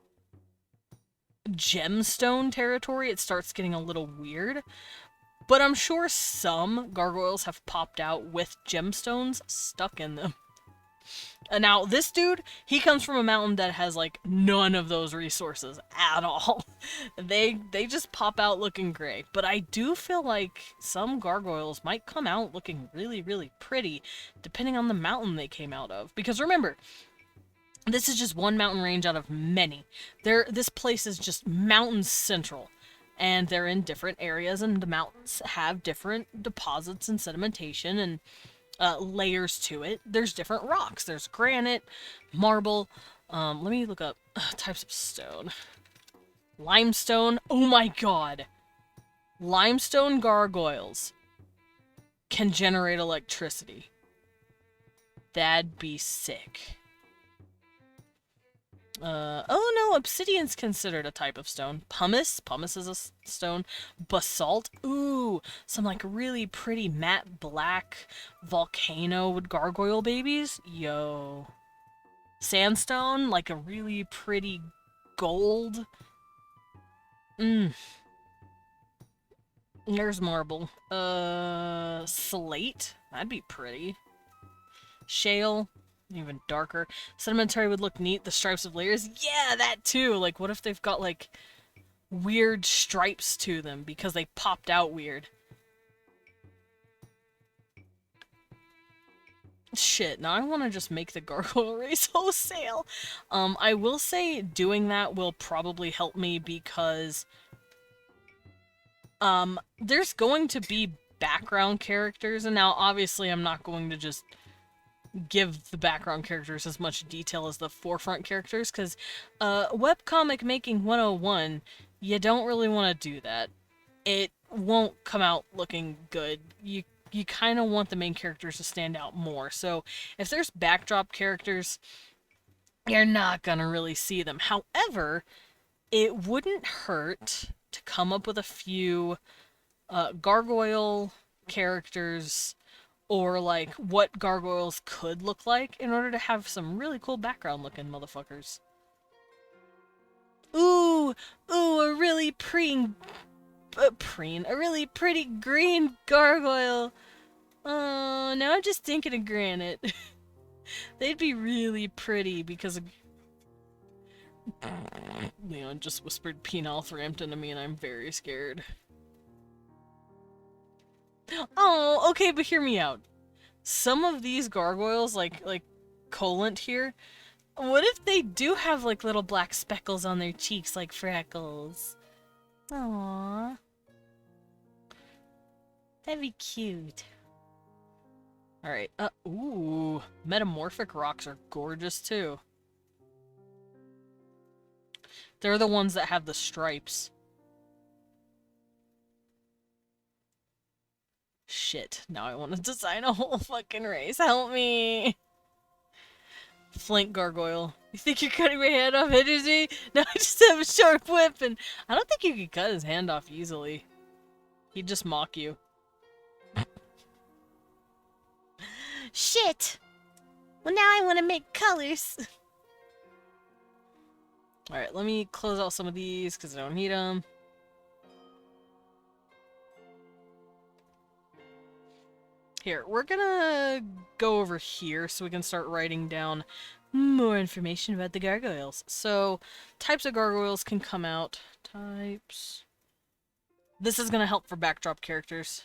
gemstone territory, it starts getting a little weird. But I'm sure some gargoyles have popped out with gemstones stuck in them. Now, this dude, he comes from a mountain that has, like, none of those resources at all. They just pop out looking gray. But I do feel like some gargoyles might come out looking really, really pretty, depending on the mountain they came out of. Because remember, this is just one mountain range out of many. This place is just mountain central. And they're in different areas, and the mountains have different deposits and sedimentation and layers to it. There's different rocks. There's granite, marble. Let me look up types of stone. Limestone. Oh my god. Limestone gargoyles can generate electricity. That'd be sick. Oh no, obsidian's considered a type of stone. Pumice is a stone. Basalt, ooh, some like really pretty matte black volcano with gargoyle babies. Yo. Sandstone, like a really pretty gold. There's marble. Slate, that'd be pretty. Shale. Even darker. Sedimentary would look neat. The stripes of layers. Yeah, that too. Like, what if they've got, like, weird stripes to them because they popped out weird? Shit, now I want to just make the gargoyle race wholesale. I will say doing that will probably help me because there's going to be background characters, and now obviously I'm not going to just give the background characters as much detail as the forefront characters, because webcomic making 101, you don't really want to do that. It won't come out looking good. You kind of want the main characters to stand out more. So if there's backdrop characters, you're not gonna really see them. However, it wouldn't hurt to come up with a few gargoyle characters, or like what gargoyles could look like, in order to have some really cool background looking motherfuckers. Ooh, a really a really pretty green gargoyle. Oh, now I'm just thinking of granite. They'd be really pretty because of... Leon just whispered penile Thrampton to me and I'm very scared. Oh, okay, but hear me out. Some of these gargoyles, like Colant here, what if they do have, like, little black speckles on their cheeks like freckles? Aww. That'd be cute. Alright, ooh, metamorphic rocks are gorgeous, too. They're the ones that have the stripes. Shit, now I want to design a whole fucking race. Help me! Flank gargoyle. You think you're cutting my hand off, energy? No, I just have a sharp whip, and I don't think you can cut his hand off easily. He'd just mock you. Shit! Well, now I want to make colors. Alright, let me close out some of these, because I don't need them. Here, we're gonna go over here so we can start writing down more information about the gargoyles. So, types of gargoyles can come out. Types. This is gonna help for backdrop characters.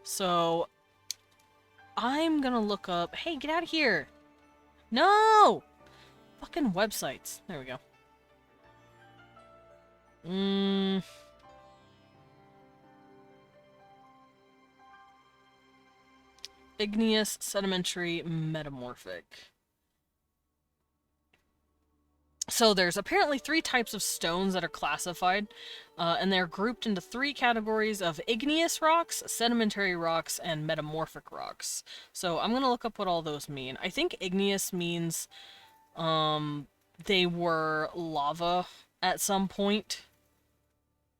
So, I'm gonna look up... Hey, get out of here! No! Fucking websites. There we go. Igneous, sedimentary, metamorphic. So there's apparently 3 types of stones that are classified, and they're grouped into 3 categories of igneous rocks, sedimentary rocks, and metamorphic rocks. So I'm gonna look up what all those mean. I think igneous means they were lava at some point.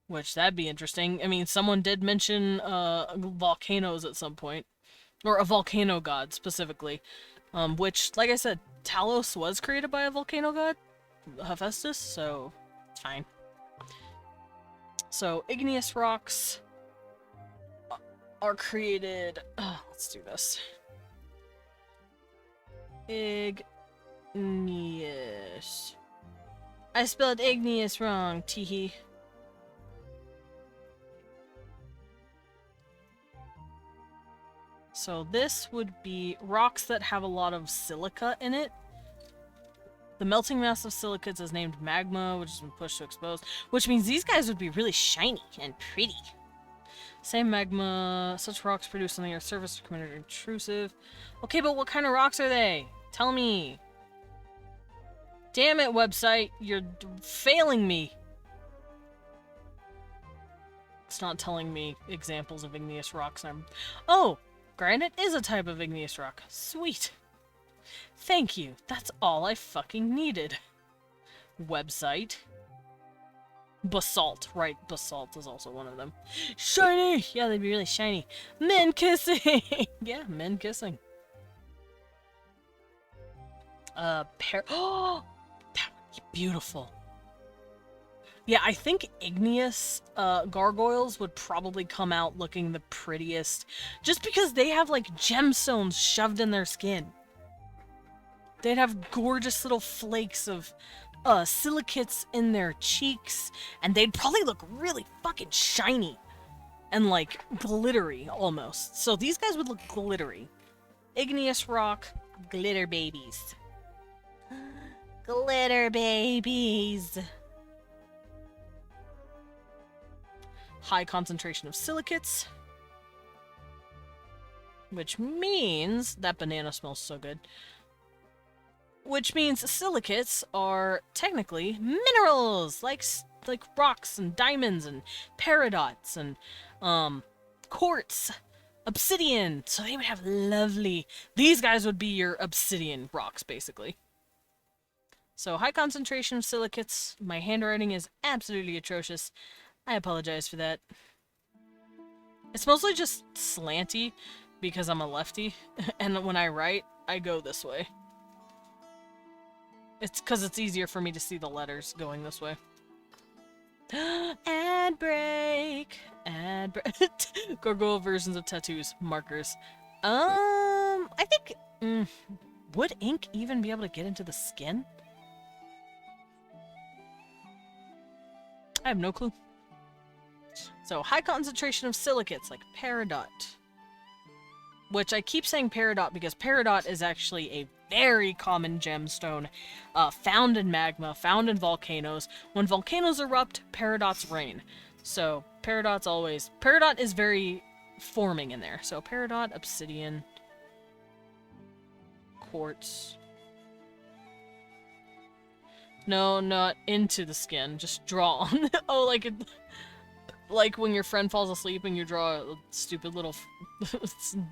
Which, that'd be interesting. I mean, someone did mention volcanoes at some point. Or a volcano god, specifically. Which, like I said, Talos was created by a volcano god, Hephaestus, so it's fine. So, igneous rocks are created... let's do this. Igneous. I spelled igneous wrong, teehee. So this would be rocks that have a lot of silica in it. The melting mass of silicates is named magma, which has been pushed to expose, which means these guys would be really shiny and pretty. Same magma, such rocks produced on the Earth's surface are considered intrusive. Okay, but what kind of rocks are they? Tell me. Damn it, website, you're failing me. It's not telling me examples of igneous rocks. Oh, granite is a type of igneous rock. Sweet. Thank you. That's all I fucking needed. Website. Basalt. Right, basalt is also one of them. Shiny! Yeah, they'd be really shiny. Men kissing! Yeah, men kissing. Oh! That would be beautiful. Yeah, I think igneous gargoyles would probably come out looking the prettiest. Just because they have, like, gemstones shoved in their skin. They'd have gorgeous little flakes of silicates in their cheeks, and they'd probably look really fucking shiny and, like, glittery, almost. So these guys would look glittery. Igneous rock, glitter babies. Glitter babies. High concentration of silicates. Which means... That banana smells so good. Which means silicates are technically minerals, like rocks and diamonds and peridots and quartz, obsidian. So they would have lovely... These guys would be your obsidian rocks, basically. So high concentration of silicates. My handwriting is absolutely atrocious. I apologize for that. It's mostly just slanty because I'm a lefty, and when I write, I go this way. It's because it's easier for me to see the letters going this way. Ad break! Ad break. Gargoyle versions of tattoos. Markers. I think... would ink even be able to get into the skin? I have no clue. So, high concentration of silicates, like peridot. Which I keep saying peridot because peridot is actually a very common gemstone found in magma, found in volcanoes. When volcanoes erupt, peridots rain. So, peridot's always... Peridot is very forming in there. So, peridot, obsidian, quartz... No, not into the skin. Just draw on. Oh, like when your friend falls asleep and you draw a stupid little...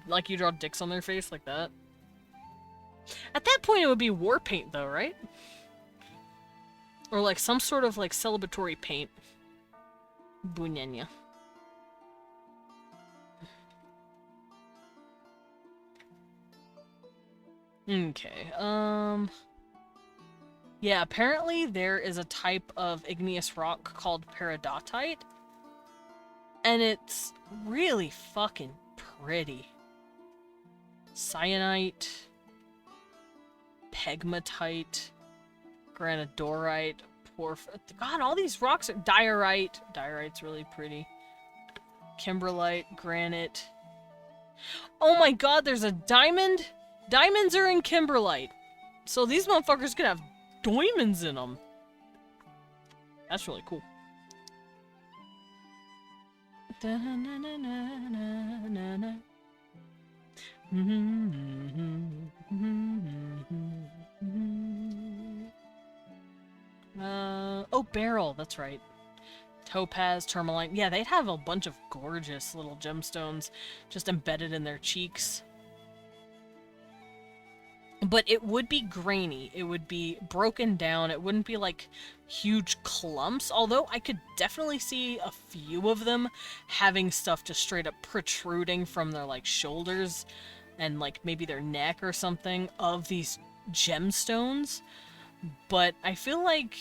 like you draw dicks on their face, like that. At that point, it would be war paint, though, right? Or like some sort of like celebratory paint. Bunyanya. Okay, yeah, apparently there is a type of igneous rock called peridotite. And it's really fucking pretty. Cyanite, pegmatite, granodorite, God, all these rocks are... Diorite. Diorite's really pretty. Kimberlite, granite. Oh my god, there's a diamond? Diamonds are in kimberlite. So these motherfuckers could have diamonds in them. That's really cool. Oh, beryl, that's right. Topaz, tourmaline. Yeah, they'd have a bunch of gorgeous little gemstones just embedded in their cheeks. But it would be grainy. It would be broken down. It wouldn't be like huge clumps. Although I could definitely see a few of them having stuff just straight up protruding from their like shoulders and like maybe their neck or something of these gemstones. But I feel like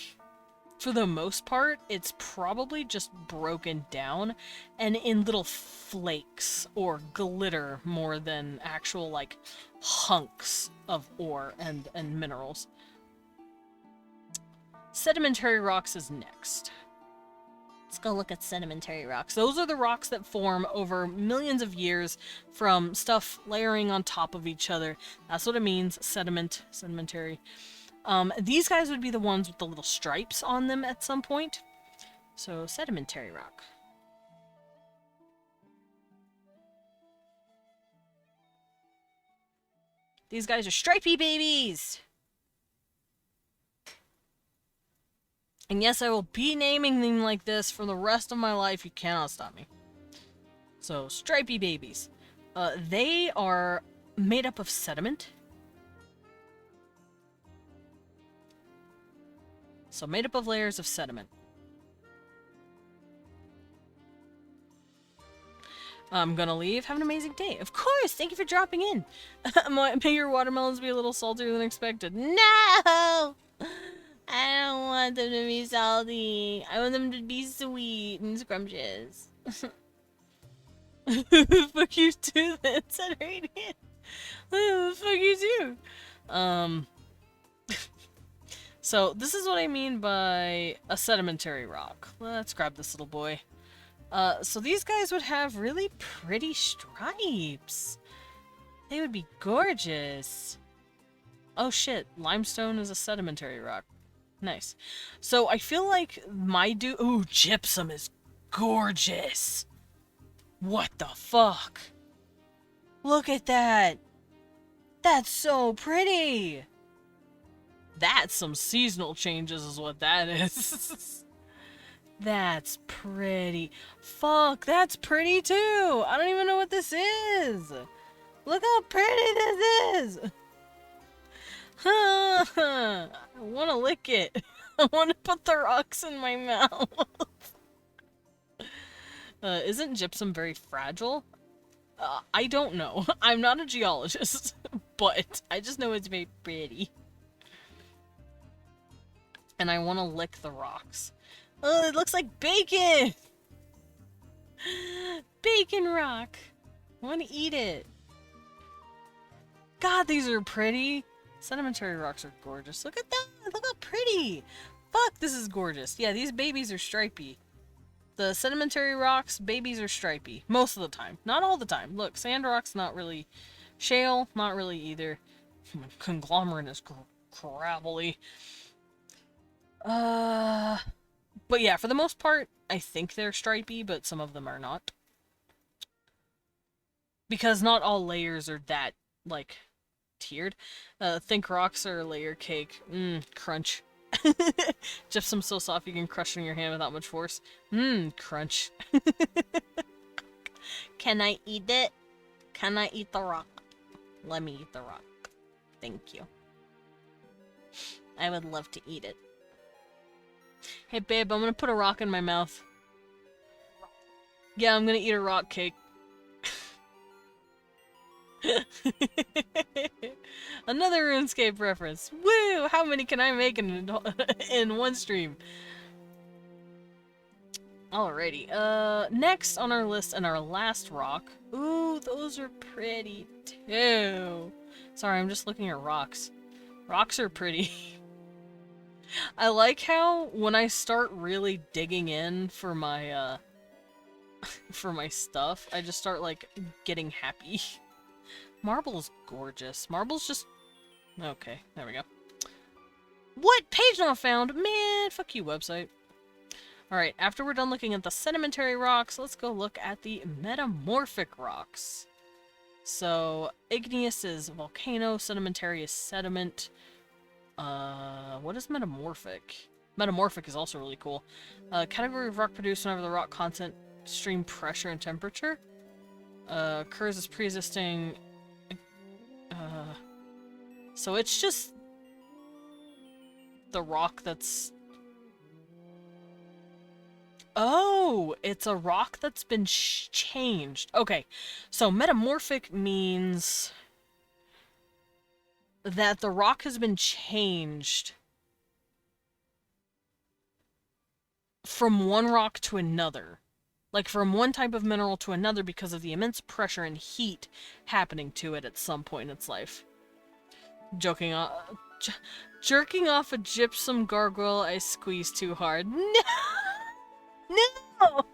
for the most part, it's probably just broken down and in little flakes or glitter more than actual, like, hunks of ore and minerals. Sedimentary rocks is next. Let's go look at sedimentary rocks. Those are the rocks that form over millions of years from stuff layering on top of each other. That's what it means, sedimentary. These guys would be the ones with the little stripes on them at some point. So, sedimentary rock. These guys are stripy babies! And yes, I will be naming them like this for the rest of my life. You cannot stop me. So, stripy babies. They are made up of sediment. So, made up of layers of sediment. I'm gonna leave. Have an amazing day. Of course! Thank you for dropping in. May your watermelons be a little saltier than expected. No! I don't want them to be salty. I want them to be sweet and scrumptious. Fuck you too, then. Said Radiant. Fuck you too. So, this is what I mean by a sedimentary rock. Let's grab this little boy. So these guys would have really pretty stripes. They would be gorgeous. Oh shit, limestone is a sedimentary rock. Nice. So I feel like my ooh, gypsum is gorgeous. What the fuck? Look at that. That's so pretty. That's some seasonal changes is what that is. That's pretty. Fuck, that's pretty too. I don't even know what this is. Look how pretty this is. I want to lick it. I want to put the rocks in my mouth. Isn't gypsum very fragile? I don't know. I'm not a geologist, but I just know it's very pretty. And I want to lick the rocks. Oh, it looks like bacon! Bacon rock! I want to eat it. God, these are pretty. Sedimentary rocks are gorgeous. Look at that! Look how pretty! Fuck, this is gorgeous. Yeah, these babies are stripy. The sedimentary rocks, babies are stripy. Most of the time. Not all the time. Look, sand rocks, not really. Shale, not really either. Conglomerate is gravelly. But yeah, for the most part, I think they're stripy, but some of them are not. Because not all layers are that, like, tiered. Think rocks are layer cake. Crunch. Gypsum's so soft you can crush it in your hand without much force. Crunch. Can I eat it? Can I eat the rock? Let me eat the rock. Thank you. I would love to eat it. Hey babe, I'm gonna put a rock in my mouth. Yeah, I'm gonna eat a rock cake. Another RuneScape reference. Woo! How many can I make in one stream? Alrighty. Next on our list and our last rock. Ooh, those are pretty too. Sorry, I'm just looking at rocks. Rocks are pretty. I like how when I start really digging in for my for my stuff, I just start like getting happy. Marble's gorgeous. Marble's just okay. There we go. What? Page not found? Man, fuck you, website. Alright, after we're done looking at the sedimentary rocks, let's go look at the metamorphic rocks. So, igneous is volcano, sedimentary is sediment. What is metamorphic? Metamorphic is also really cool. Category of rock produced whenever the rock content, stream pressure, and temperature occurs as pre-existing. So it's just the rock that's. Oh, it's a rock that's been changed. Okay, so metamorphic means that the rock has been changed from one rock to another. Like from one type of mineral to another because of the immense pressure and heat happening to it at some point in its life. Jerking off a gypsum gargoyle I squeezed too hard. No! No!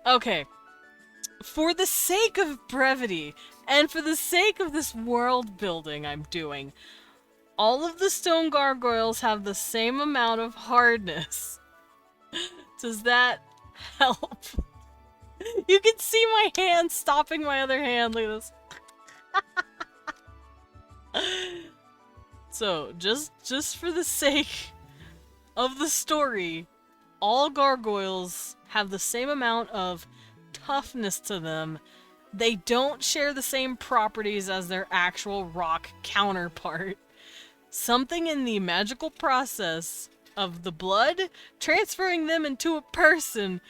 Okay. For the sake of brevity, and for the sake of this world building I'm doing, all of the stone gargoyles have the same amount of hardness. Does that help? You can see my hand stopping my other hand. Look at this. So, just for the sake of the story, all gargoyles have the same amount of toughness to them. They don't share the same properties as their actual rock counterpart. Something in the magical process of the blood transferring them into a person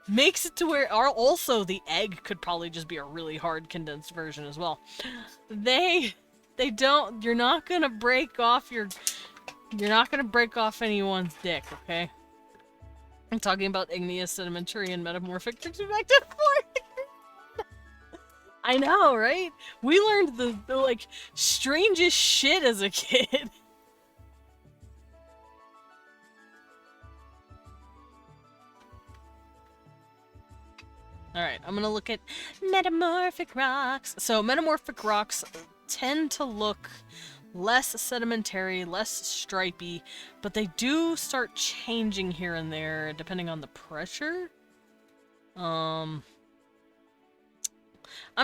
makes it to where also the egg could probably just be a really hard condensed version as well. You're not gonna break off anyone's dick, okay? I'm talking about igneous, sedimentary, and metamorphic. Takes me back to 4. I know, right? We learned the like strangest shit as a kid. Alright, I'm gonna look at metamorphic rocks. So metamorphic rocks tend to look less sedimentary, less stripy, but they do start changing here and there depending on the pressure. I'm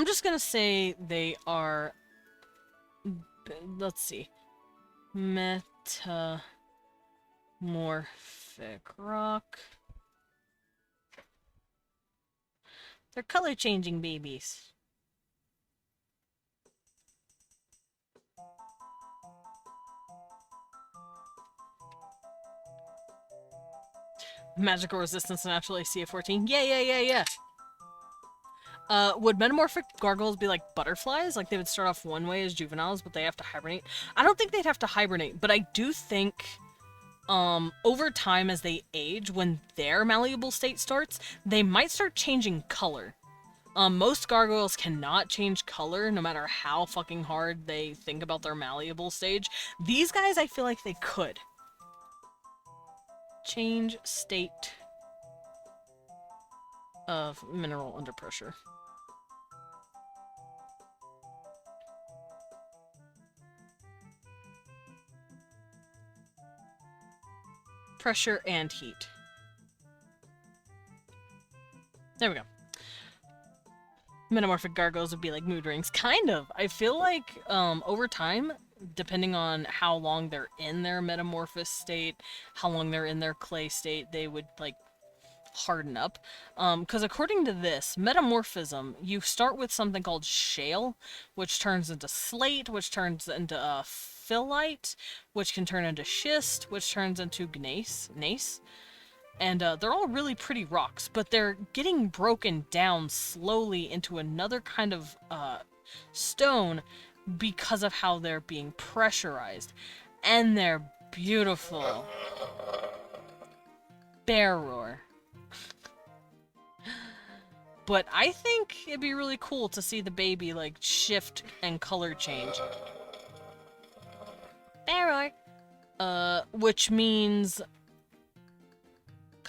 just gonna say they are, let's see, metamorphic rock. They're color changing babies. Magical resistance and natural AC of 14. Yeah. Would metamorphic gargoyles be like butterflies? Like they would start off one way as juveniles, but they have to hibernate? I don't think they'd have to hibernate, but I do think, over time as they age, when their malleable state starts, they might start changing color. Most gargoyles cannot change color, no matter how fucking hard they think about their malleable stage. These guys, I feel like they could. Change state of mineral under pressure. Pressure and heat. There we go. Metamorphic gargoyles would be like mood rings. Kind of. I feel like, over time, depending on how long they're in their metamorphosis state, how long they're in their clay state, they would, like, harden up. Because according to this, metamorphism, you start with something called shale, which turns into slate, which turns into phyllite, which can turn into schist, which turns into gneiss. And they're all really pretty rocks, but they're getting broken down slowly into another kind of stone because of how they're being pressurized. And they're beautiful. Bear roar. But I think it'd be really cool to see the baby, like, shift and color change. Bear roar. Which means...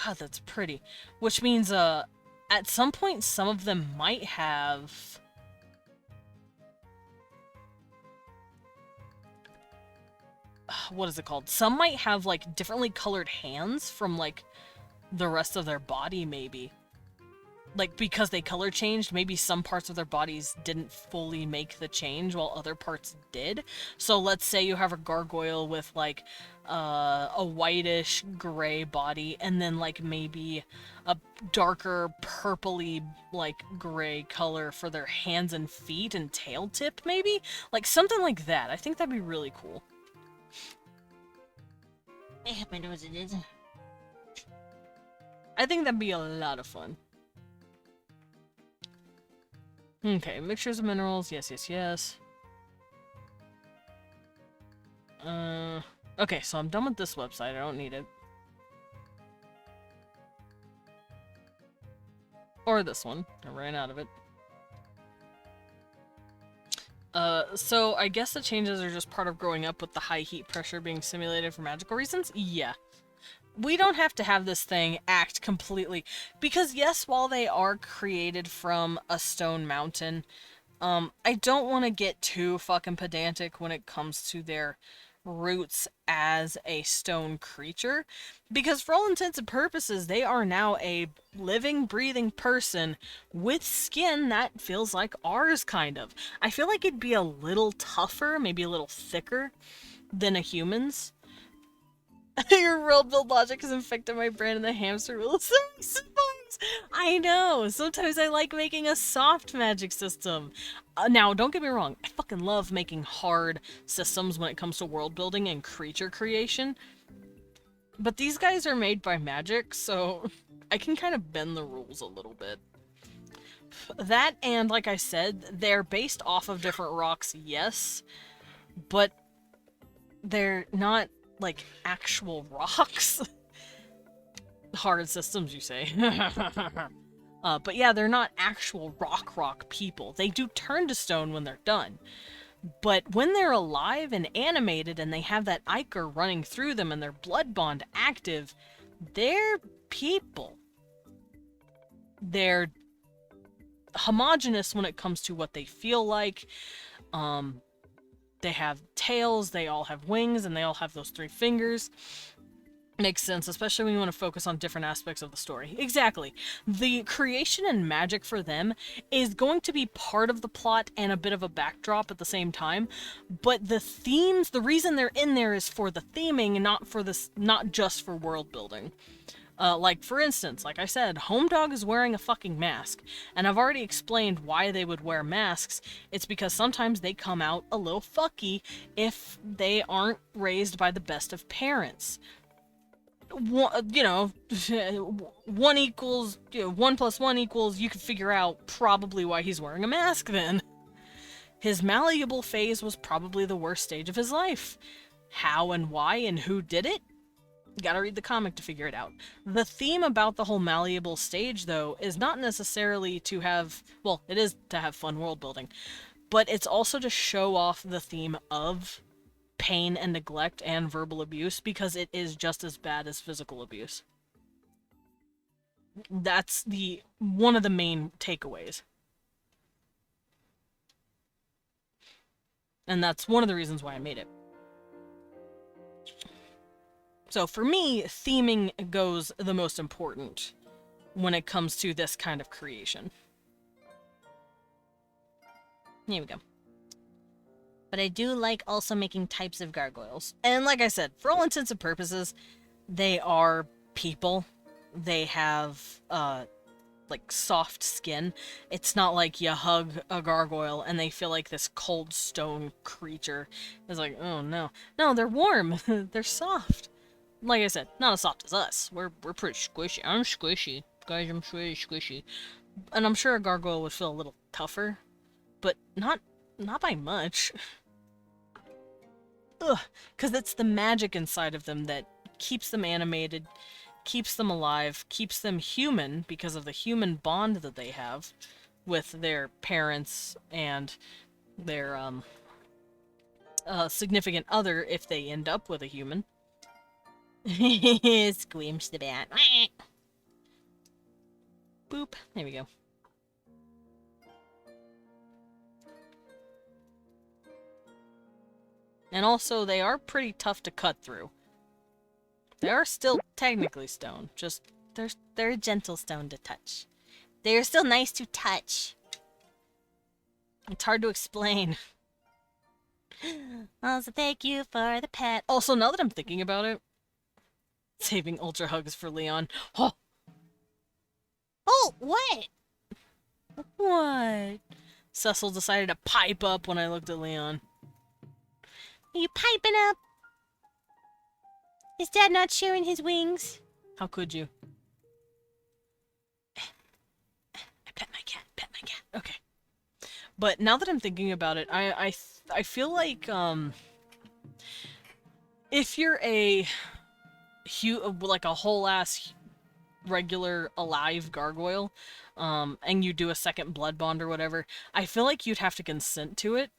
God, that's pretty. Which means, at some point, some of them might have... What is it called? Some might have, like, differently colored hands from, like, the rest of their body, maybe. Like, because they color changed, maybe some parts of their bodies didn't fully make the change while other parts did. So let's say you have a gargoyle with, like, a whitish gray body, and then, like, maybe a darker purpley, like, gray color for their hands and feet and tail tip, maybe? Like, something like that. I think that'd be really cool. I think that'd be a lot of fun. Okay, mixtures of minerals. Yes. Okay, so I'm done with this website. I don't need it. Or this one. I ran out of it. So I guess the changes are just part of growing up with the high heat pressure being simulated for magical reasons? Yeah. We don't have to have this thing act completely, because yes, while they are created from a stone mountain, I don't want to get too fucking pedantic when it comes to their roots as a stone creature, because for all intents and purposes, they are now a living, breathing person with skin that feels like ours, kind of. I feel like it'd be a little tougher, maybe a little thicker than a human's. Your Worldbuild logic has infected my brain and the hamster wheel is I know! Sometimes I like making a soft magic system. Now, don't get me wrong, I fucking love making hard systems when it comes to world building and creature creation. But these guys are made by magic, so I can kind of bend the rules a little bit. That, and like I said, they're based off of different rocks, yes, but they're not, like, actual rocks. Hard systems, you say. But yeah, they're not actual rock people. They do turn to stone when they're done. But when they're alive and animated and they have that ichor running through them and their blood bond active, they're people. They're homogenous when it comes to what they feel like. They have tails, they all have wings, and they all have those 3 fingers. Makes sense, especially when you want to focus on different aspects of the story. Exactly. The creation and magic for them is going to be part of the plot and a bit of a backdrop at the same time, but the themes, the reason they're in there is for the theming, not just for world building. Like, for instance, like I said, Home Dog is wearing a fucking mask, and I've already explained why they would wear masks. It's because sometimes they come out a little fucky if they aren't raised by the best of parents. You know, 1 equals, 1 plus 1 equals, you can figure out probably why he's wearing a mask then. His malleable phase was probably the worst stage of his life. How and why and who did it? You gotta read the comic to figure it out. The theme about the whole malleable stage, though, is not necessarily to have, well, it is to have fun world building, but it's also to show off the theme of pain and neglect and verbal abuse, because it is just as bad as physical abuse. That's one of the main takeaways. And that's one of the reasons why I made it. So for me, theming goes the most important when it comes to this kind of creation. Here we go. But I do like also making types of gargoyles. And like I said, for all intents and purposes, they are people. They have, like, soft skin. It's not like you hug a gargoyle and they feel like this cold stone creature. It's like, oh no. No, they're warm. They're soft. Like I said, not as soft as us. We're pretty squishy. I'm squishy. Guys, I'm pretty squishy. And I'm sure a gargoyle would feel a little tougher. But not by much. Ugh, because it's the magic inside of them that keeps them animated, keeps them alive, keeps them human because of the human bond that they have with their parents and their significant other if they end up with a human. Squeams the bat. Boop. There we go. And also, they are pretty tough to cut through. They are still technically stone, just they're a gentle stone to touch. They are still nice to touch. It's hard to explain. Also, thank you for the pet. Also, now that I'm thinking about it, saving ultra hugs for Leon. Oh, What? what? Cecil decided to pipe up when I looked at Leon. Are you piping up? Is Dad not sharing his wings? How could you? I pet my cat. Okay. But now that I'm thinking about it, I feel like if you're like a whole ass regular alive gargoyle, and you do a second blood bond or whatever, I feel like you'd have to consent to it.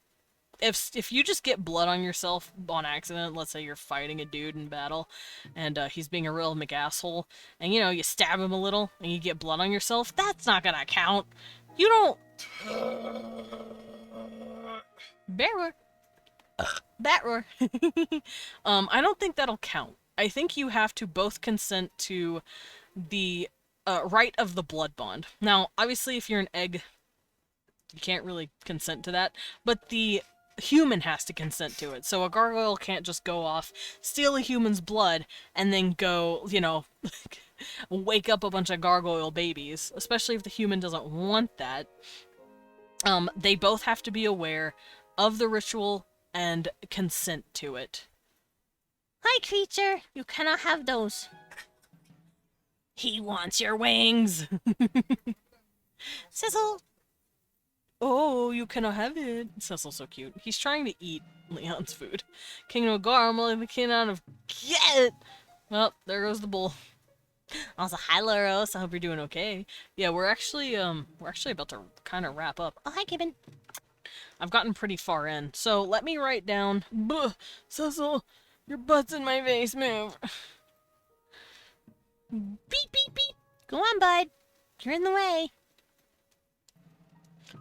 If you just get blood on yourself on accident, let's say you're fighting a dude in battle, and he's being a real McAsshole, and you stab him a little, and you get blood on yourself, that's not gonna count. You don't... Bear roar. Bat roar. I don't think that'll count. I think you have to both consent to the right of the blood bond. Now, obviously, if you're an egg, you can't really consent to that, but the human has to consent to it. So a gargoyle can't just go off, steal a human's blood, and then go, wake up a bunch of gargoyle babies, especially if the human doesn't want that. They both have to be aware of the ritual and consent to it. Hi, creature. You cannot have those. He wants your wings! Sizzle. Oh, you cannot have it. Cecil's so cute. He's trying to eat Leon's food. Kingdom of Garl, the kingdom of... Get! Well, there goes the bull. Also, hi, Loros. I hope you're doing okay. Yeah, we're actually about to kind of wrap up. Oh, hi, Gibbon. I've gotten pretty far in, so let me write down... Cecil, your butt's in my face, move. Beep, beep, beep. Go on, bud. You're in the way.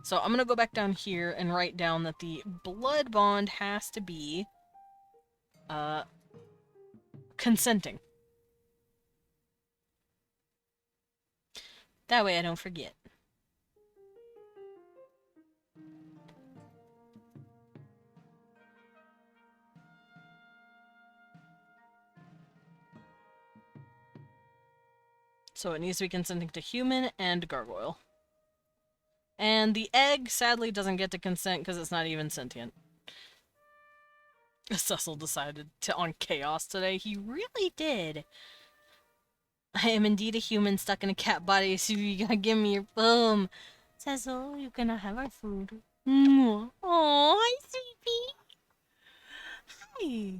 So I'm gonna go back down here and write down that the blood bond has to be consenting. That way I don't forget. So it needs to be consenting to human and gargoyle. And the egg, sadly, doesn't get to consent because it's not even sentient. Cecil decided on chaos today. He really did. I am indeed a human stuck in a cat body, so you gotta give me your phone. Cecil, you cannot have our food. Mwah. Oh, hi, sweetie. Hi.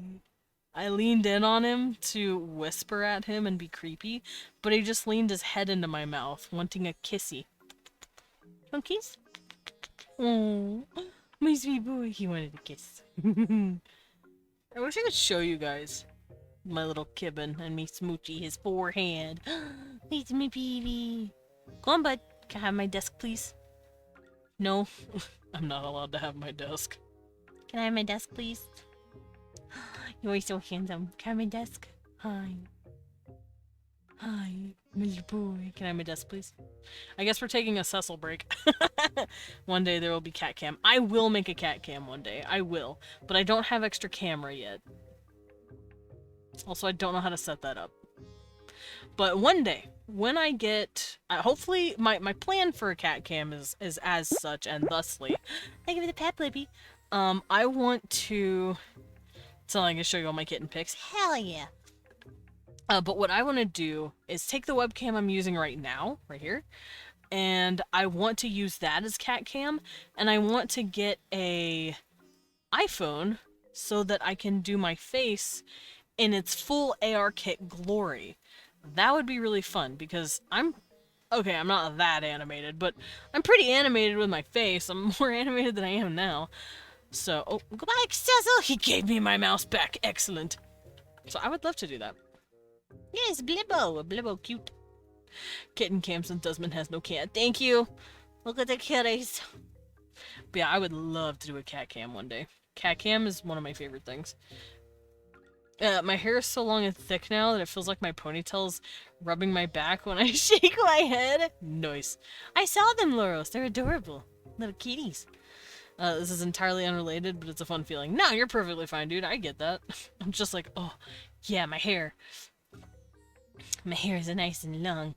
I leaned in on him to whisper at him and be creepy, but he just leaned his head into my mouth, wanting a kissy. Monkeys? Oh, my sweet boy. He wanted a kiss. I wish I could show you guys my little Kibbin and me smoochy his forehead. It's me, baby. Go on, bud. Can I have my desk, please? No, I'm not allowed to have my desk. Can I have my desk, please? You're always so handsome. Can I have my desk? Hi. Hi, my little boy. Can I have my desk, please? I guess we're taking a Cecil break. One day there will be cat cam. I will make a cat cam one day. I will. But I don't have extra camera yet. Also, I don't know how to set that up. But one day, when I get... hopefully, my plan for a cat cam is as such, and thusly... I give it a pat, baby. I want to... So I can show you all my kitten pics. Hell yeah. But what I want to do is take the webcam I'm using right now, right here, and I want to use that as cat cam, and I want to get a iPhone so that I can do my face in its full AR kit glory. That would be really fun, because I'm not that animated, but I'm pretty animated with my face. I'm more animated than I am now. So, oh, goodbye, Cecil! He gave me my mouse back. Excellent. So I would love to do that. Yes, Blibbo. Blibbo cute. Kitten cam since Desmond has no cat. Thank you! Look at the kitties. But yeah, I would love to do a cat cam one day. Cat cam is one of my favorite things. My hair is so long and thick now that it feels like my ponytail's rubbing my back when I shake my head. Nice. I saw them, Loros. They're adorable. Little kitties. This is entirely unrelated, but it's a fun feeling. No, you're perfectly fine, dude. I get that. I'm just like, oh, yeah, my hair. My hair is nice and long.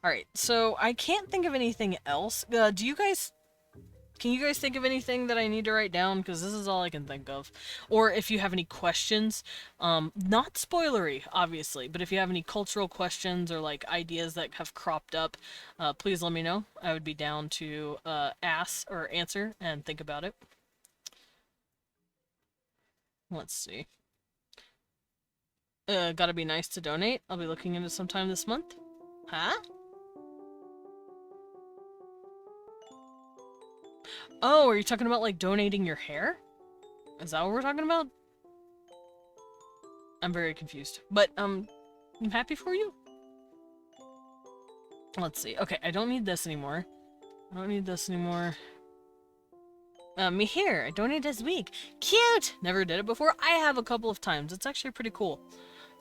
Alright, so I can't think of anything else. Can you guys think of anything that I need to write down? Because this is all I can think of. Or if you have any questions, not spoilery, obviously, but if you have any cultural questions or like ideas that have cropped up, please let me know. I would be down to ask or answer and think about it. Let's see. Gotta be nice to donate. I'll be looking into sometime this month. Huh? Oh, are you talking about, like, donating your hair? Is that what we're talking about? I'm very confused. But, I'm happy for you. Let's see. Okay, I don't need this anymore. I don't need this anymore. Me here. I donated this week. Cute! Never did it before. I have a couple of times. It's actually pretty cool.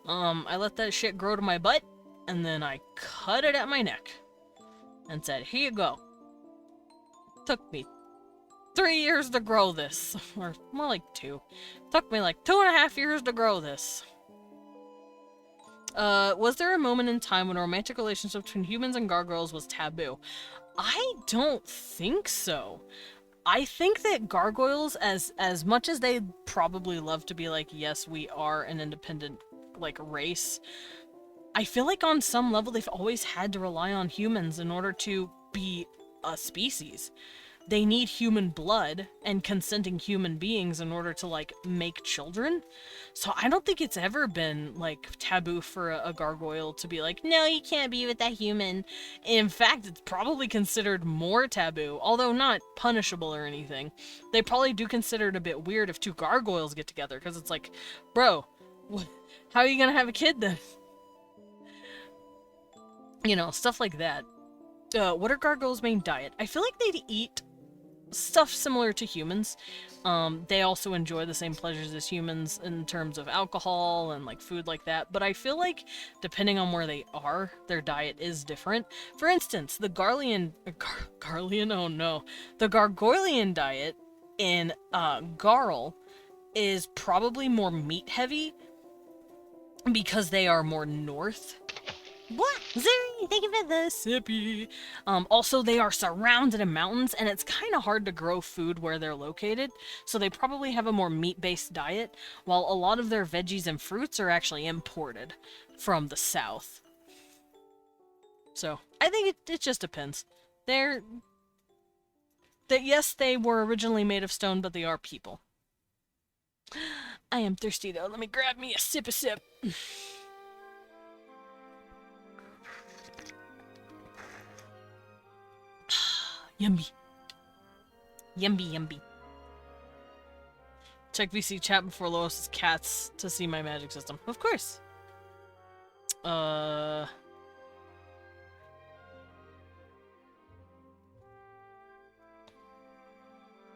I let that shit grow to my butt, and then I cut it at my neck. And said, here you go. Took me 3 years to grow this. Or more like 2. Took me like 2.5 years to grow this. Was there a moment in time when a romantic relationship between humans and gargoyles was taboo? I don't think so. I think that gargoyles, as much as they probably love to be like, yes, we are an independent, like, race, I feel like on some level they've always had to rely on humans in order to be a species. They need human blood and consenting human beings in order to, like, make children. So I don't think it's ever been, like, taboo for a gargoyle to be like, no, you can't be with that human. In fact, it's probably considered more taboo, although not punishable or anything. They probably do consider it a bit weird if 2 gargoyles get together, because it's like, bro, how are you gonna have a kid then? You know, stuff like that. What are gargoyles' main diet? I feel like they'd eat stuff similar to humans. They also enjoy the same pleasures as humans in terms of alcohol and like food like that, but I feel like depending on where they are, their diet is different. For instance, the Garlean, oh no, the Gargoylean diet in Garl is probably more meat heavy because they are more north. What? Zuri, thank you for the Sippy. Also, they are surrounded in mountains, and it's kind of hard to grow food where they're located, so they probably have a more meat-based diet, while a lot of their veggies and fruits are actually imported from the south. So, I think it just depends. Yes, they were originally made of stone, but they are people. I am thirsty, though. Let me grab me a sip. Yummy. Yummy. Check VC chat before Lois's cats to see my magic system. Of course.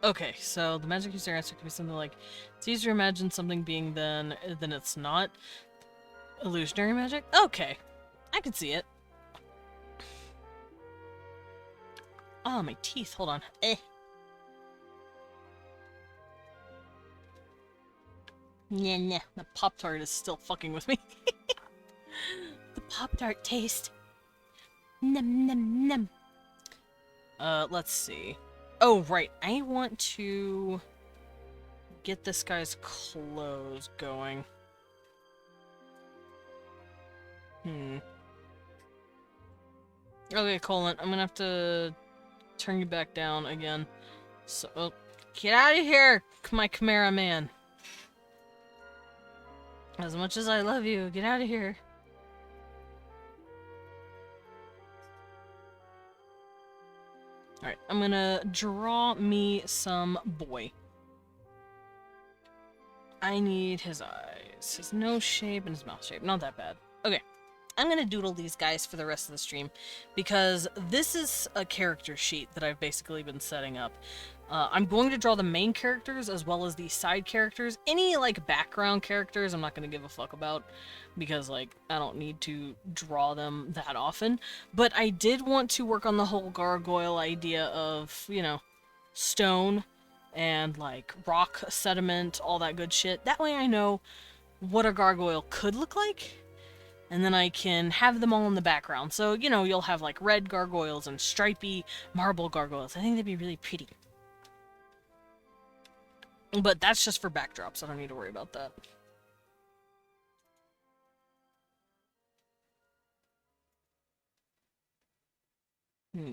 Okay, so the magic user answer could be something like, it's easier to imagine something being than it's not. Illusionary magic? Okay. I can see it. Oh, my teeth. Hold on. Nah. The Pop-Tart is still fucking with me. The Pop-Tart taste. Num. Let's see. Oh, right. I want to get this guy's clothes going. Okay, Colin, I'm gonna have to turn you back down again. So, get out of here, my Chimera man. As much as I love you, get out of here. Alright, I'm gonna draw me some boy. I need his eyes, his nose shape, and his mouth shape. Not that bad. Okay. I'm gonna doodle these guys for the rest of the stream, because this is a character sheet that I've basically been setting up. I'm going to draw the main characters as well as the side characters. Any, like, background characters I'm not gonna give a fuck about, because, like, I don't need to draw them that often. But I did want to work on the whole gargoyle idea of, you know, stone and, like, rock, sediment, all that good shit. That way I know what a gargoyle could look like. And then I can have them all in the background. So, you know, you'll have, like, red gargoyles and stripy marble gargoyles. I think they'd be really pretty. But that's just for backdrops. I don't need to worry about that.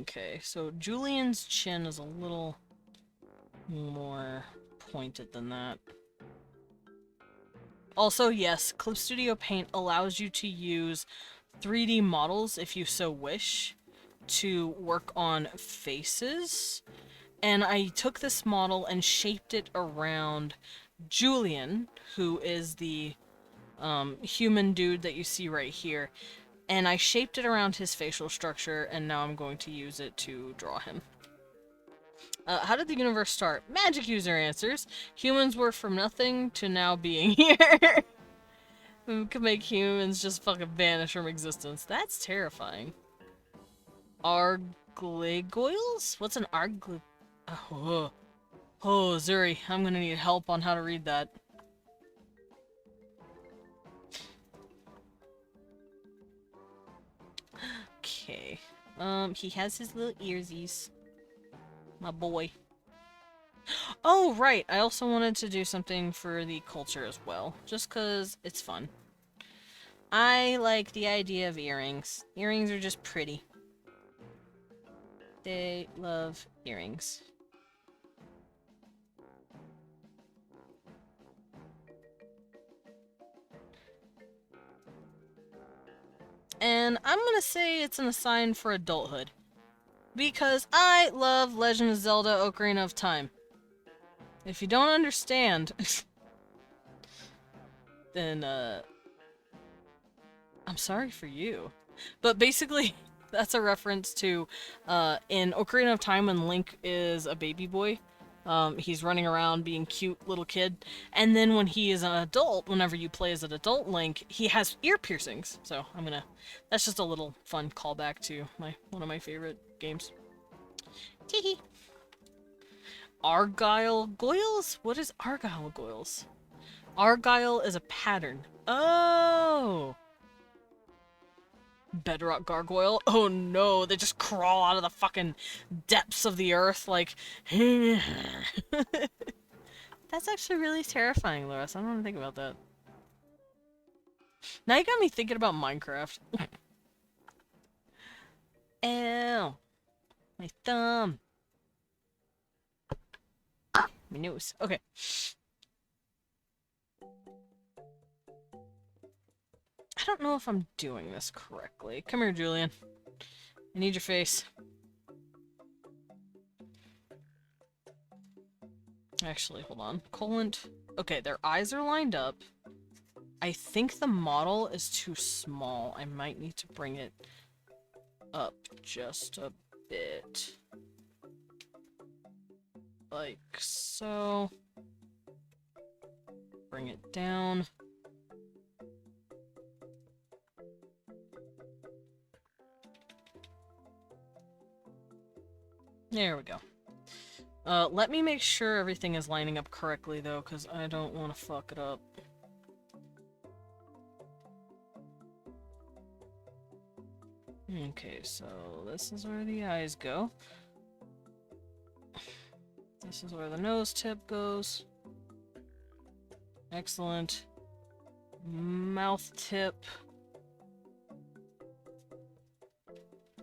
Okay, so Julian's chin is a little more pointed than that. Also, yes, Clip Studio Paint allows you to use 3D models, if you so wish, to work on faces. And I took this model and shaped it around Julian, who is the human dude that you see right here. And I shaped it around his facial structure, and now I'm going to use it to draw him. How did the universe start? Magic user answers. Humans were from nothing to now being here. We can make humans just fucking vanish from existence. That's terrifying. Arglegoils? What's an argle... Oh, Zuri, I'm gonna need help on how to read that. Okay. He has his little earsies. My boy. Oh, right! I also wanted to do something for the culture as well. Just cause it's fun. I like the idea of earrings. Earrings are just pretty. They love earrings. And I'm gonna say it's an sign for adulthood. Because I love Legend of Zelda Ocarina of Time. If you don't understand, then, I'm sorry for you. But basically, that's a reference to, in Ocarina of Time when Link is a baby boy. He's running around being cute little kid. And then when he is an adult, whenever you play as an adult Link, he has ear piercings. So that's just a little fun callback to one of my favorite games. Teehee. Argyle Goyles? What is Argyle Goyles? Argyle is a pattern. Oh! Bedrock gargoyle? Oh no, they just crawl out of the fucking depths of the earth like... That's actually really terrifying, Loris. I don't want to think about that. Now you got me thinking about Minecraft. Ow! My thumb! My nose. Okay. I don't know if I'm doing this correctly. Come here, Julian. I need your face. Actually, hold on. Coolant. Okay, their eyes are lined up. I think the model is too small. I might need to bring it up just a bit. Like so. Bring it down. There we go. Let me make sure everything is lining up correctly, though, because I don't want to fuck it up. Okay, so this is where the eyes go. This is where the nose tip goes. Excellent. Mouth tip.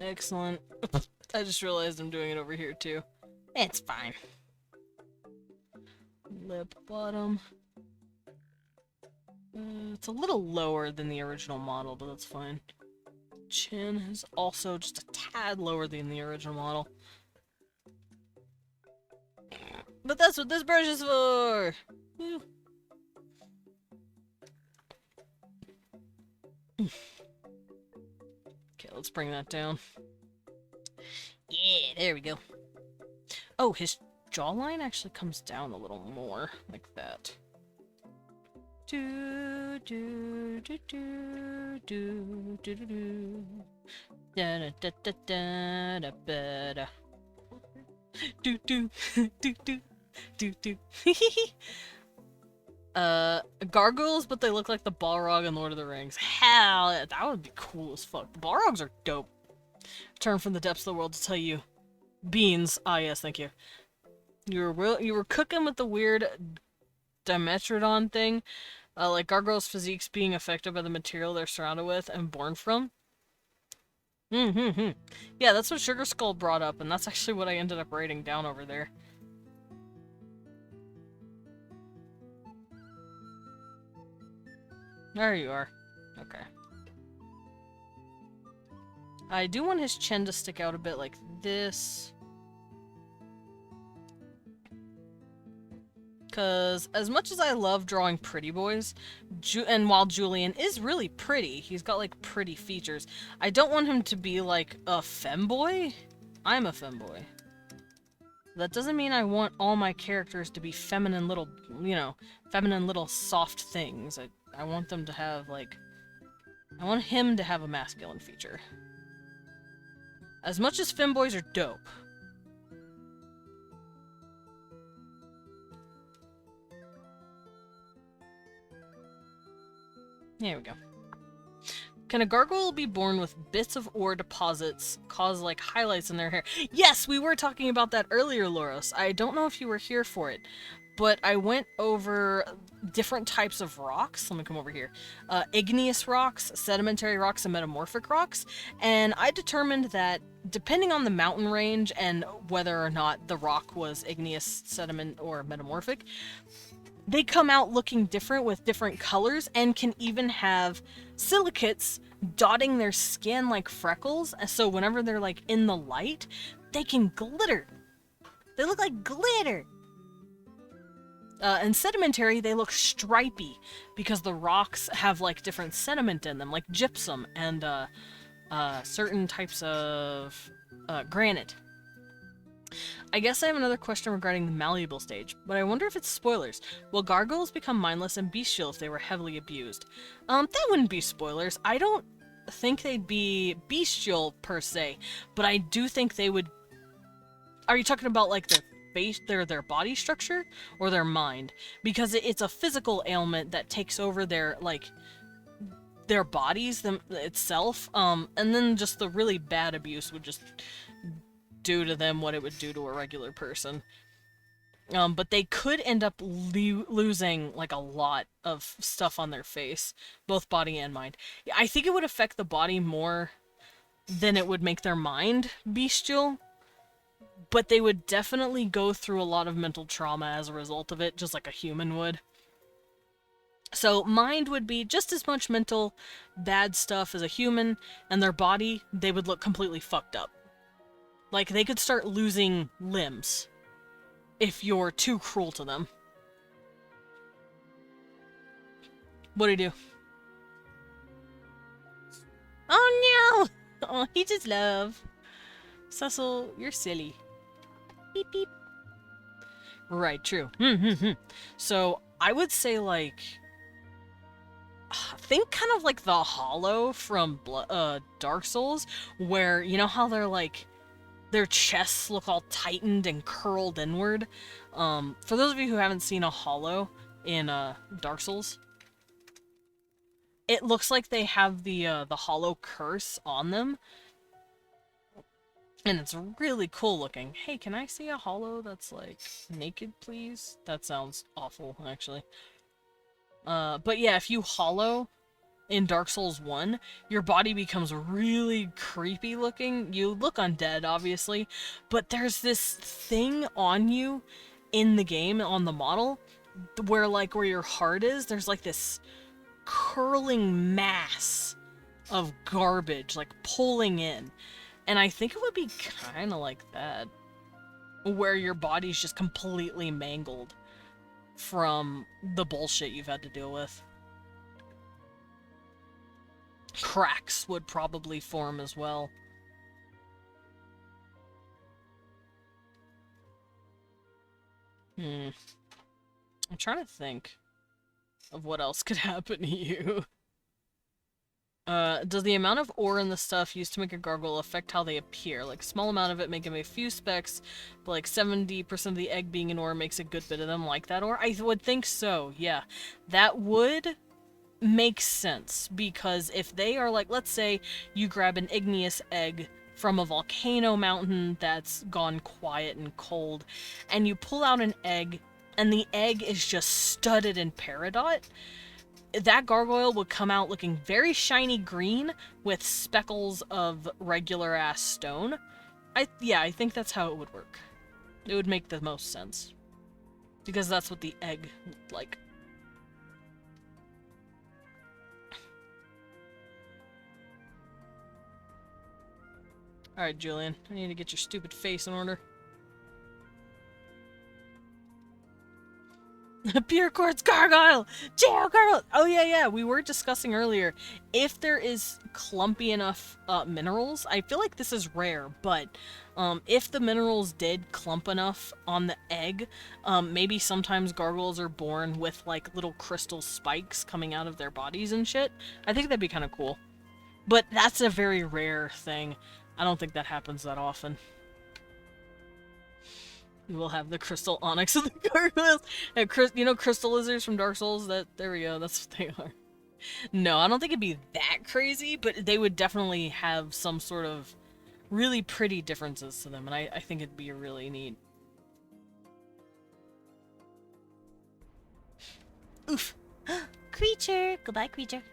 Excellent. I just realized I'm doing it over here too. It's fine. Lip bottom. It's a little lower than the original model, but that's fine. Chin is also just a tad lower than the original model. But that's what this brush is for! Woo. Okay, let's bring that down. Yeah, there we go. Oh, his jawline actually comes down a little more, like that. Do do do do do do do do. Da da da da da da da da. Do do do do do do. Gargoyles, but they look like the Balrog in Lord of the Rings. Hell, that would be cool as fuck. The Balrogs are dope. Turn from the depths of the world to tell you. Beans. Ah, yes, thank you. You were cooking with the weird Dimetrodon thing. Like gargoyles' physiques being affected by the material they're surrounded with and born from. Yeah, that's what Sugar Skull brought up, and that's actually what I ended up writing down over there. There you are. Okay. I do want his chin to stick out a bit like this. Because as much as I love drawing pretty boys, and while Julian is really pretty, he's got like pretty features, I don't want him to be like a femboy. I'm a femboy. That doesn't mean I want all my characters to be feminine little, you know, feminine little soft things. I want them to have like, I want him to have a masculine feature. As much as femboys are dope. There we go. Can a gargoyle be born with bits of ore deposits cause like highlights in their hair? Yes, we were talking about that earlier, Loros. I don't know if you were here for it, but I went over different types of rocks. Let me come over here. Igneous rocks, sedimentary rocks, and metamorphic rocks. And I determined that depending on the mountain range and whether or not the rock was igneous, sediment, or metamorphic, they come out looking different with different colors and can even have silicates dotting their skin like freckles. So whenever they're like in the light, they can glitter. They look like glitter. And sedimentary, they look stripy because the rocks have like different sediment in them, like gypsum and certain types of granite. I guess I have another question regarding the malleable stage, but I wonder if it's spoilers. Will gargoyles become mindless and bestial if they were heavily abused? That wouldn't be spoilers. I don't think they'd be bestial per se, but I do think they would... Are you talking about like their face, their body structure, or their mind? Because it's a physical ailment that takes over their like their bodies itself, and then just the really bad abuse would just do to them what it would do to a regular person. But they could end up losing like a lot of stuff on their face, both body and mind. I think it would affect the body more than it would make their mind bestial, but they would definitely go through a lot of mental trauma as a result of it, just like a human would. So mind would be just as much mental bad stuff as a human, and their body, they would look completely fucked up. Like, they could start losing limbs if you're too cruel to them. What'd he do? Oh no! Oh, he just love. Cecil, you're silly. Beep beep. Right, true. So, I would say, like... think kind of like the Hollow from Dark Souls, where, you know how they're like... their chests look all tightened and curled inward. For those of you who haven't seen a Hollow in Dark Souls, it looks like they have the Hollow curse on them, and it's really cool looking. Hey, can I see a Hollow that's like naked, please? That sounds awful, actually. But yeah, if you Hollow in Dark Souls 1, your body becomes really creepy looking. You look undead, obviously, but there's this thing on you in the game, on the model, where like where your heart is, there's like this curling mass of garbage, like pulling in. And I think it would be kind of like that, where your body's just completely mangled from the bullshit you've had to deal with. Cracks would probably form as well. I'm trying to think of what else could happen to you. Does the amount of ore in the stuff used to make a gargoyle affect how they appear? Like, a small amount of it make them a few specks, but like 70% of the egg being an ore makes a good bit of them like that ore? I would think so, yeah. That would make sense, because if they are like, let's say you grab an igneous egg from a volcano mountain that's gone quiet and cold, and you pull out an egg, and the egg is just studded in peridot, that gargoyle would come out looking very shiny green with speckles of regular ass stone. I think that's how it would work. It would make the most sense, because that's what the egg looked like. Alright, Julian, I need to get your stupid face in order. Pure quartz gargoyle! Jail gargoyle! Oh yeah, we were discussing earlier, if there is clumpy enough minerals, I feel like this is rare, but if the minerals did clump enough on the egg, maybe sometimes gargoyles are born with like little crystal spikes coming out of their bodies and shit. I think that'd be kind of cool. But that's a very rare thing. I don't think that happens that often. We will have the crystal onyx of the gargoyles. And you know crystal lizards from Dark Souls? There we go, that's what they are. No, I don't think it'd be that crazy, but they would definitely have some sort of really pretty differences to them, and I think it'd be really neat. Oof. Creature! Goodbye, creature.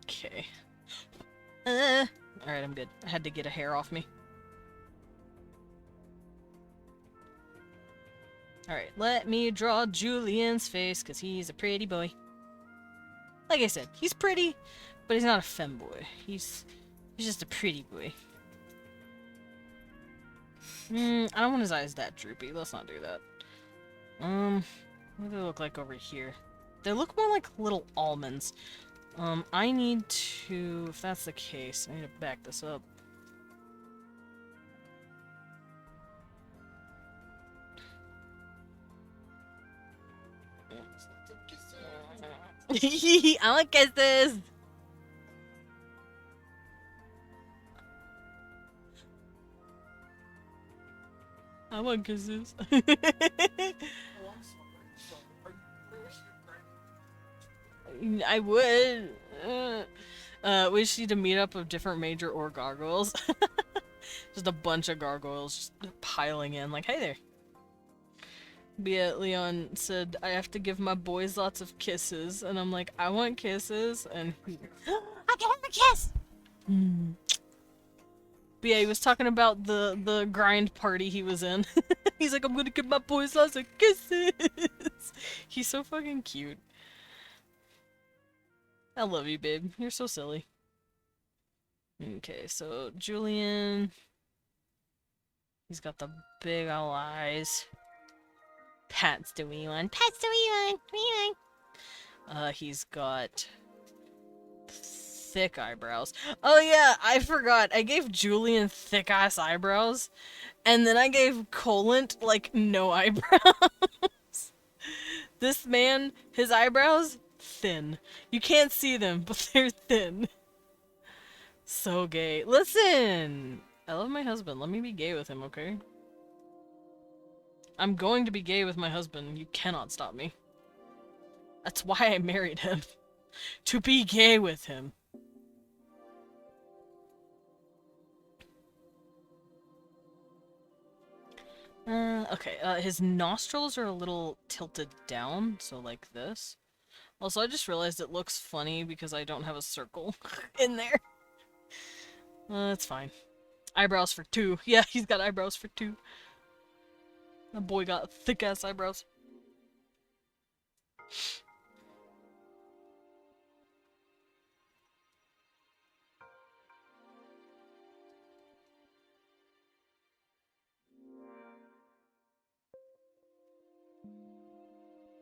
Okay. Alright, I'm good. I had to get a hair off me. Alright, let me draw Julian's face, because he's a pretty boy. Like I said, he's pretty, but he's not a femboy. He's just a pretty boy. I don't want his eyes that droopy. Let's not do that. What do they look like over here? They look more like little almonds. I need to, if that's the case, I need to back this up. I want kisses! I want kisses. I would. We just need to meet up of different major ore gargoyles. Just a bunch of gargoyles just piling in, like, hey there. Leon said, I have to give my boys lots of kisses, and I'm like, I want kisses, and he... I can have a kiss! But yeah, he was talking about the grind party he was in. He's like, I'm gonna give my boys lots of kisses! He's so fucking cute. I love you, babe. You're so silly. Okay, so Julian... He's got the big ol' eyes. Pat's the wee one. That's the wee one. He's got thick eyebrows. Oh yeah, I forgot. I gave Julian thick ass eyebrows, and then I gave Colent like no eyebrows. This man, his eyebrows, thin. You can't see them, but they're thin. So gay. Listen! I love my husband. Let me be gay with him, okay? I'm going to be gay with my husband. You cannot stop me. That's why I married him. To be gay with him. Okay, his nostrils are a little tilted down, so like this. Also, I just realized it looks funny because I don't have a circle in there. It's fine. Eyebrows for 2. Yeah, he's got eyebrows for 2. The boy got thick-ass eyebrows.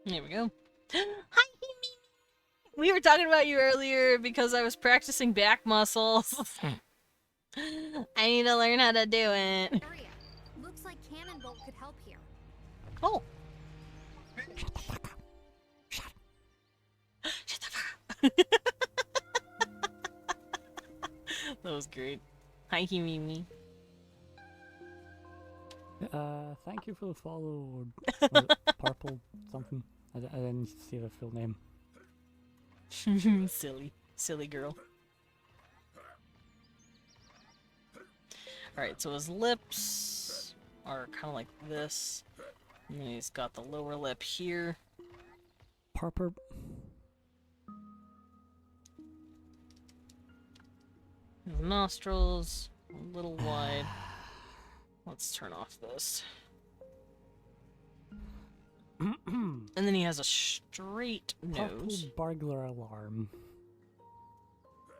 There we go. Hi, Mimi. We were talking about you earlier because I was practicing back muscles. I need to learn how to do it. Area. Looks like cannon bolt could help here. Oh. Shut the fuck up. That was great. Hi, Mimi. Thank you for the follow. Or was it purple something? I didn't see the full name. Silly girl. Alright, so his lips are kind of like this. And then he's got the lower lip here. Purple. His nostrils, a little wide. Let's turn off this. And then he has a straight nose. Purple burglar alarm.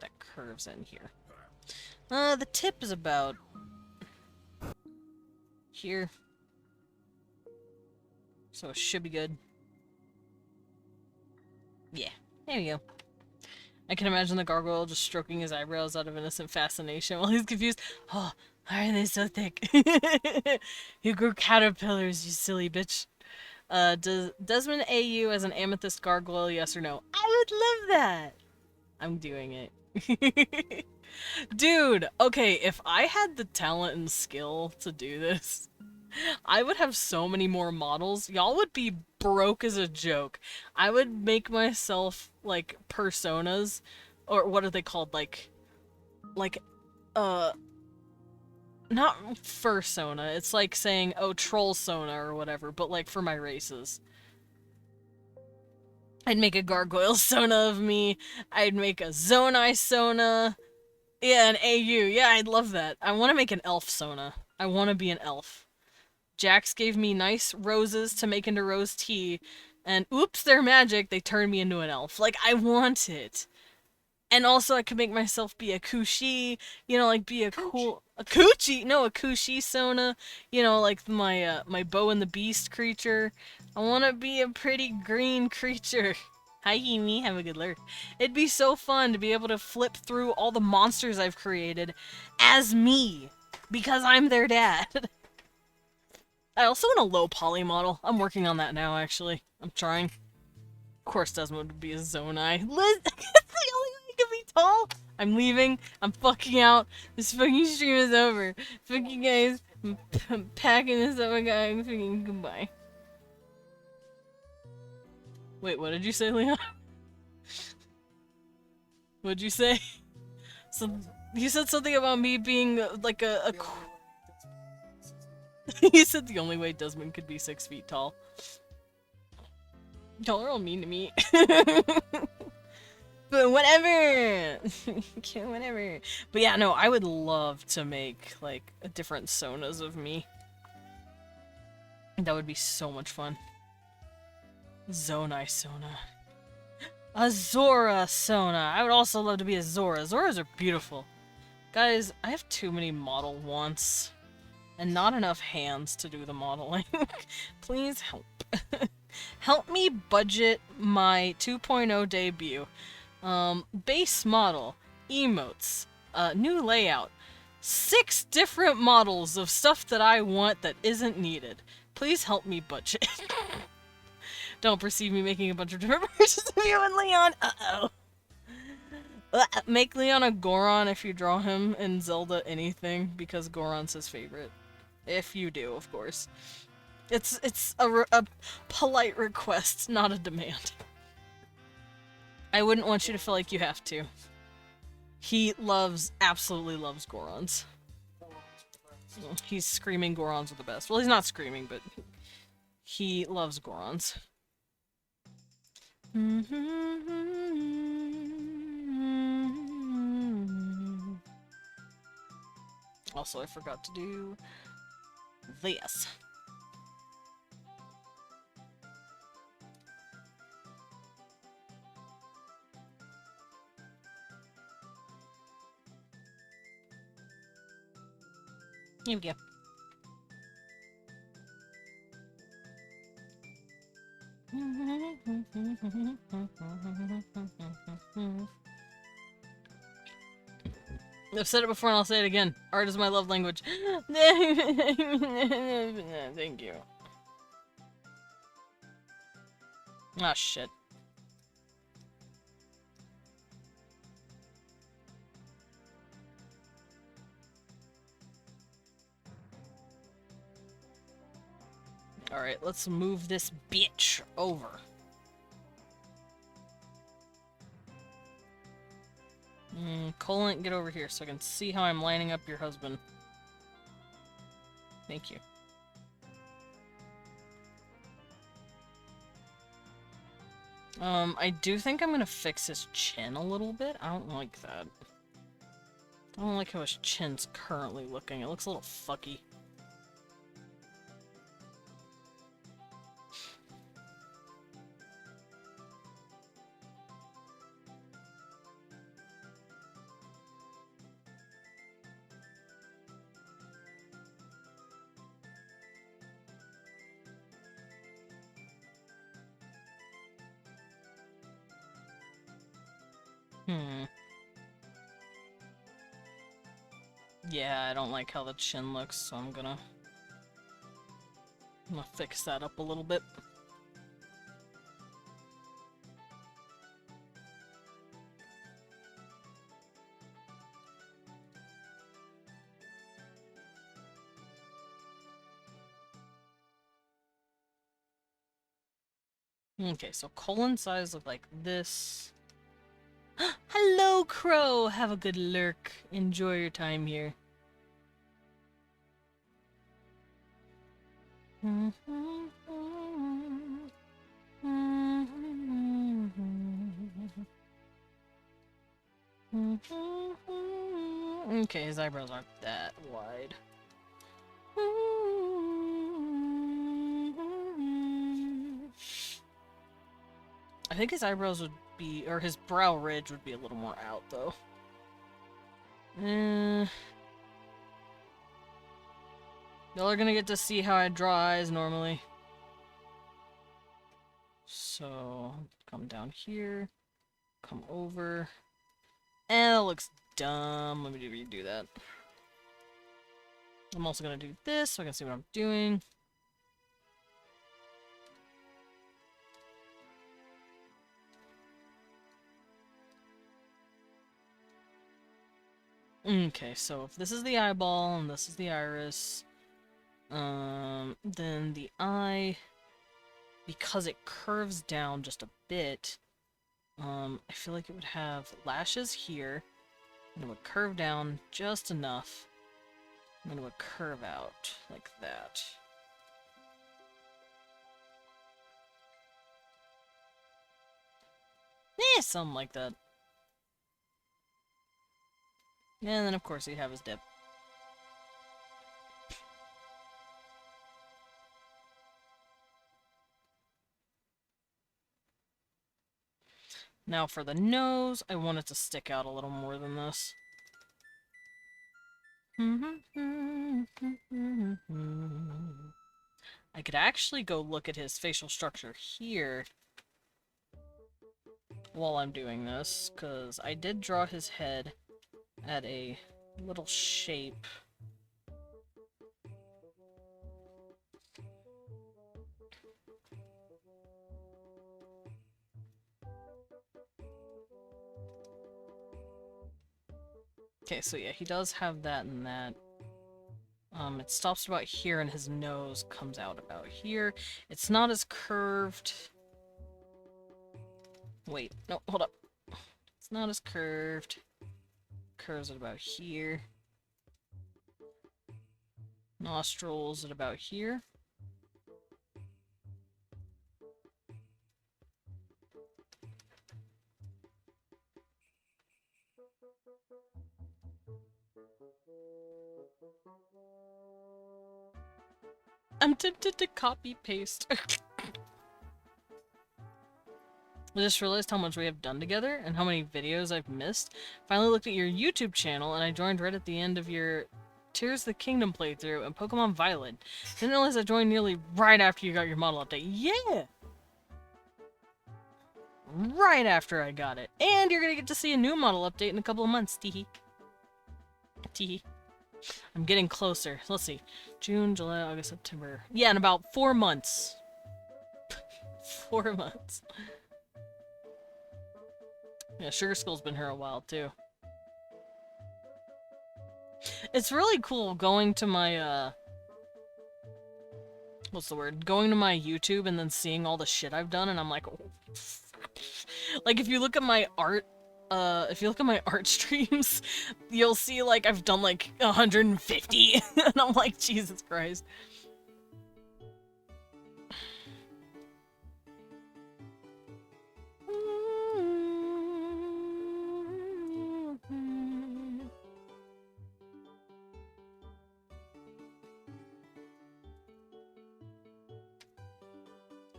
That curves in here. The tip is about here. So it should be good. Yeah, there you go. I can imagine the gargoyle just stroking his eyebrows out of innocent fascination while he's confused. Oh, why are they so thick? You grew caterpillars, you silly bitch. Does Desmond AU as an amethyst gargoyle, yes or no? I would love that! I'm doing it. Dude, okay, if I had the talent and skill to do this, I would have so many more models. Y'all would be broke as a joke. I would make myself, like, personas, or what are they called? Like, not fursona. It's like saying, oh, troll sona or whatever, but like for my races. I'd make a gargoyle sona of me. I'd make a zonai sona. Yeah, an AU. Yeah, I'd love that. I want to make an elf sona. I want to be an elf. Jax gave me nice roses to make into rose tea, and oops, they're magic. They turned me into an elf. Like, I want it. And also, I could make myself be a Kushi, you know, like be a cool... A Coochie! No, a Kushi Sona. You know, like my, my Bow and the Beast creature. I want to be a pretty green creature. Hi, me. Have a good lurk. It'd be so fun to be able to flip through all the monsters I've created as me. Because I'm their dad. I also want a low poly model. I'm working on that now, actually. I'm trying. Of course Desmond would be a Zonai. Liz, that's the only way he can be tall. I'm leaving. I'm fucking out. This fucking stream is over. Fuck you guys. I'm packing this up. I'm fucking goodbye. Wait, what did you say, Leon? What'd you say? So, you said something about me being like a you said the only way Desmond could be 6 feet tall. Y'all are all mean to me. But whatever! Okay, whatever. But yeah, no, I would love to make, like, different sonas of me. That would be so much fun. Zonai Sona. A Zora Sona! I would also love to be a Zora. Zoras are beautiful. Guys, I have too many model wants. And not enough hands to do the modeling. Please help. Help me budget my 2.0 debut. Base model, emotes, new layout, 6 different models of stuff that I want that isn't needed. Please help me budget. Don't perceive me making a bunch of different versions of you and Leon. Uh-oh. Make Leon a Goron if you draw him in Zelda anything, because Goron's his favorite. If you do, of course. It's a polite request, not a demand. I wouldn't want you to feel like you have to. He absolutely loves Gorons. He's screaming Gorons are the best. Well, he's not screaming, but he loves Gorons. Also, I forgot to do this. Here we go. I've said it before and I'll say it again. Art is my love language. Thank you. Ah, shit. Alright, let's move this bitch over. Colin, get over here so I can see how I'm lining up your husband. Thank you. I do think I'm gonna fix his chin a little bit. I don't like that. I don't like how his chin's currently looking. It looks a little fucky. Hmm. Yeah, I don't like how the chin looks, so I'm gonna fix that up a little bit. Okay, so colon size look like this. Hello, Crow! Have a good lurk. Enjoy your time here. Okay, his eyebrows aren't that wide. I think his eyebrows would be, or his brow ridge would be a little more out, though. Y'all are gonna get to see how I draw eyes normally. So, come down here, come over, and it looks dumb. Let me redo that. I'm also gonna do this so I can see what I'm doing. Okay, so if this is the eyeball and this is the iris, then the eye, because it curves down just a bit, I feel like it would have lashes here, and it would curve down just enough, and then it would curve out like that. Something like that. And then, of course, he'd have his dip. Now for the nose, I want it to stick out a little more than this. I could actually go look at his facial structure here while I'm doing this, because I did draw his head at a little shape. Okay, so yeah, he does have that and that. It stops about here and his nose comes out about here. It's not as curved. Wait, no, hold up. It's not as curved. Curves at about here. Nostrils at about here. I'm tempted to copy paste. I just realized how much we have done together and how many videos I've missed. Finally looked at your YouTube channel and I joined right at the end of your Tears of the Kingdom playthrough and Pokemon Violet. Didn't realize I joined nearly right after you got your model update. Yeah! Right after I got it. And you're gonna get to see a new model update in a couple of months, teehee. Teehee. I'm getting closer. Let's see. June, July, August, September. Yeah, in about 4 months. 4 months. Yeah, Sugar Skull's been here a while, too. It's really cool going to my, what's the word? Going to my YouTube and then seeing all the shit I've done, and I'm like, oh. Like, if you look at my art, streams, you'll see, like, I've done, like, 150, and I'm like, Jesus Christ.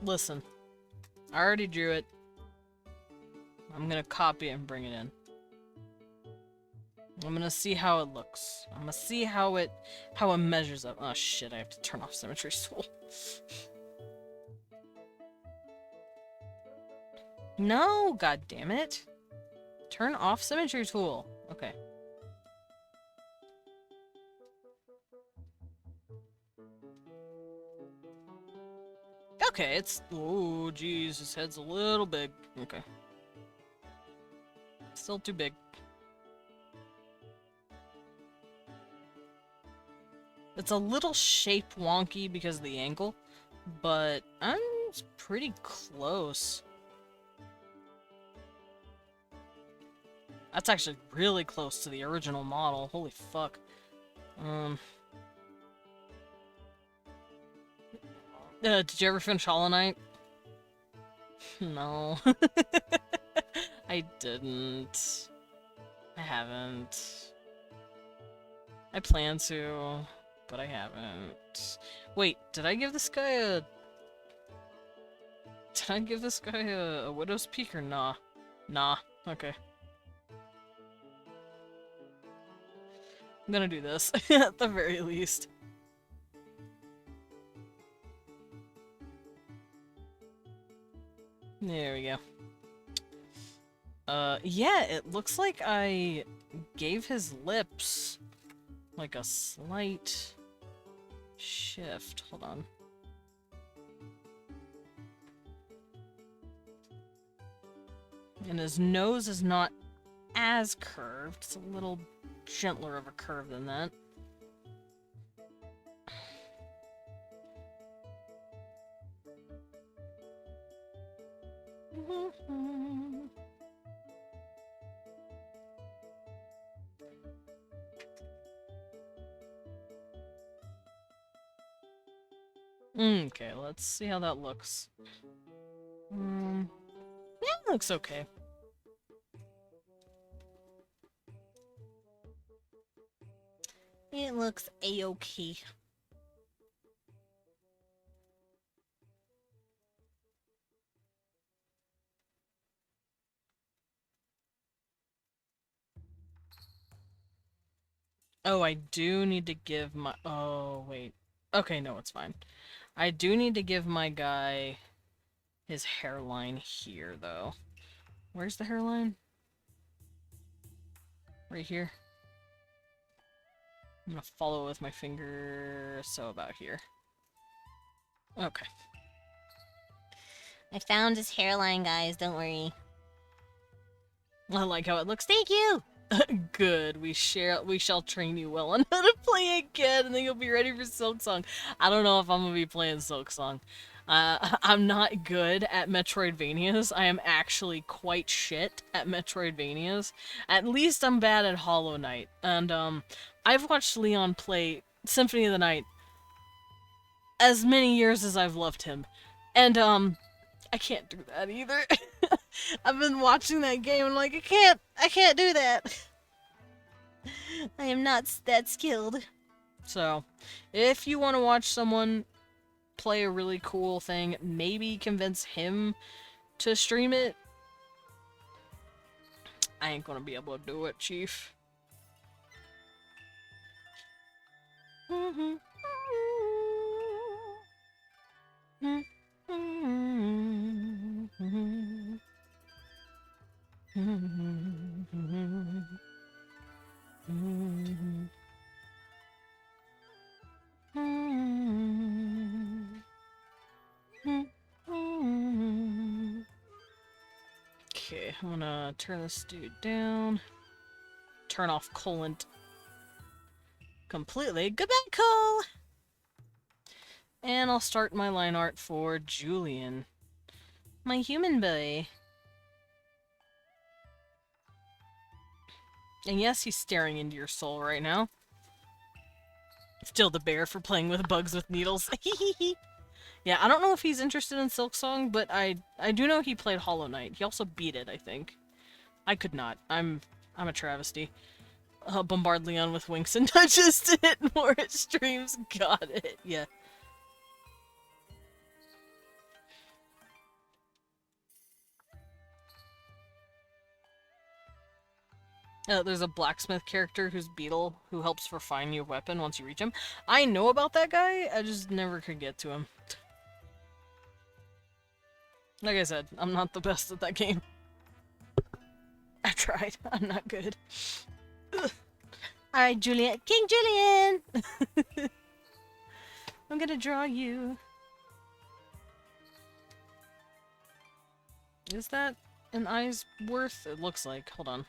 Listen, I already drew it. I'm gonna copy it and bring it in. I'm gonna see how it looks. I'm gonna see how it measures up. Oh shit, I have to turn off Symmetry Tool. No, god damn it. Turn off symmetry tool. Okay. Okay, it's... Oh, geez, his head's a little big. Okay. Still too big. It's a little shape wonky because of the angle, but I'm pretty close. That's actually really close to the original model. Holy fuck. Did you ever finish Hollow Knight? No. I didn't. I haven't. I plan to, but I haven't. Wait, did I give this guy a... Did I give this guy a Widow's Peak or nah? Nah. Okay. I'm gonna do this, at the very least. There we go. Yeah, it looks like I gave his lips like a slight shift. Hold on. And his nose is not as curved. It's a little gentler of a curve than that. Okay, let's see how that looks. Yeah, it looks okay. It looks a-okay. Oh, I do need to give my... Oh, wait. Okay, no, it's fine. I do need to give my guy his hairline here, though. Where's the hairline? Right here. I'm gonna follow with my finger, so about here. Okay. I found his hairline, guys. Don't worry. I like how it looks. Thank you! Good. We shall train you well on how to play again, and then you'll be ready for Silksong. I don't know if I'm gonna be playing Silksong. I'm not good at Metroidvanias. I am actually quite shit at Metroidvanias. At least I'm bad at Hollow Knight. And, I've watched Leon play Symphony of the Night as many years as I've loved him. And, I can't do that either. I've been watching that game and like, I can't do that. I am not that skilled. So, if you want to watch someone play a really cool thing, maybe convince him to stream it. I ain't gonna be able to do it, Chief. Okay, I'm gonna turn this dude down. Turn off Coolant completely. Goodbye, Cole! And I'll start my line art for Julian. My human boy. And yes, he's staring into your soul right now. Still the bear for playing with bugs with needles. Yeah, I don't know if he's interested in Silksong, but I do know he played Hollow Knight. He also beat it, I think. I could not. I'm a travesty. Bombard Leon with winks and touches to hit more streams. Got it. Yeah. There's a blacksmith character who's Beetle, who helps refine your weapon once you reach him. I know about that guy, I just never could get to him. Like I said, I'm not the best at that game. I tried. I'm not good. Alright, Julian. King Julian! I'm gonna draw you. Is that an eye's worth? It looks like. Hold on.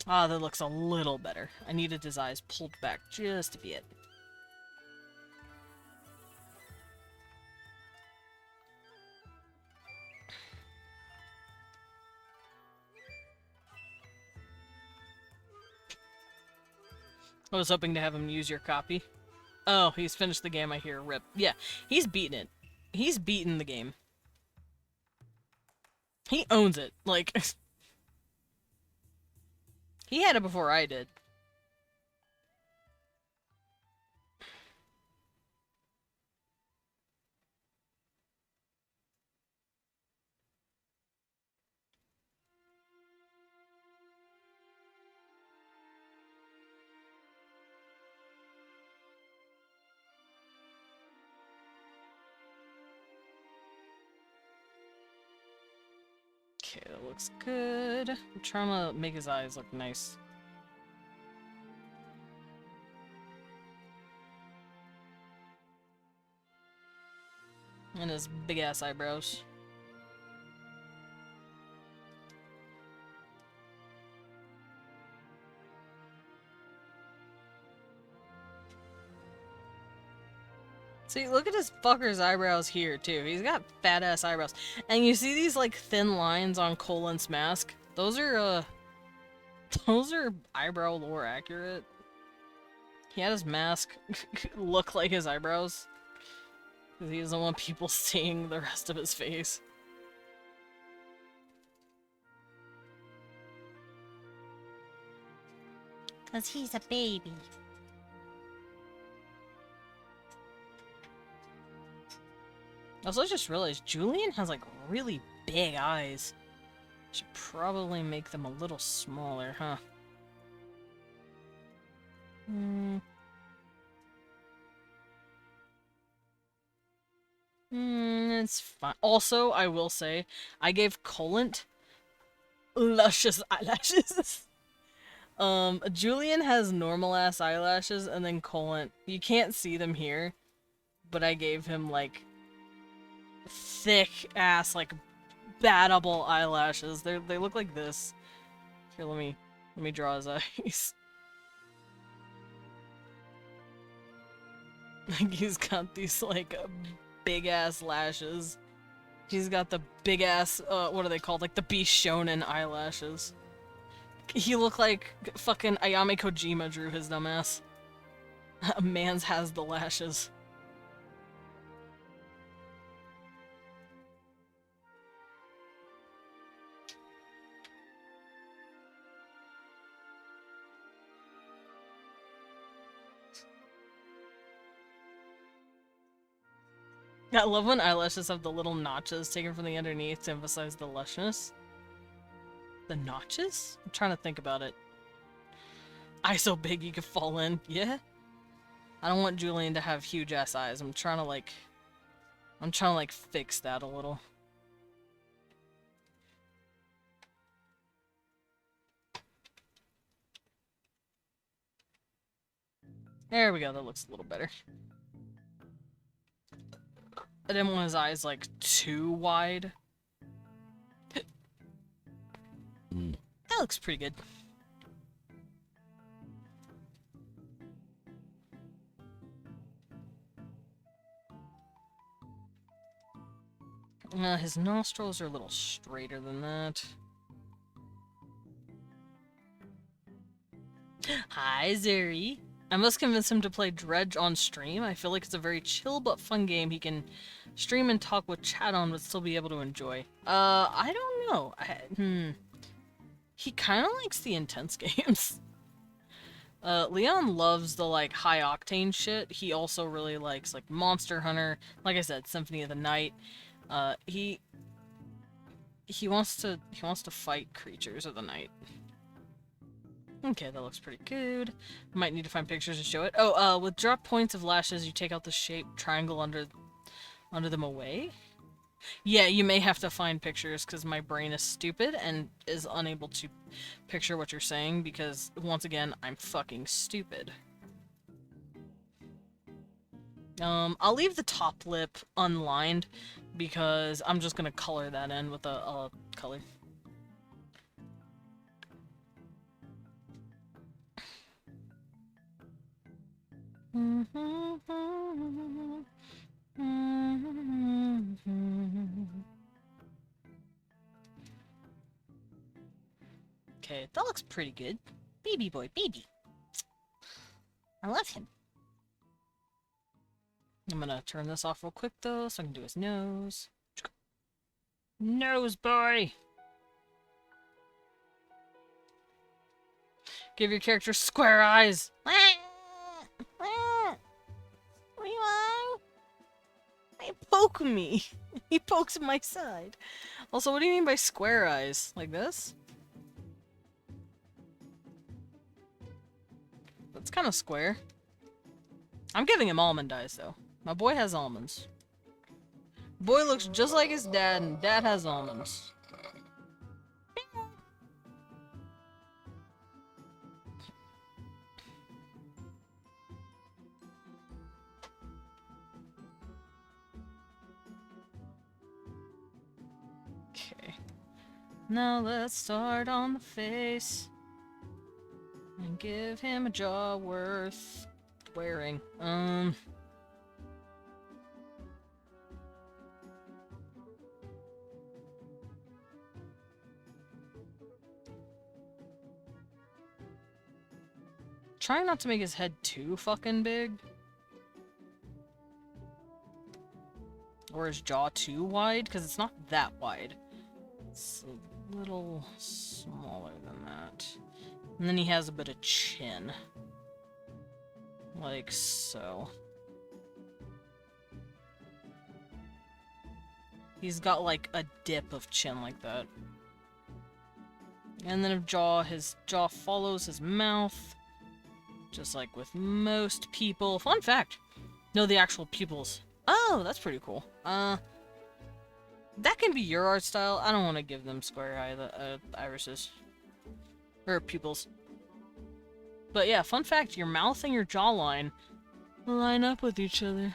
Ah, that looks a little better. I needed his eyes pulled back just a bit. I was hoping to have him use your copy. Oh, he's finished the game, I hear. Rip. Yeah, he's beaten it. He's beaten the game. He owns it. Like, he had it before I did. Okay, that looks good. I'm trying to make his eyes look nice. And his big-ass eyebrows. See, look at this fucker's eyebrows here, too. He's got fat-ass eyebrows. And you see these, like, thin lines on Colin's mask? Those are eyebrow lore accurate. He had his mask look like his eyebrows. Because he doesn't want people seeing the rest of his face. Because he's a baby. Also, I just realized Julian has, like, really big eyes. Should probably make them a little smaller, huh? It's fine. Also, I will say, I gave Colint luscious eyelashes. Julian has normal-ass eyelashes, and then Colint, you can't see them here, but I gave him, like, thick-ass, like, battable eyelashes. They look like this. Here, let me draw his eyes. Like, he's got these, like, big-ass lashes. He's got the big-ass, what are they called? Like, the Beast Shonen eyelashes. He looked like fucking Ayame Kojima drew his dumbass. A man's has the lashes. I love when eyelashes have the little notches taken from the underneath to emphasize the lushness. The notches? I'm trying to think about it. Eye so big you could fall in. Yeah? I don't want Julian to have huge ass eyes. I'm trying to fix that a little. There we go, that looks a little better. I didn't want his eyes, like, too wide. That looks pretty good. His nostrils are a little straighter than that. Hi, Zuri. I must convince him to play Dredge on stream. I feel like it's a very chill but fun game he can stream and talk with chat on but still be able to enjoy. I don't know. He kind of likes the intense games. Leon loves the, like, high-octane shit. He also really likes, like, Monster Hunter. Like I said, Symphony of the Night. He wants to fight creatures of the night. Okay, that looks pretty good. Might need to find pictures to show it. Oh, with drop points of lashes, you take out the shape triangle under Under them away? Yeah, you may have to find pictures because my brain is stupid and is unable to picture what you're saying because, once again, I'm fucking stupid. I'll leave the top lip unlined because I'm just gonna color that in with a color. Okay, that looks pretty good. Baby boy, baby. I love him. I'm gonna turn this off real quick though, so I can do his nose. Nose boy! Give your character square eyes! What do you want? He poke me! He pokes my side. Also, what do you mean by square eyes? Like this? That's kind of square. I'm giving him almond eyes though. My boy has almonds. Boy looks just like his dad, and dad has almonds. Okay. Now let's start on the face. And give him a jaw worth wearing. Try not to make his head too fucking big. Or his jaw too wide, because it's not that wide. It's a little smaller than that. And then he has a bit of chin. Like so. He's got like a dip of chin like that. And then his jaw follows his mouth. Just like with most people. Fun fact! No, the actual pupils. Oh, that's pretty cool. That can be your art style. I don't want to give them square irises. Or pupils. But yeah, fun fact, your mouth and your jawline line up with each other.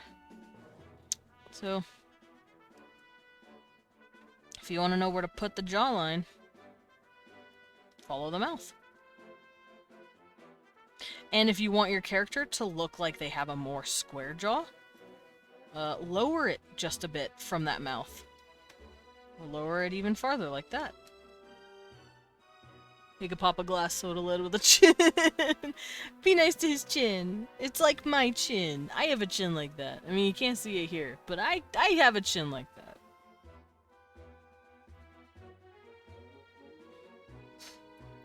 So, if you want to know where to put the jawline, follow the mouth. And if you want your character to look like they have a more square jaw, lower it just a bit from that mouth. Or lower it even farther, like that. You could pop a glass soda lid with a chin. Be nice to his chin. It's like my chin. I have a chin like that. I mean, you can't see it here, but I have a chin like that.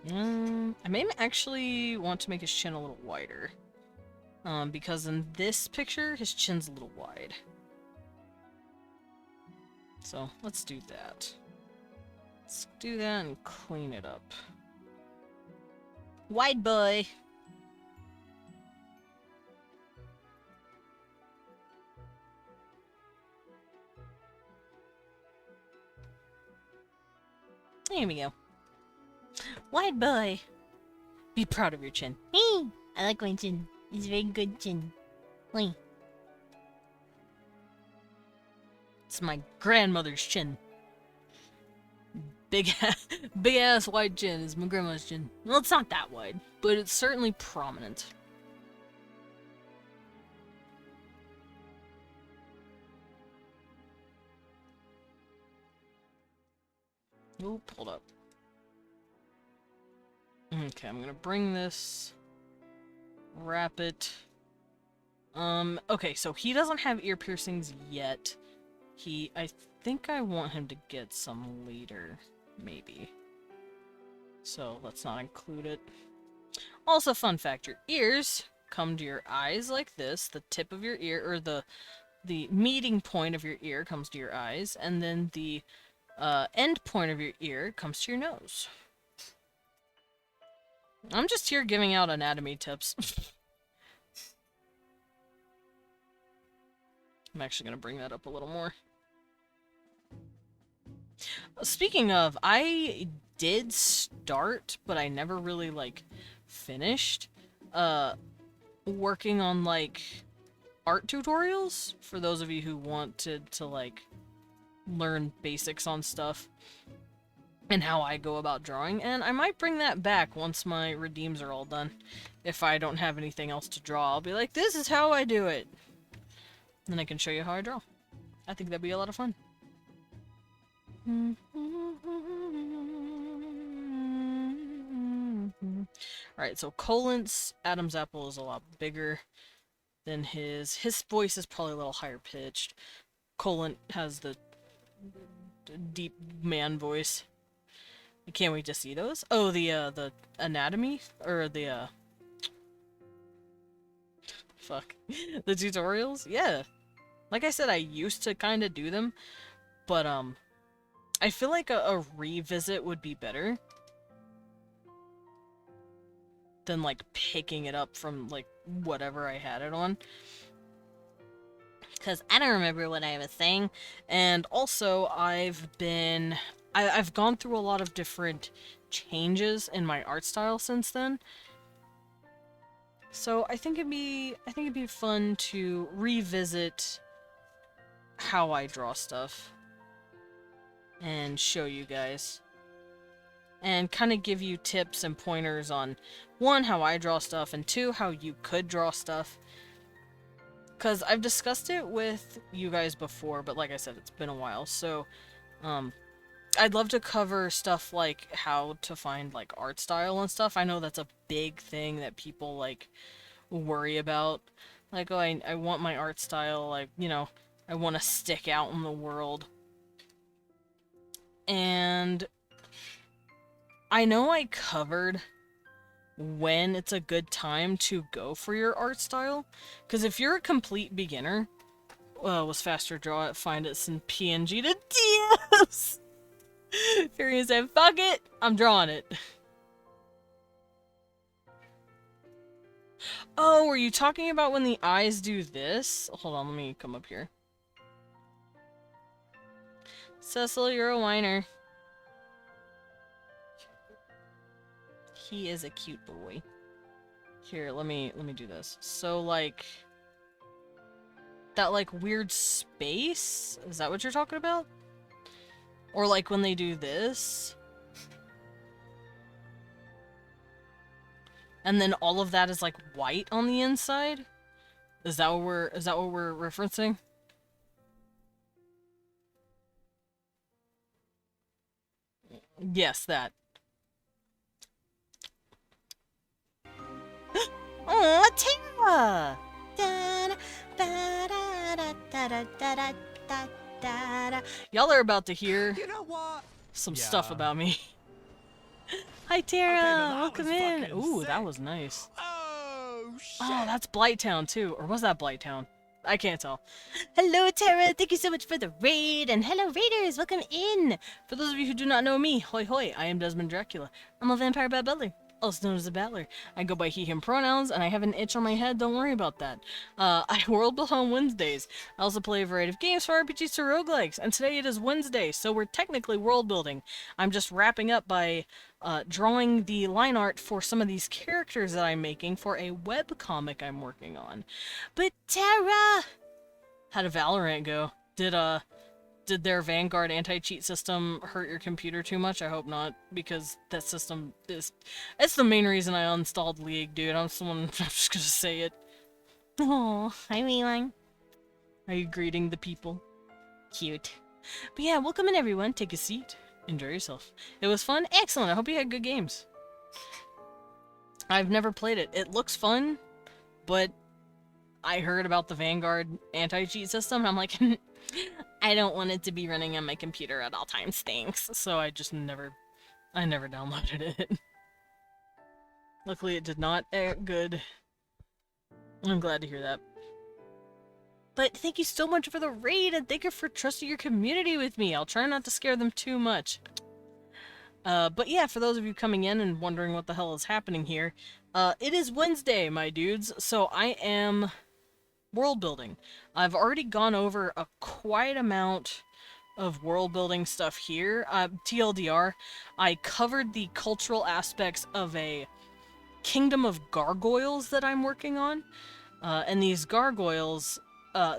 I may actually want to make his chin a little wider. Because in this picture, his chin's a little wide. So, let's do that. Let's do that and clean it up. Wide boy. Here we go. Wide boy. Be proud of your chin. Hey, I like my chin. It's a very good chin. Wait. It's my grandmother's chin. Big ass wide chin is my grandma's chin. Well, it's not that wide, but it's certainly prominent. Oh, hold up. Okay, I'm gonna bring this, wrap it. Okay, so he doesn't have ear piercings yet. I think I want him to get some later, maybe. So let's not include it. Also, fun fact, your ears come to your eyes like this. The tip of your ear, or the meeting point of your ear comes to your eyes, and then the end point of your ear comes to your nose. I'm just here giving out anatomy tips. I'm actually gonna bring that up a little more. Speaking of, I did start, but I never really, like, finished, working on, like, art tutorials for those of you who wanted to, like, learn basics on stuff and how I go about drawing, and I might bring that back once my redeems are all done. If I don't have anything else to draw, I'll be like, this is how I do it! Then I can show you how I draw. I think that'd be a lot of fun. Alright, so Colin's Adam's apple is a lot bigger than his. His voice is probably a little higher pitched. Colin has the deep man voice. I can't wait to see those. Oh, the anatomy? Or the, fuck. The tutorials? Yeah. Like I said, I used to kind of do them, but, I feel like a revisit would be better than, like, picking it up from, like, whatever I had it on. Because I don't remember what I was saying. And also, I've gone through a lot of different changes in my art style since then. So I think it'd be fun to revisit how I draw stuff and show you guys. And kind of give you tips and pointers on, one, how I draw stuff, and two, how you could draw stuff. Because I've discussed it with you guys before, but like I said, it's been a while, so, I'd love to cover stuff like how to find, like, art style and stuff. I know that's a big thing that people, like, worry about. Like, oh, I want my art style, like, you know, I want to stick out in the world. And I know I covered when it's a good time to go for your art style. Because if you're a complete beginner, well, was faster draw it, find it in PNG to DS. Fury said, fuck it, I'm drawing it. Oh, were you talking about when the eyes do this? Hold on, let me come up here. Cecil, you're a whiner. He is a cute boy. Here, let me do this. So, like, that, like, weird space? Is that what you're talking about? Or, like, when they do this? And then all of that is, like, white on the inside? Is that what we're referencing? Yes, that. Oh, Tara! Y'all are about to hear You know what? some Yeah. stuff about me. Hi, Tara! Okay, now that Welcome was in! fucking Ooh, that sick. was nice. Oh, shit. Oh, that's Blighttown, too. Or was that Blighttown? I can't tell. Hello, Tara. Thank you so much for the raid. And hello, raiders. Welcome in. For those of you who do not know me, hoi hoi, I am Desmond Dracula. I'm a vampire bat butler, also known as a battler. I go by he, him pronouns, and I have an itch on my head, don't worry about that. I worldbuild on Wednesdays. I also play a variety of games for RPGs to roguelikes, and today it is Wednesday, so we're technically world building. I'm just wrapping up by drawing the line art for some of these characters that I'm making for a webcomic I'm working on. But Tara! How did Valorant go? Did their Vanguard anti-cheat system hurt your computer too much? I hope not, because that system is... It's the main reason I uninstalled League, dude. I'm just gonna say it. Oh, hi, Wayline. Are you greeting the people? Cute. But yeah, welcome in everyone. Take a seat. Enjoy yourself. It was fun? Excellent. I hope you had good games. I've never played it. It looks fun, but I heard about the Vanguard anti-cheat system, and I'm like, I don't want it to be running on my computer at all times, thanks. So I just never downloaded it. Luckily it did not good. I'm glad to hear that. But thank you so much for the raid, and thank you for trusting your community with me. I'll try not to scare them too much. But yeah, for those of you coming in and wondering what the hell is happening here, it is Wednesday, my dudes, so I am world building. I've already gone over a quite amount of world building stuff here. TLDR, I covered the cultural aspects of a kingdom of gargoyles that I'm working on. And these gargoyles,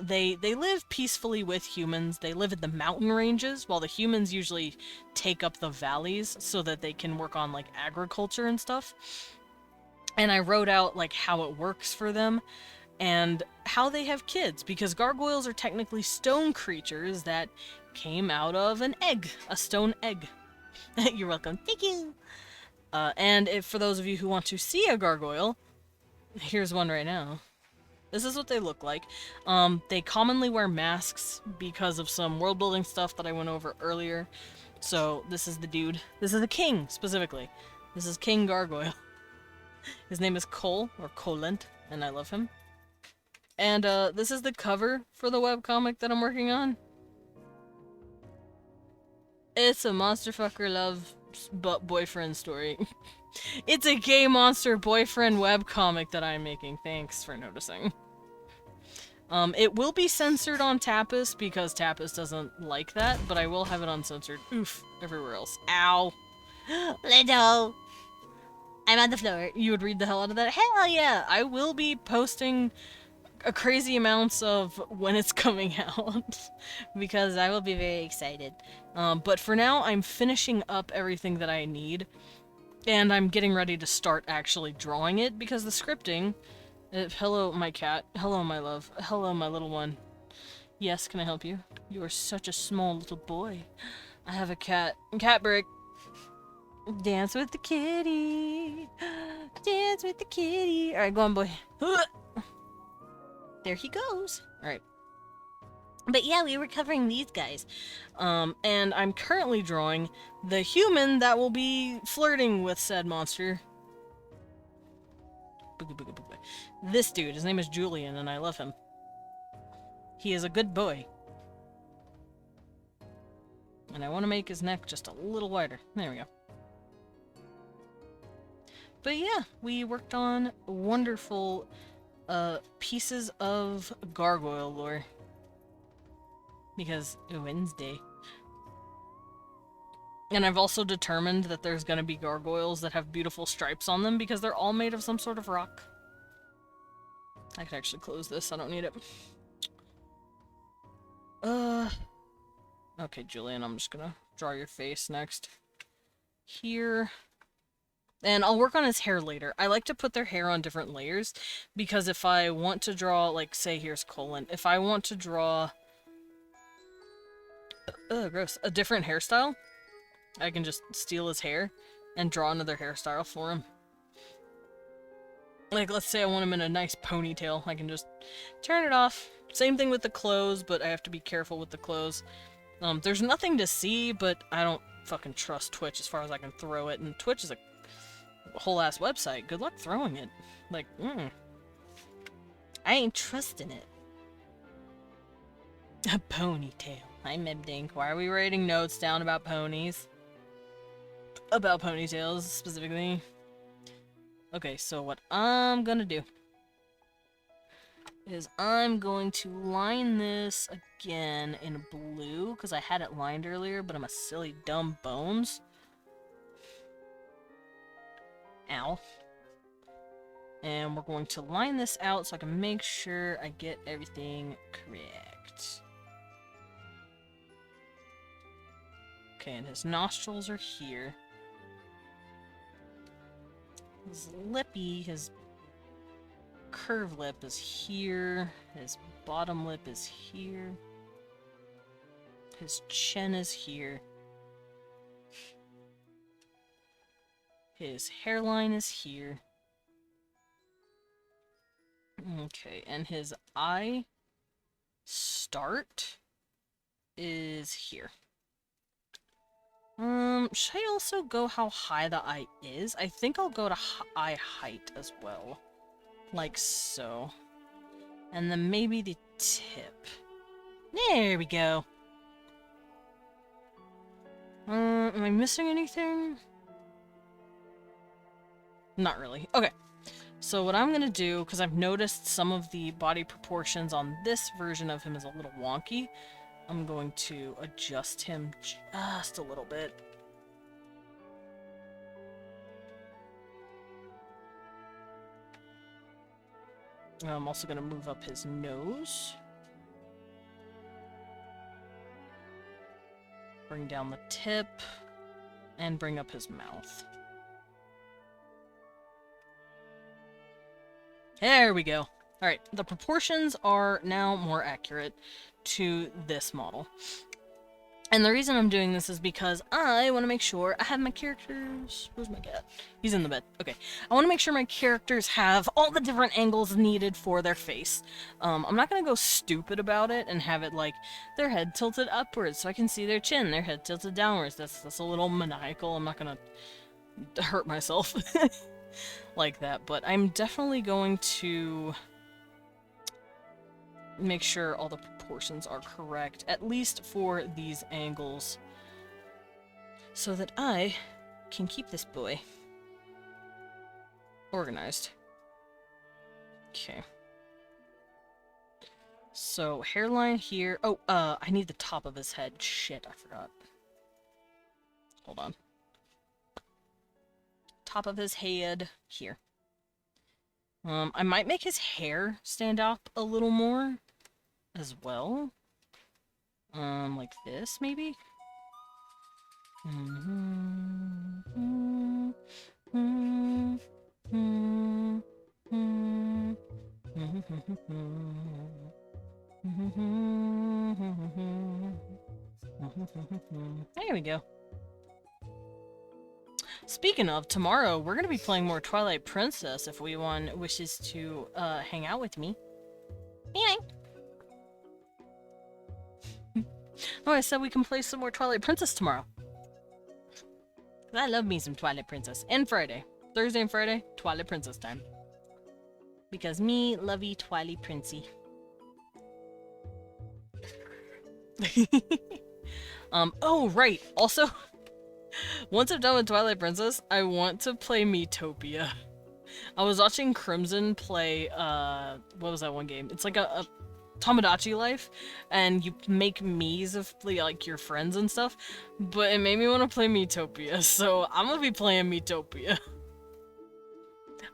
they live peacefully with humans. They live in the mountain ranges, while the humans usually take up the valleys so that they can work on, like, agriculture and stuff. And I wrote out, like, how it works for them and how they have kids, because gargoyles are technically stone creatures that came out of an egg, a stone egg. You're welcome. Thank you. And if, for those of you who want to see a gargoyle, here's one right now. This is what they look like. They commonly wear masks because of some world building stuff that I went over earlier. So this is the dude. This is the king, specifically. This is King Gargoyle. His name is Cole, or Colent, and I love him. And this is the cover for the webcomic that I'm working on. It's a monster fucker love boyfriend story. It's a gay monster boyfriend webcomic that I'm making. Thanks for noticing. It will be censored on Tapas because Tapas doesn't like that, but I will have it uncensored. Oof, everywhere else. Ow. Lindo! I'm on the floor. You would read the hell out of that? Hell yeah! I will be posting a crazy amounts of when it's coming out because I will be very excited. But for now, I'm finishing up everything that I need, and I'm getting ready to start actually drawing it because the scripting... hello, my cat. Hello, my love. Hello, my little one. Yes, can I help you? You are such a small little boy. I have a cat. Cat break. Dance with the kitty. Dance with the kitty. Alright, go on, boy. There he goes. Alright. But yeah, we were covering these guys. And I'm currently drawing the human that will be flirting with said monster. This dude, his name is Julian, and I love him. He is a good boy. And I want to make his neck just a little wider. There we go. But yeah, we worked on wonderful pieces of gargoyle lore. Because Wednesday. And I've also determined that there's gonna be gargoyles that have beautiful stripes on them because they're all made of some sort of rock. I could actually close this, I don't need it. Okay, Julian, I'm just gonna draw your face next. Here. And I'll work on his hair later. I like to put their hair on different layers because if I want to draw, like, say here's Colin. If I want to draw... gross. A different hairstyle, I can just steal his hair and draw another hairstyle for him. Like, let's say I want him in a nice ponytail. I can just turn it off. Same thing with the clothes, but I have to be careful with the clothes. There's nothing to see, but I don't fucking trust Twitch as far as I can throw it. And Twitch is a whole-ass website. Good luck throwing it. Like, I ain't trusting it. A ponytail. Hi, Mibdink. Why are we writing notes down about ponies? About ponytails, specifically. Okay, so what I'm gonna do is I'm going to line this again in blue, because I had it lined earlier, but I'm a silly, dumb bones. Ow. And we're going to line this out so I can make sure I get everything correct. Okay, and his nostrils are here. His lippy, his curved lip is here. His bottom lip is here. His chin is here. His hairline is here. Okay, and his eye start is here. Should I also go how high the eye is? I think I'll go to eye height as well. Like so. And then maybe the tip. There we go. Am I missing anything? Not really. Okay. So what I'm gonna do, because I've noticed some of the body proportions on this version of him is a little wonky, I'm going to adjust him just a little bit. I'm also going to move up his nose. Bring down the tip. And bring up his mouth. There we go. Alright, the proportions are now more accurate to this model. And the reason I'm doing this is because I want to make sure I have my characters... Where's my cat? He's in the bed. Okay. I want to make sure my characters have all the different angles needed for their face. I'm not going to go stupid about it and have it like their head tilted upwards so I can see their chin, their head tilted downwards. That's a little maniacal. I'm not going to hurt myself like that. But I'm definitely going to make sure all the proportions are correct, at least for these angles, so that I can keep this boy organized. Okay. So, hairline here. Oh, I need the top of his head. Shit, I forgot. Hold on. Top of his head here. I might make his hair stand up a little more as well. Like this, maybe? There we go. Speaking of, tomorrow we're gonna be playing more Twilight Princess if anyone wishes to hang out with me. Meaning. Oh, I said we can play some more Twilight Princess tomorrow. I love me some Twilight Princess. And Friday. Thursday and Friday, Twilight Princess time. Because me, lovey Twilight Princey. Oh, right. Also, once I'm done with Twilight Princess, I want to play Miitopia. I was watching Crimson play, what was that one game? It's like a Tomodachi Life, and you make Miis of, like, your friends and stuff, but it made me want to play Miitopia, so I'm gonna be playing Miitopia.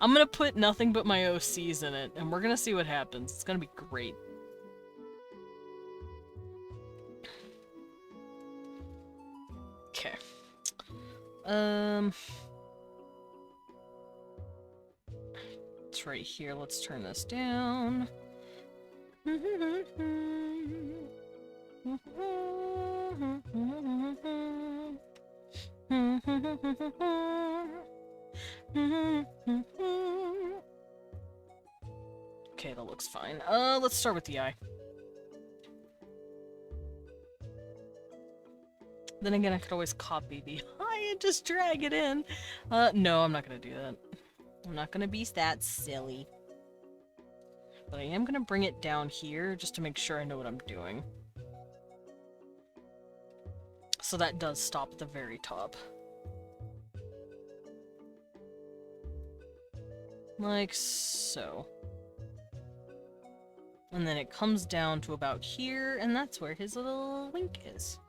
I'm gonna put nothing but my OCs in it, and we're gonna see what happens. It's gonna be great. Okay. It's right here. Let's turn this down. Okay, that looks fine. Let's start with the eye. Then again, I could always copy the eye and just drag it in. No, I'm not gonna do that. I'm not gonna be that silly. But I am gonna bring it down here just to make sure I know what I'm doing. So that does stop at the very top. Like so. And then it comes down to about here, and that's where his little wink is.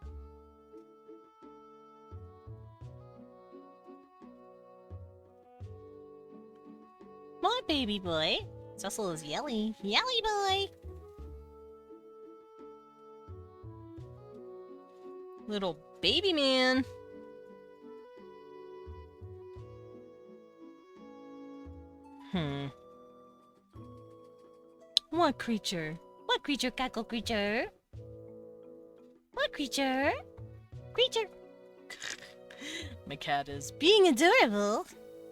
My baby boy. Cecil is yelly. Yelly boy. Little baby man. What creature? What creature, cackle creature? What creature? Creature. My cat is Being adorable.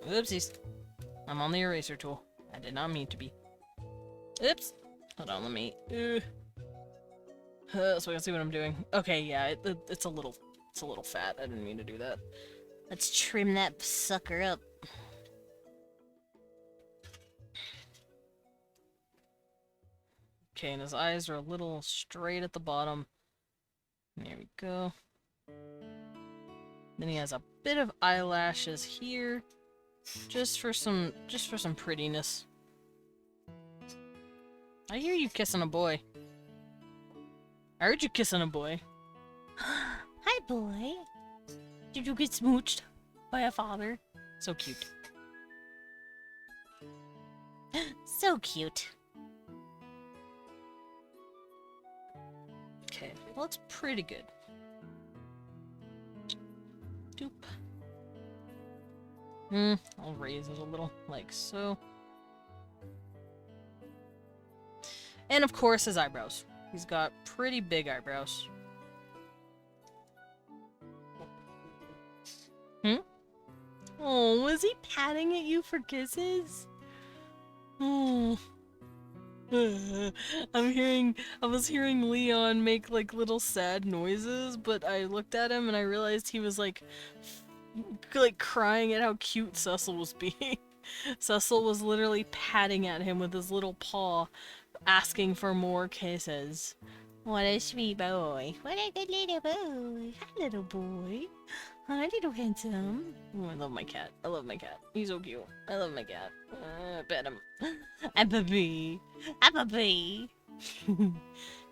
Oopsies. I'm on the eraser tool. I did not mean to be. Oops. Hold on, let me... so I can see what I'm doing. Okay, yeah, it's a little fat. I didn't mean to do that. Let's trim that sucker up. Okay, and his eyes are a little straight at the bottom. There we go. Then he has a bit of eyelashes here. Just for some prettiness. I hear you kissing a boy. I heard you kissing a boy. Hi, boy. Did you get smooched by a father? So cute. So cute. Okay, well, it's pretty good. Doop. I'll raise it a little, like so. And of course, his eyebrows. He's got pretty big eyebrows. Oh, was he patting at you for kisses? Oh. I was hearing Leon make like little sad noises, but I looked at him and I realized he was like crying at how cute Cecil was being. Cecil was literally patting at him with his little paw, asking for more kisses. What a sweet boy. What a good little boy. Hi, little boy. Hi, little handsome. Oh, I love my cat. I love my cat. He's so cute. I love my cat. Pet him. A puppy. A puppy.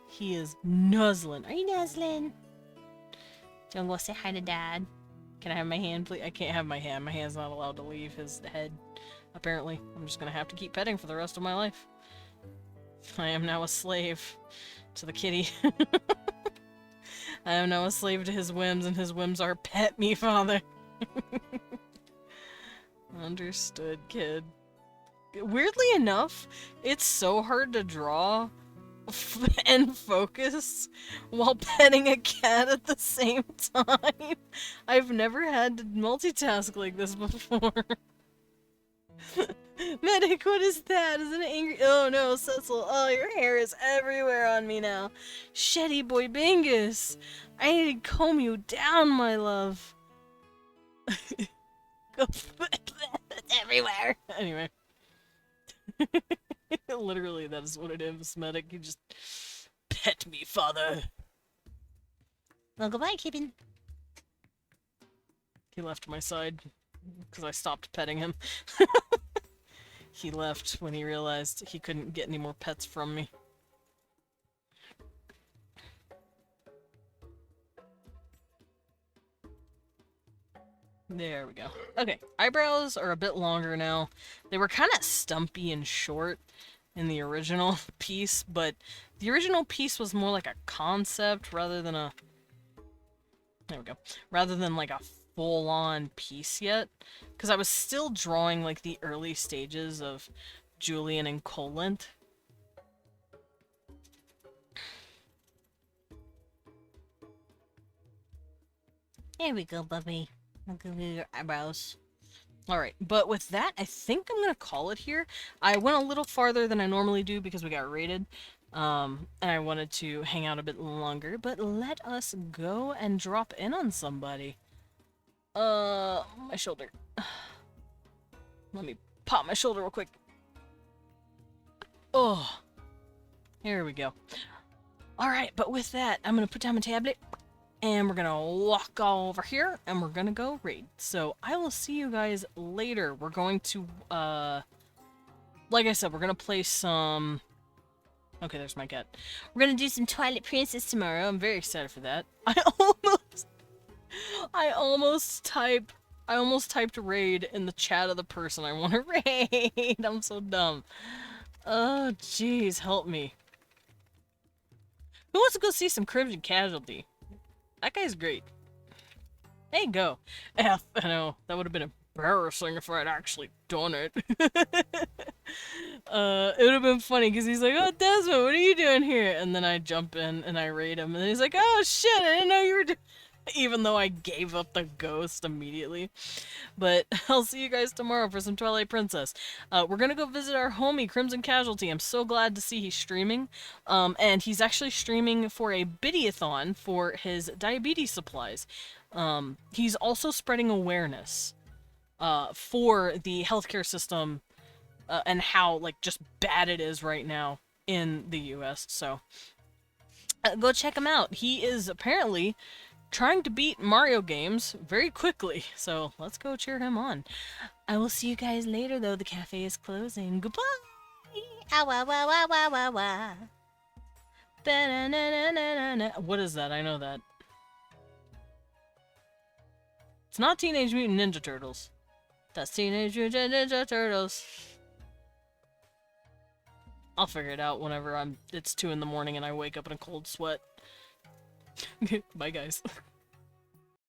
He is nuzzling. Are you nuzzling? Do you want to go say hi to Dad? Can I have my hand, please? I can't have my hand. My hand's not allowed to leave his head, apparently. I'm just gonna have to keep petting for the rest of my life. I am now a slave to the kitty. I am now a slave to his whims, and his whims are pet me, father. Understood, kid. Weirdly enough, it's so hard to draw and focus while petting a cat at the same time. I've never had to multitask like this before. Medic, what is that? Is it an angry— Oh no, Cecil. Oh, your hair is everywhere on me now. Shetty boy Bingus. I need to comb you down, my love. It's everywhere. Anyway. Literally, that is what it is, Medic. You just pet me, father. Well, goodbye, Kevin. He left my side because I stopped petting him. He left when he realized he couldn't get any more pets from me. There we go. Okay, eyebrows are a bit longer now. They were kind of stumpy and short in the original piece, but the original piece was more like a concept rather than a— there we go. Rather than like a full-on piece yet, because I was still drawing like the early stages of Julian and Colent. Here we go, Bubby. I'll give you your eyebrows. Alright, but with that, I think I'm gonna call it here. I went a little farther than I normally do because we got raided, and I wanted to hang out a bit longer, but let us go and drop in on somebody. My shoulder. Let me pop my shoulder real quick. Oh, here we go. Alright, but with that, I'm gonna put down my tablet, and we're gonna walk all over here, and we're gonna go raid. So, I will see you guys later. We're going to, like I said, we're gonna play some— okay, there's my cat. We're gonna do some Twilight Princess tomorrow. I'm very excited for that. I almost typed raid in the chat of the person I want to raid. I'm so dumb. Oh, jeez, help me. Who wants to go see some Crimson Casualty? That guy's great. There you go. F, I know, that would have been embarrassing if I'd actually done it. It would have been funny because he's like, oh, Desmond, what are you doing here? And then I jump in and I raid him, and then he's like, oh shit, I didn't know you were doing— even though I gave up the ghost immediately. But I'll see you guys tomorrow for some Twilight Princess. We're gonna go visit our homie, Crimson Casualty. I'm so glad to see he's streaming. And he's actually streaming for a bidyathon for his diabetes supplies. He's also spreading awareness for the healthcare system and how, like, just bad it is right now in the US. So go check him out. He is apparently trying to beat Mario games very quickly, so let's go cheer him on. I will see you guys later, though. The cafe is closing. Goodbye! Ah, wah, wah, wah, wah, wah, wah. Ba-na-na-na-na-na. What is that? I know that. It's not Teenage Mutant Ninja Turtles. That's Teenage Mutant Ninja Turtles. I'll figure it out whenever it's 2 in the morning and I wake up in a cold sweat. Bye, guys.